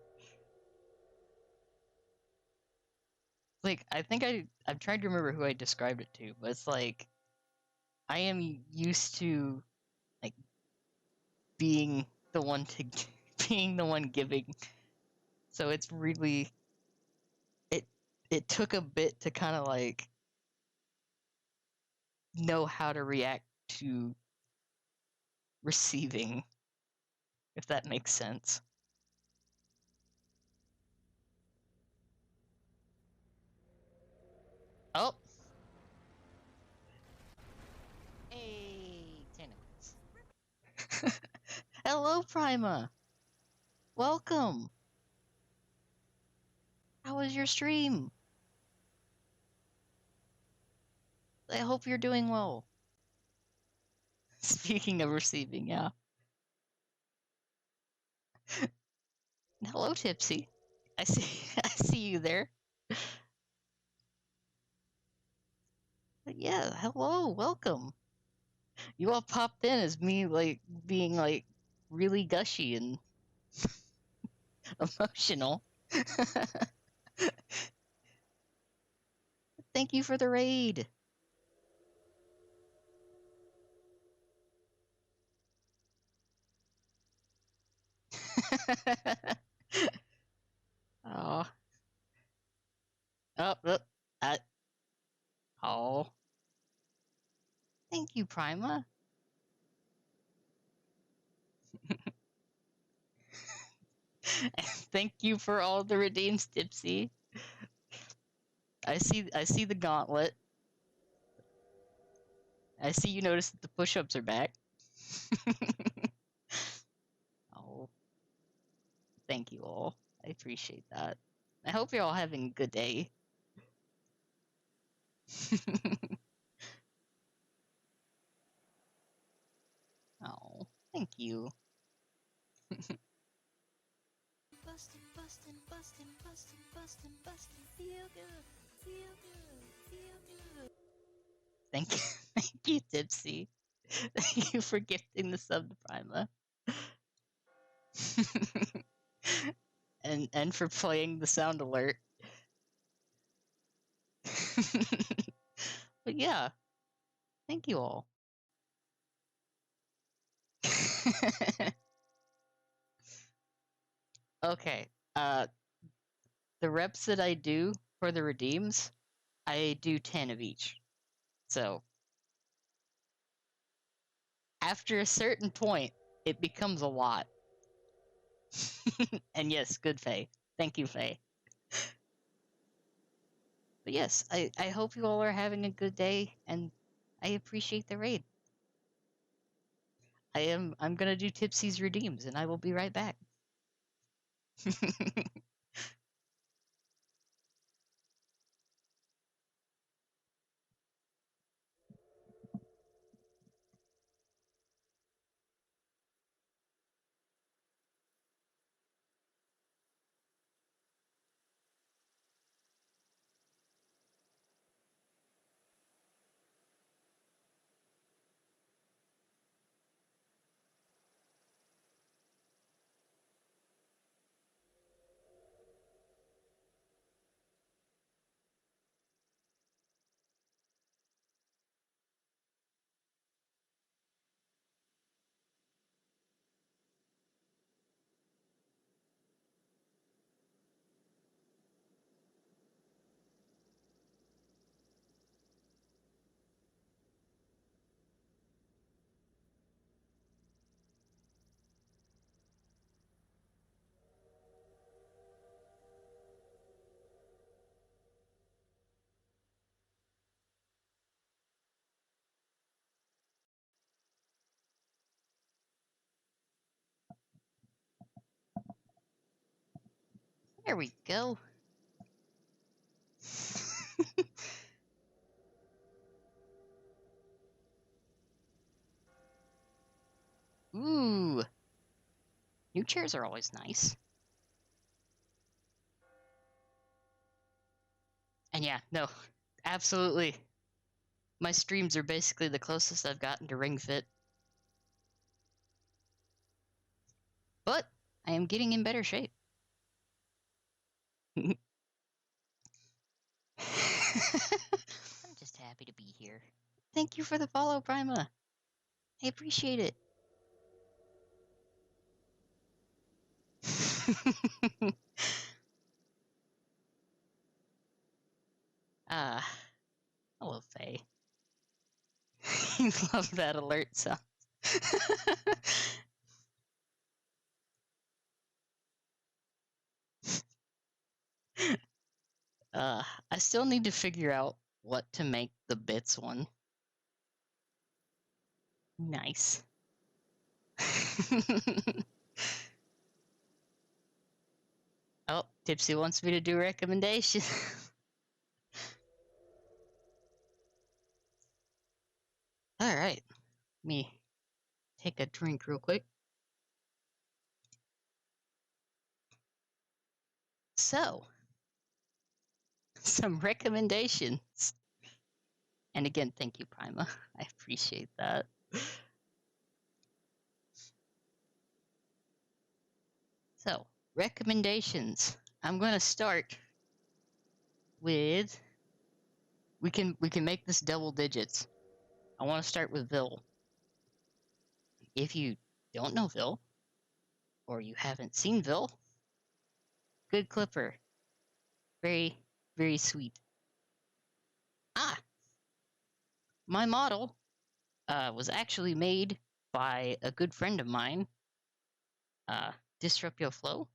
Like I think I'm trying to remember who I described it to, but it's like I am used to like being the one to being the one giving. So it's really it it took a bit to kind of like know how to react to receiving, if that makes sense. Oh, hey, tentacles. Hello, Prima. Welcome. How was your stream? I hope you're doing well. Speaking of receiving, yeah. Hello, Tipsy. I see. I see you there. Yeah. Hello. Welcome. You all popped in as me, like being like really gushy and emotional. Thank you for the raid. Oh. Oh. Uh, oh. Thank you, Prima. Thank you for all the redeems, Tipsy. I see the gauntlet. I see you noticed that the push-ups are back. Oh, thank you all. I appreciate that. I hope you're all having a good day. Oh, thank you. Bustin', bustin', bustin', bustin', bustin', bustin', feel good, feel good, feel good. Thank you, thank you, Tipsy. Thank you for gifting the sub to Prima. And for playing the sound alert. But yeah, thank you all. Okay. The reps that I do for the redeems, I do 10 of each. So after a certain point, it becomes a lot. And yes, good Faye. Thank you, Faye. But yes, I hope you all are having a good day, and I appreciate the raid. I'm gonna do Tipsy's redeems, and I will be right back. There we go. Ooh. New chairs are always nice. And yeah, no, absolutely. My streams are basically the closest I've gotten to Ring Fit. But I am getting in better shape. I'm just happy to be here. Thank you for the follow, Prima. I appreciate it. Hello, Faye. You love that alert sound. I still need to figure out what to make the bits one. Nice. Oh, Tipsy wants me to do recommendation. All right, me take a drink real quick. So, some recommendations. And again, thank you, Prima. I appreciate that. So, recommendations. I'm going to start with we can make this double digits. I want to start with Vil. If you don't know Vil or you haven't seen Vil, good clipper. Very very sweet. Ah, my model was actually made by a good friend of mine, Disrupt Your Flow,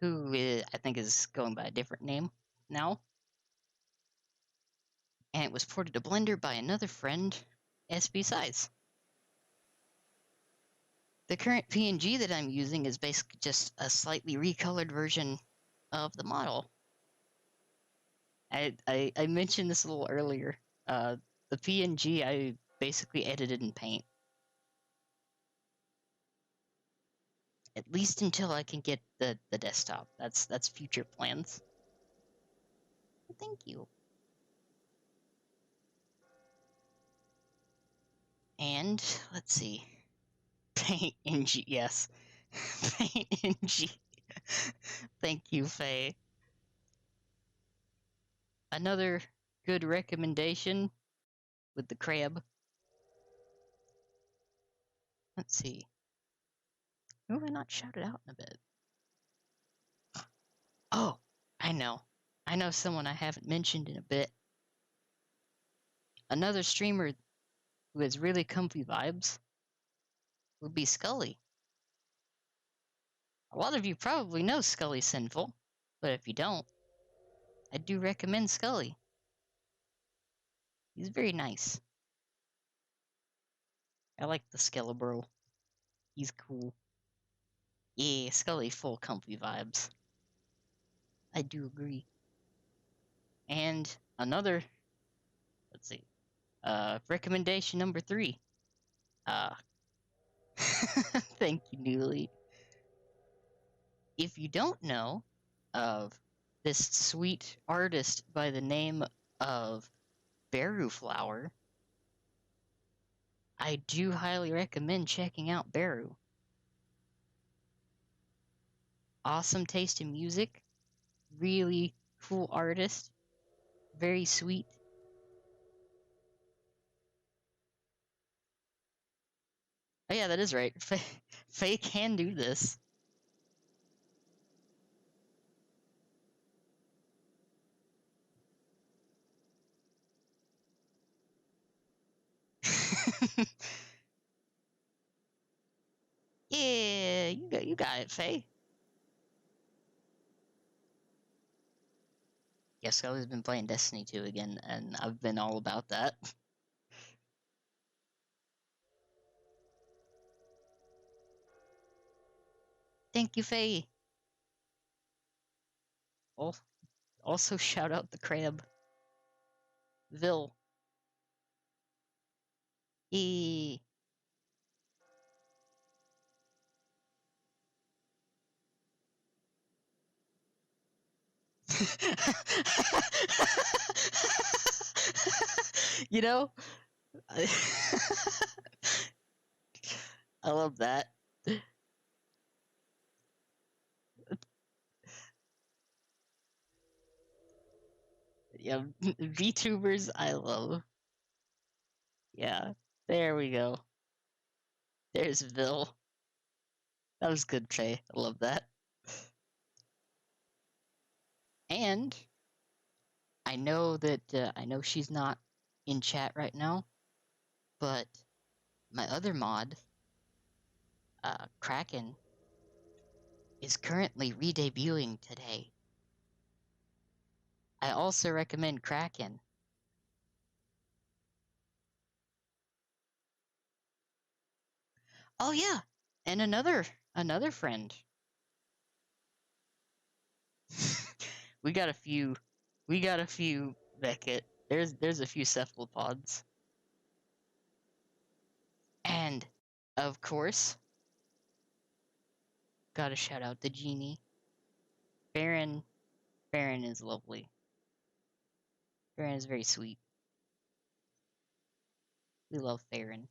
who I think is going by a different name now. And it was ported to Blender by another friend, SB Size. The current PNG that I'm using is basically just a slightly recolored version of the model. I mentioned this a little earlier. The PNG I basically edited in Paint. At least until I can get the desktop. That's future plans. Thank you. And let's see. Paint NG, yes. Paint NG. Thank you, Faye. Another good recommendation with the crab. Let's see. Who have I not shouted out in a bit? Oh, I know. I know someone I haven't mentioned in a bit. Another streamer who has really comfy vibes would be Scully. A lot of you probably know Scully Sinful, but if you don't, I do recommend Scully. He's very nice. I like the Skelebro. He's cool. Yeah, Scully full comfy vibes. I do agree. And another, let's see, recommendation number 3. Thank you, Newly. If you don't know of this sweet artist by the name of Beru Flower, I do highly recommend checking out Beru. Awesome taste in music, really cool artist, very sweet. Oh yeah, that is right. Faye can do this. Yeah, you got it, Faye. Yes, I've been playing Destiny 2 again, and I've been all about that. Thank you, Faye. Also shout out the crab. Vil. E. You know, I, I love that. Yeah, VTubers I love. Yeah, there we go. There's Vil. That was good, Trey. I love that. And I know that I know she's not in chat right now, but my other mod, Kraken, is currently re-debuting today. I also recommend Kraken. Oh yeah, and another friend. we got a few. We got a few Beckett. There's a few cephalopods. And of course, gotta shout out the genie. Baron is lovely. Baron is very sweet. We love Farron.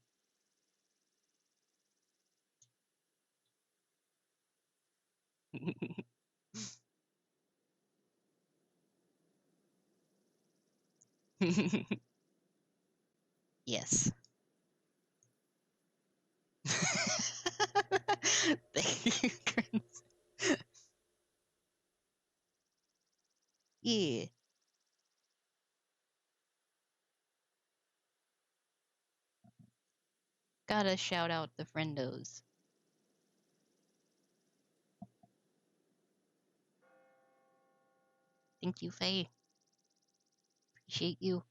Yes. Thank you, Chris. Yeah. Gotta shout out the friendos. Thank you, Faye. Appreciate you.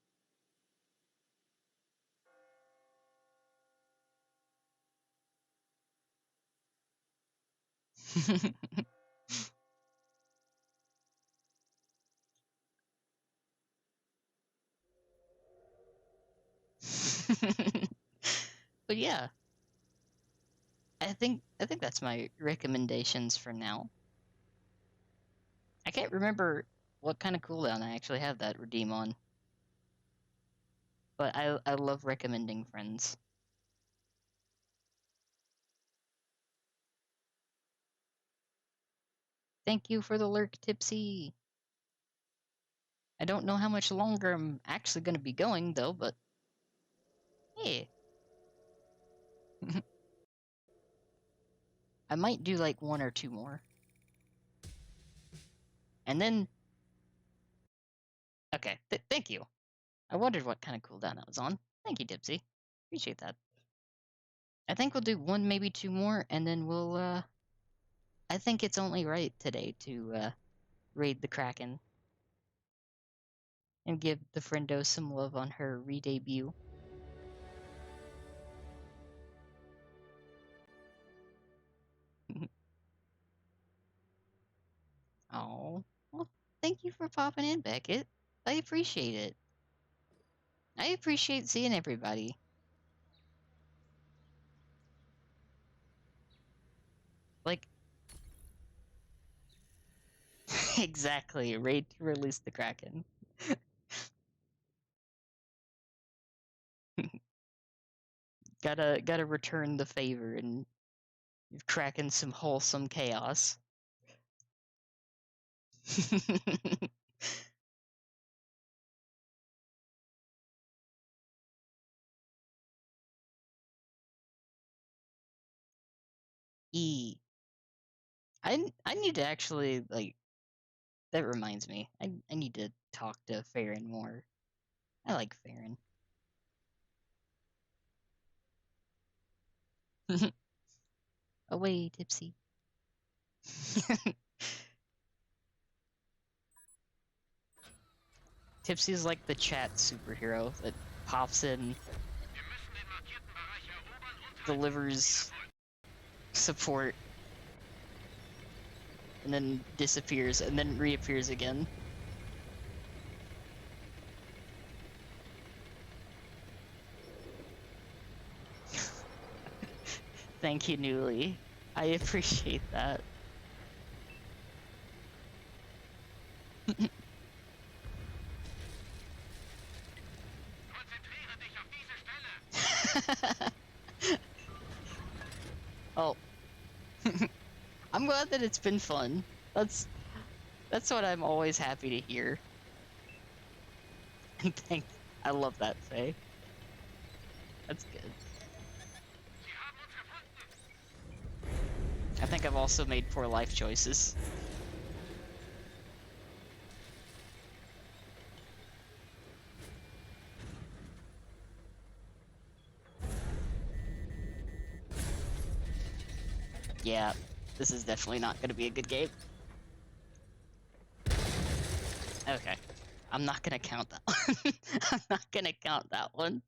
But yeah, I think that's my recommendations for now. I can't remember what kind of cooldown I actually have that redeem on, but I love recommending friends. Thank you for the lurk, Tipsy. I don't know how much longer I'm actually going to be going though, but hey, I might do like one or two more, and then okay. Thank you. I wondered what kind of cooldown I was on. Thank you, Tipsy. Appreciate that. I think we'll do one, maybe two more, and then we'll. I think it's only right today to raid the Kraken and give the friendo some love on her re-debut. Oh, well, thank you for popping in, Beckett. I appreciate it. I appreciate seeing everybody. Like, exactly, raid to release the Kraken. gotta return the favor and Kraken some wholesome chaos. E. I need to actually like. That reminds me. I need to talk to Farron more. I like Farron. Away, Tipsy. Tipsy's like the chat superhero that pops in, delivers support. and then disappears and then reappears again. Thank you, Newly. I appreciate that. Konzentriere dich auf diese Stelle. Oh. I'm glad that it's been fun. That's what I'm always happy to hear. And I love that, Faye. That's good. Sie haben uns gefunden. I think I've also made poor life choices. Yeah, this is definitely not going to be a good game. Okay. I'm not going to count that one. I'm not going to count that one.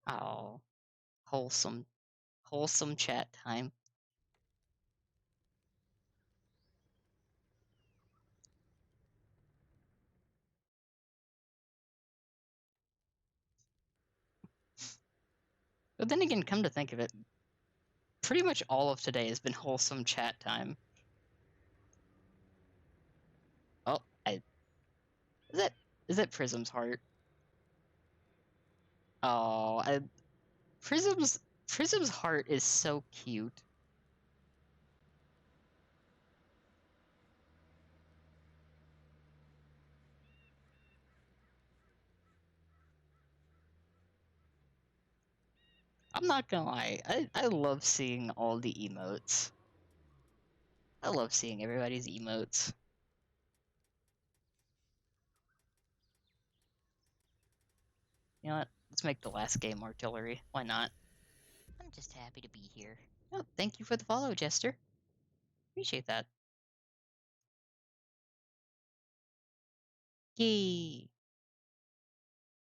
Oh, wholesome. Wholesome chat time. But then again, come to think of it, pretty much all of today has been wholesome chat time. Oh, is that Prism's heart? Oh, Prism's heart is so cute. I'm not gonna lie, I love seeing all the emotes. I love seeing everybody's emotes. You know what? Let's make the last game artillery. Why not? I'm just happy to be here. Oh, thank you for the follow, Jester. Appreciate that. Yay!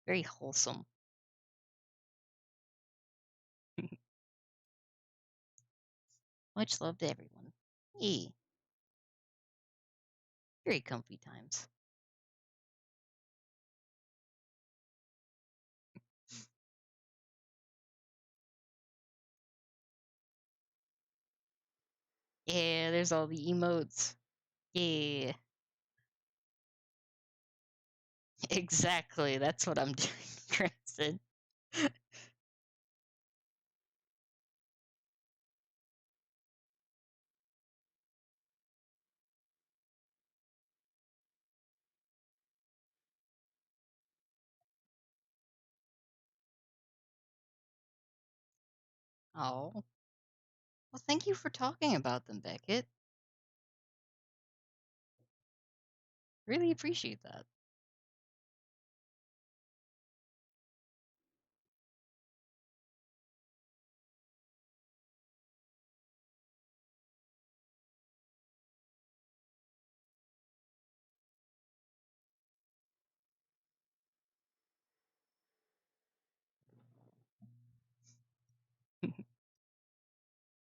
Very wholesome. Much love to everyone. Yay! Very comfy times. Yeah, there's all the emotes. Yeah. Exactly, that's what I'm doing, Crimson. Oh. Well, thank you for talking about them, Beckett. Really appreciate that.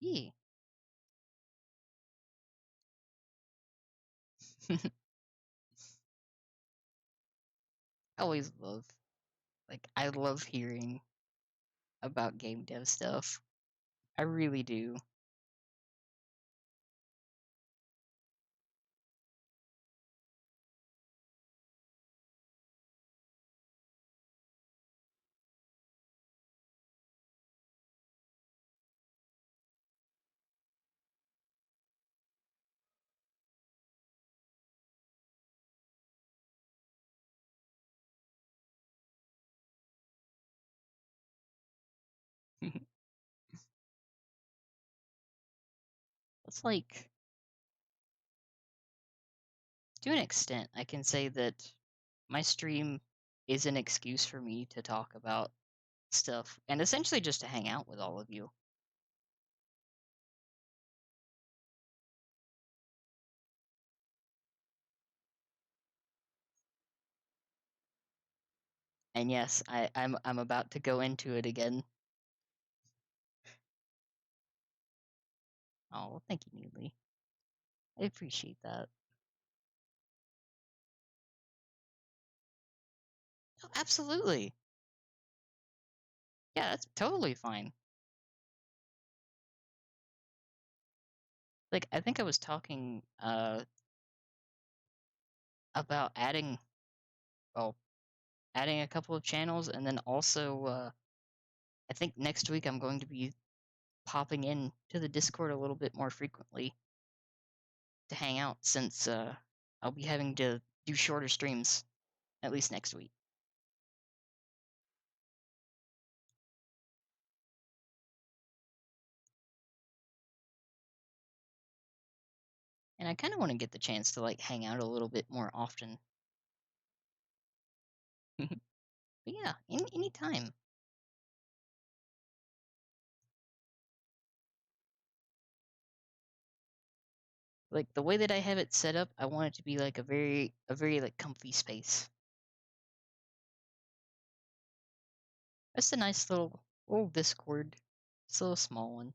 Yeah. I always love, I love hearing about game dev stuff. I really do. It's like, to an extent, I can say that my stream is an excuse for me to talk about stuff and essentially just to hang out with all of you. And yes, I'm about to go into it again. Oh, well, thank you, Neely. I appreciate that. Oh, absolutely. Yeah, that's totally fine. Like, I think I was talking about well, adding a couple of channels, and then also I think next week I'm going to be popping in to the Discord a little bit more frequently to hang out, since I'll be having to do shorter streams at least next week. And I kind of want to get the chance to like hang out a little bit more often. But yeah, anytime. Like the way that I have it set up, I want it to be like a very like comfy space. It's a nice little Discord. It's a little small one.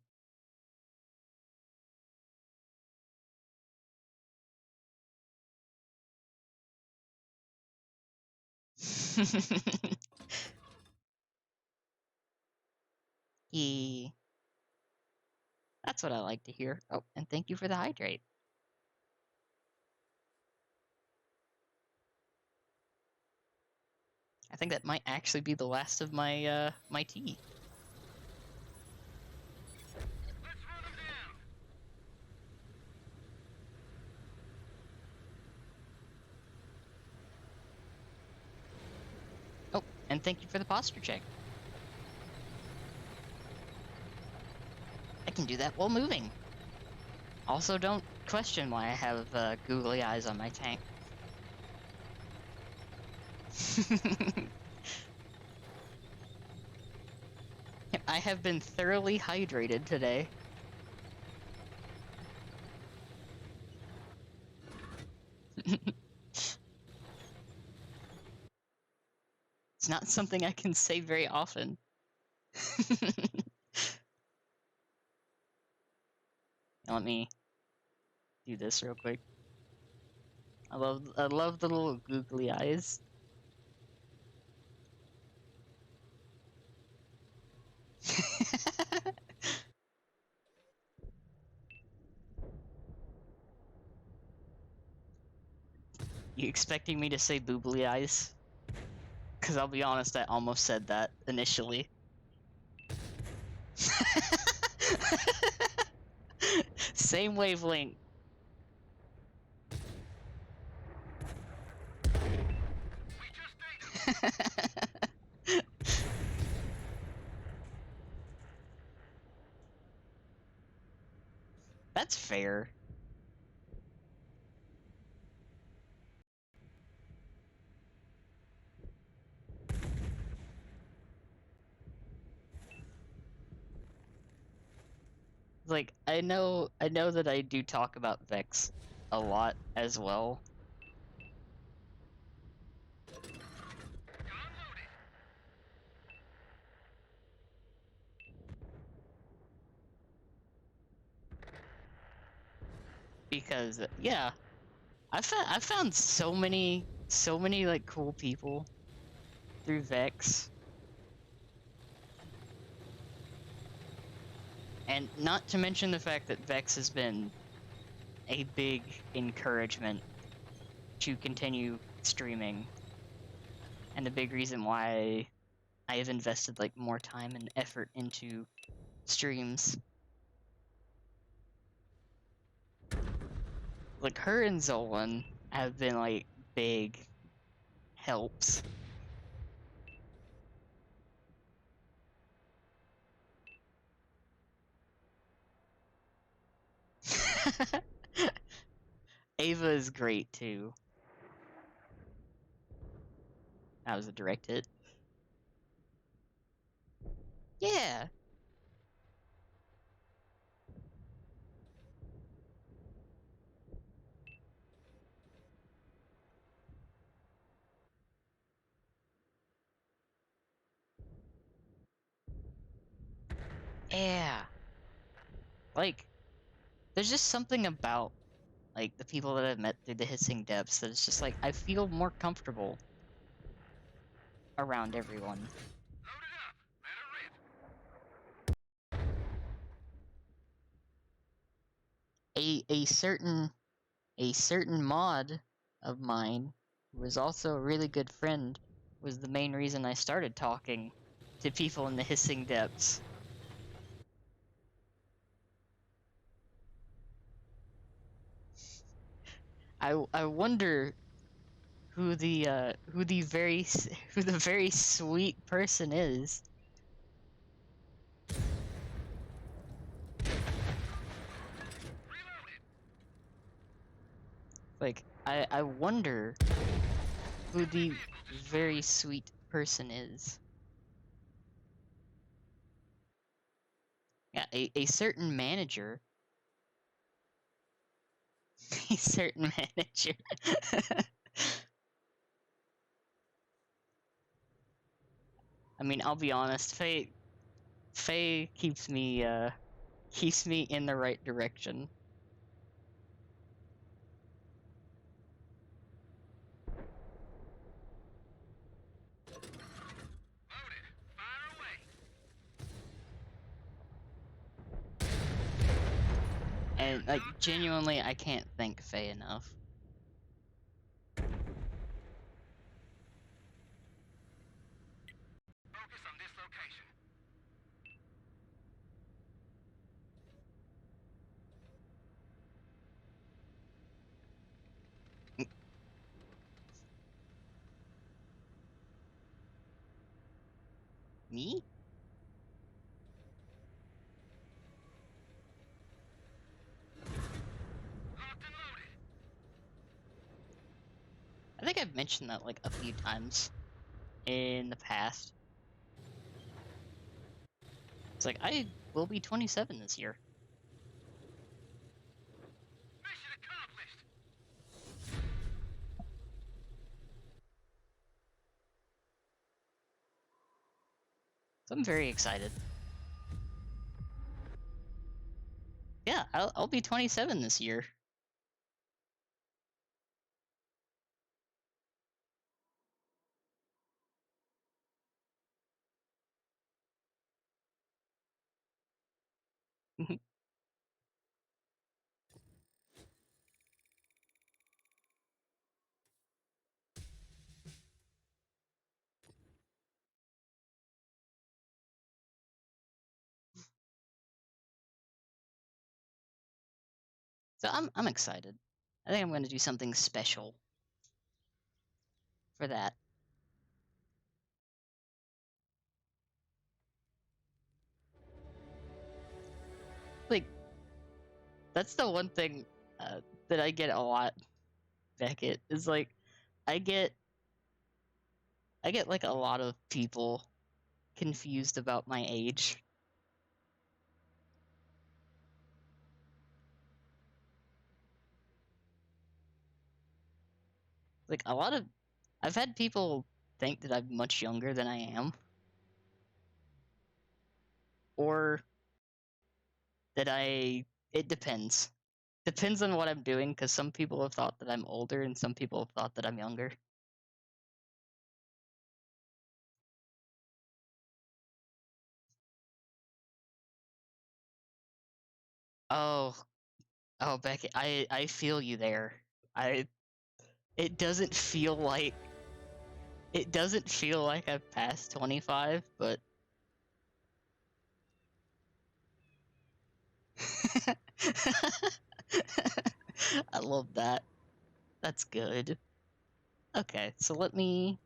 Yeah, that's what I like to hear. Oh, and thank you for the hydrate. I think that might actually be the last of my tea. Let's run him down. Oh, and thank you for the posture check. I can do that while moving. Also, don't question why I have googly eyes on my tank. I have been thoroughly hydrated today. It's not something I can say very often. Let me do this real quick. I love the little googly eyes. You expecting me to say boobly eyes? Because I'll be honest, I almost said that initially. Same wavelength. We just ate him. That's fair. Like I know that I do talk about Vex a lot as well. Gun loaded. Because yeah, I found so many like cool people through Vex. And not to mention the fact that Vex has been a big encouragement to continue streaming, and a big reason why I have invested like more time and effort into streams. Like her and Zolan have been like big helps. Ava is great too. That was a direct hit. Yeah. Yeah. Like there's just something about like the people that I've met through the hissing depths that it's just like I feel more comfortable around everyone. Load it up. Let her rip. A certain mod of mine, who was also a really good friend, was the main reason I started talking to people in the hissing depths. I wonder who the very sweet person is. Reload it. Like I wonder who the Vehicle destroyed. very sweet person is. Yeah, a certain manager. A certain manager. I mean, I'll be honest, Faye keeps me in the right direction. Load it. Fire away. And like genuinely I can't thank Faye enough. Focus on this location. Me? Locked and loaded. I think I've mentioned that like a few times in the past. It's like I will be 27 this year. Mission accomplished. So I'm very excited. Yeah, I'll be 27 this year. So I'm excited. I think I'm going to do something special for that. Like that's the one thing that I get a lot, Beckett, is like I get like a lot of people confused about my age. Like a lot of I've had people think that I'm much younger than I am, or that it depends. Depends on what I'm doing, because some people have thought that I'm older and some people have thought that I'm younger. Oh, oh, Becky, I feel you there. I it doesn't feel like I've passed 25, but I love that. That's good. Okay, so let me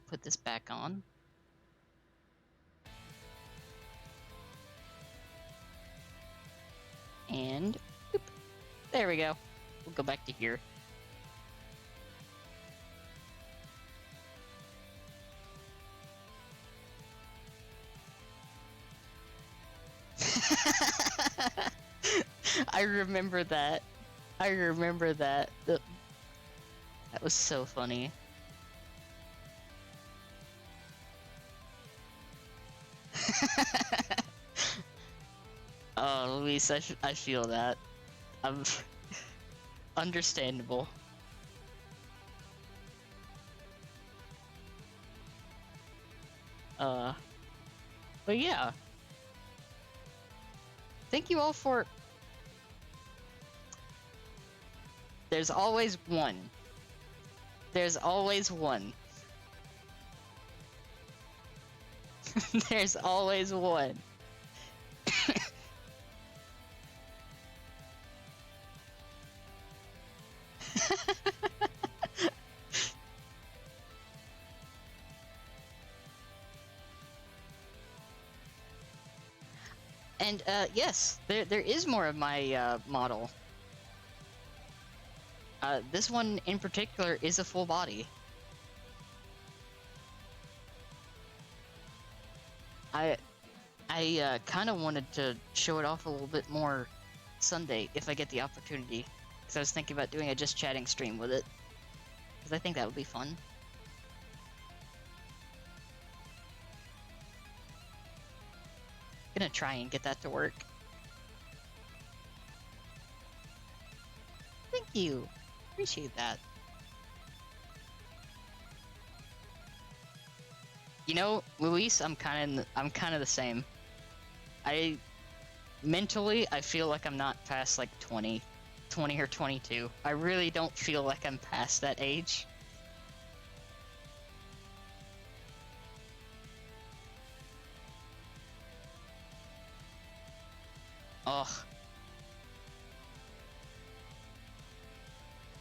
put this back on. And boop, there we go. We'll go back to here. I remember that. I remember that. That was so funny. Oh, Luis, I feel that. I'm understandable. But yeah. Thank you all for... There's always one. There's always one. There's always one. And yes, there is more of my model. This one in particular is a full body. I kind of wanted to show it off a little bit more Sunday if I get the opportunity, because I was thinking about doing a just chatting stream with it, because I think that would be fun. Gonna try and get that to work. Thank you. Appreciate that. You know, Luis, I'm kind of the same. Mentally, I feel like I'm not past like 20 or 22. I really don't feel like I'm past that age. Ugh.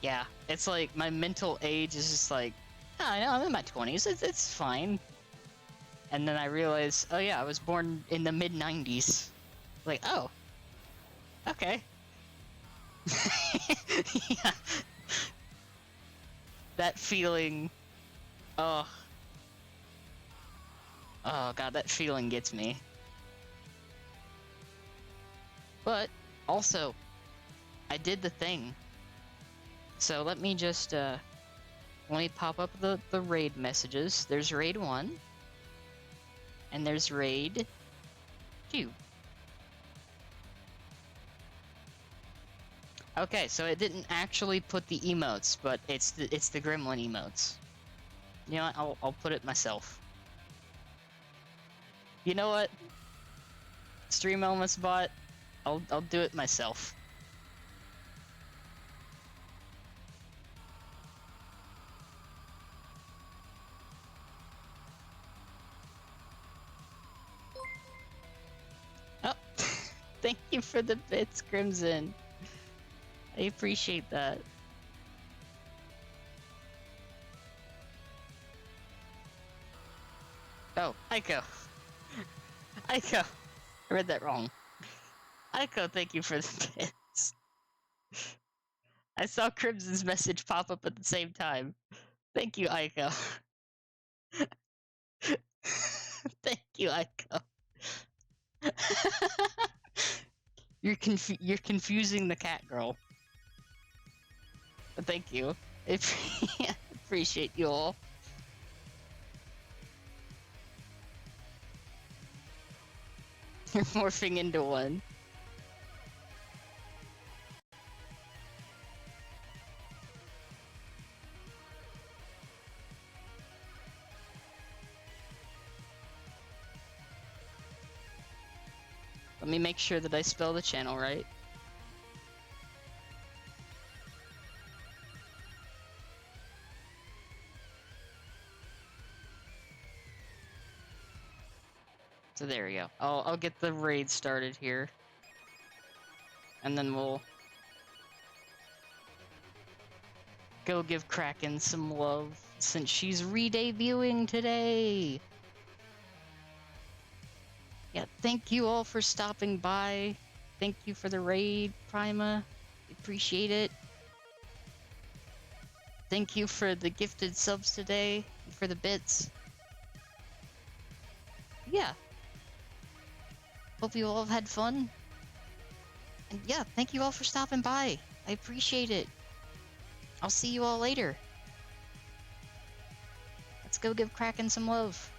Yeah, it's like my mental age is just like, oh, I know I'm in my 20s. It's fine. And then I realize, oh yeah, I was born in the mid 90s. Like, oh, okay. Yeah. That feeling, oh god, that feeling gets me. But also, I did the thing. So let me just let me pop up the raid messages. There's raid 1 and there's raid 2. Okay, so it didn't actually put the emotes, but it's the gremlin emotes. You know what? I'll put it myself. You know what? Stream Elements bot. I'll do it myself. Oh, thank you for the bits, Crimson. I appreciate that. Oh, Aiko. Aiko. I read that wrong. Aiko, thank you for the bits. I saw Crimson's message pop up at the same time. Thank you, Aiko. Thank you, Aiko. You're confusing the cat girl. But thank you. I appreciate you all. You're morphing into one. Let me make sure that I spell the channel right. So there we go. I'll get the raid started here. And then we'll go give Kraken some love since she's re-debuting today. Yeah, thank you all for stopping by. Thank you for the raid, Prima. Appreciate it. Thank you for the gifted subs today, for the bits. Yeah. Hope you all have had fun. And yeah, thank you all for stopping by. I appreciate it. I'll see you all later. Let's go give Kraken some love.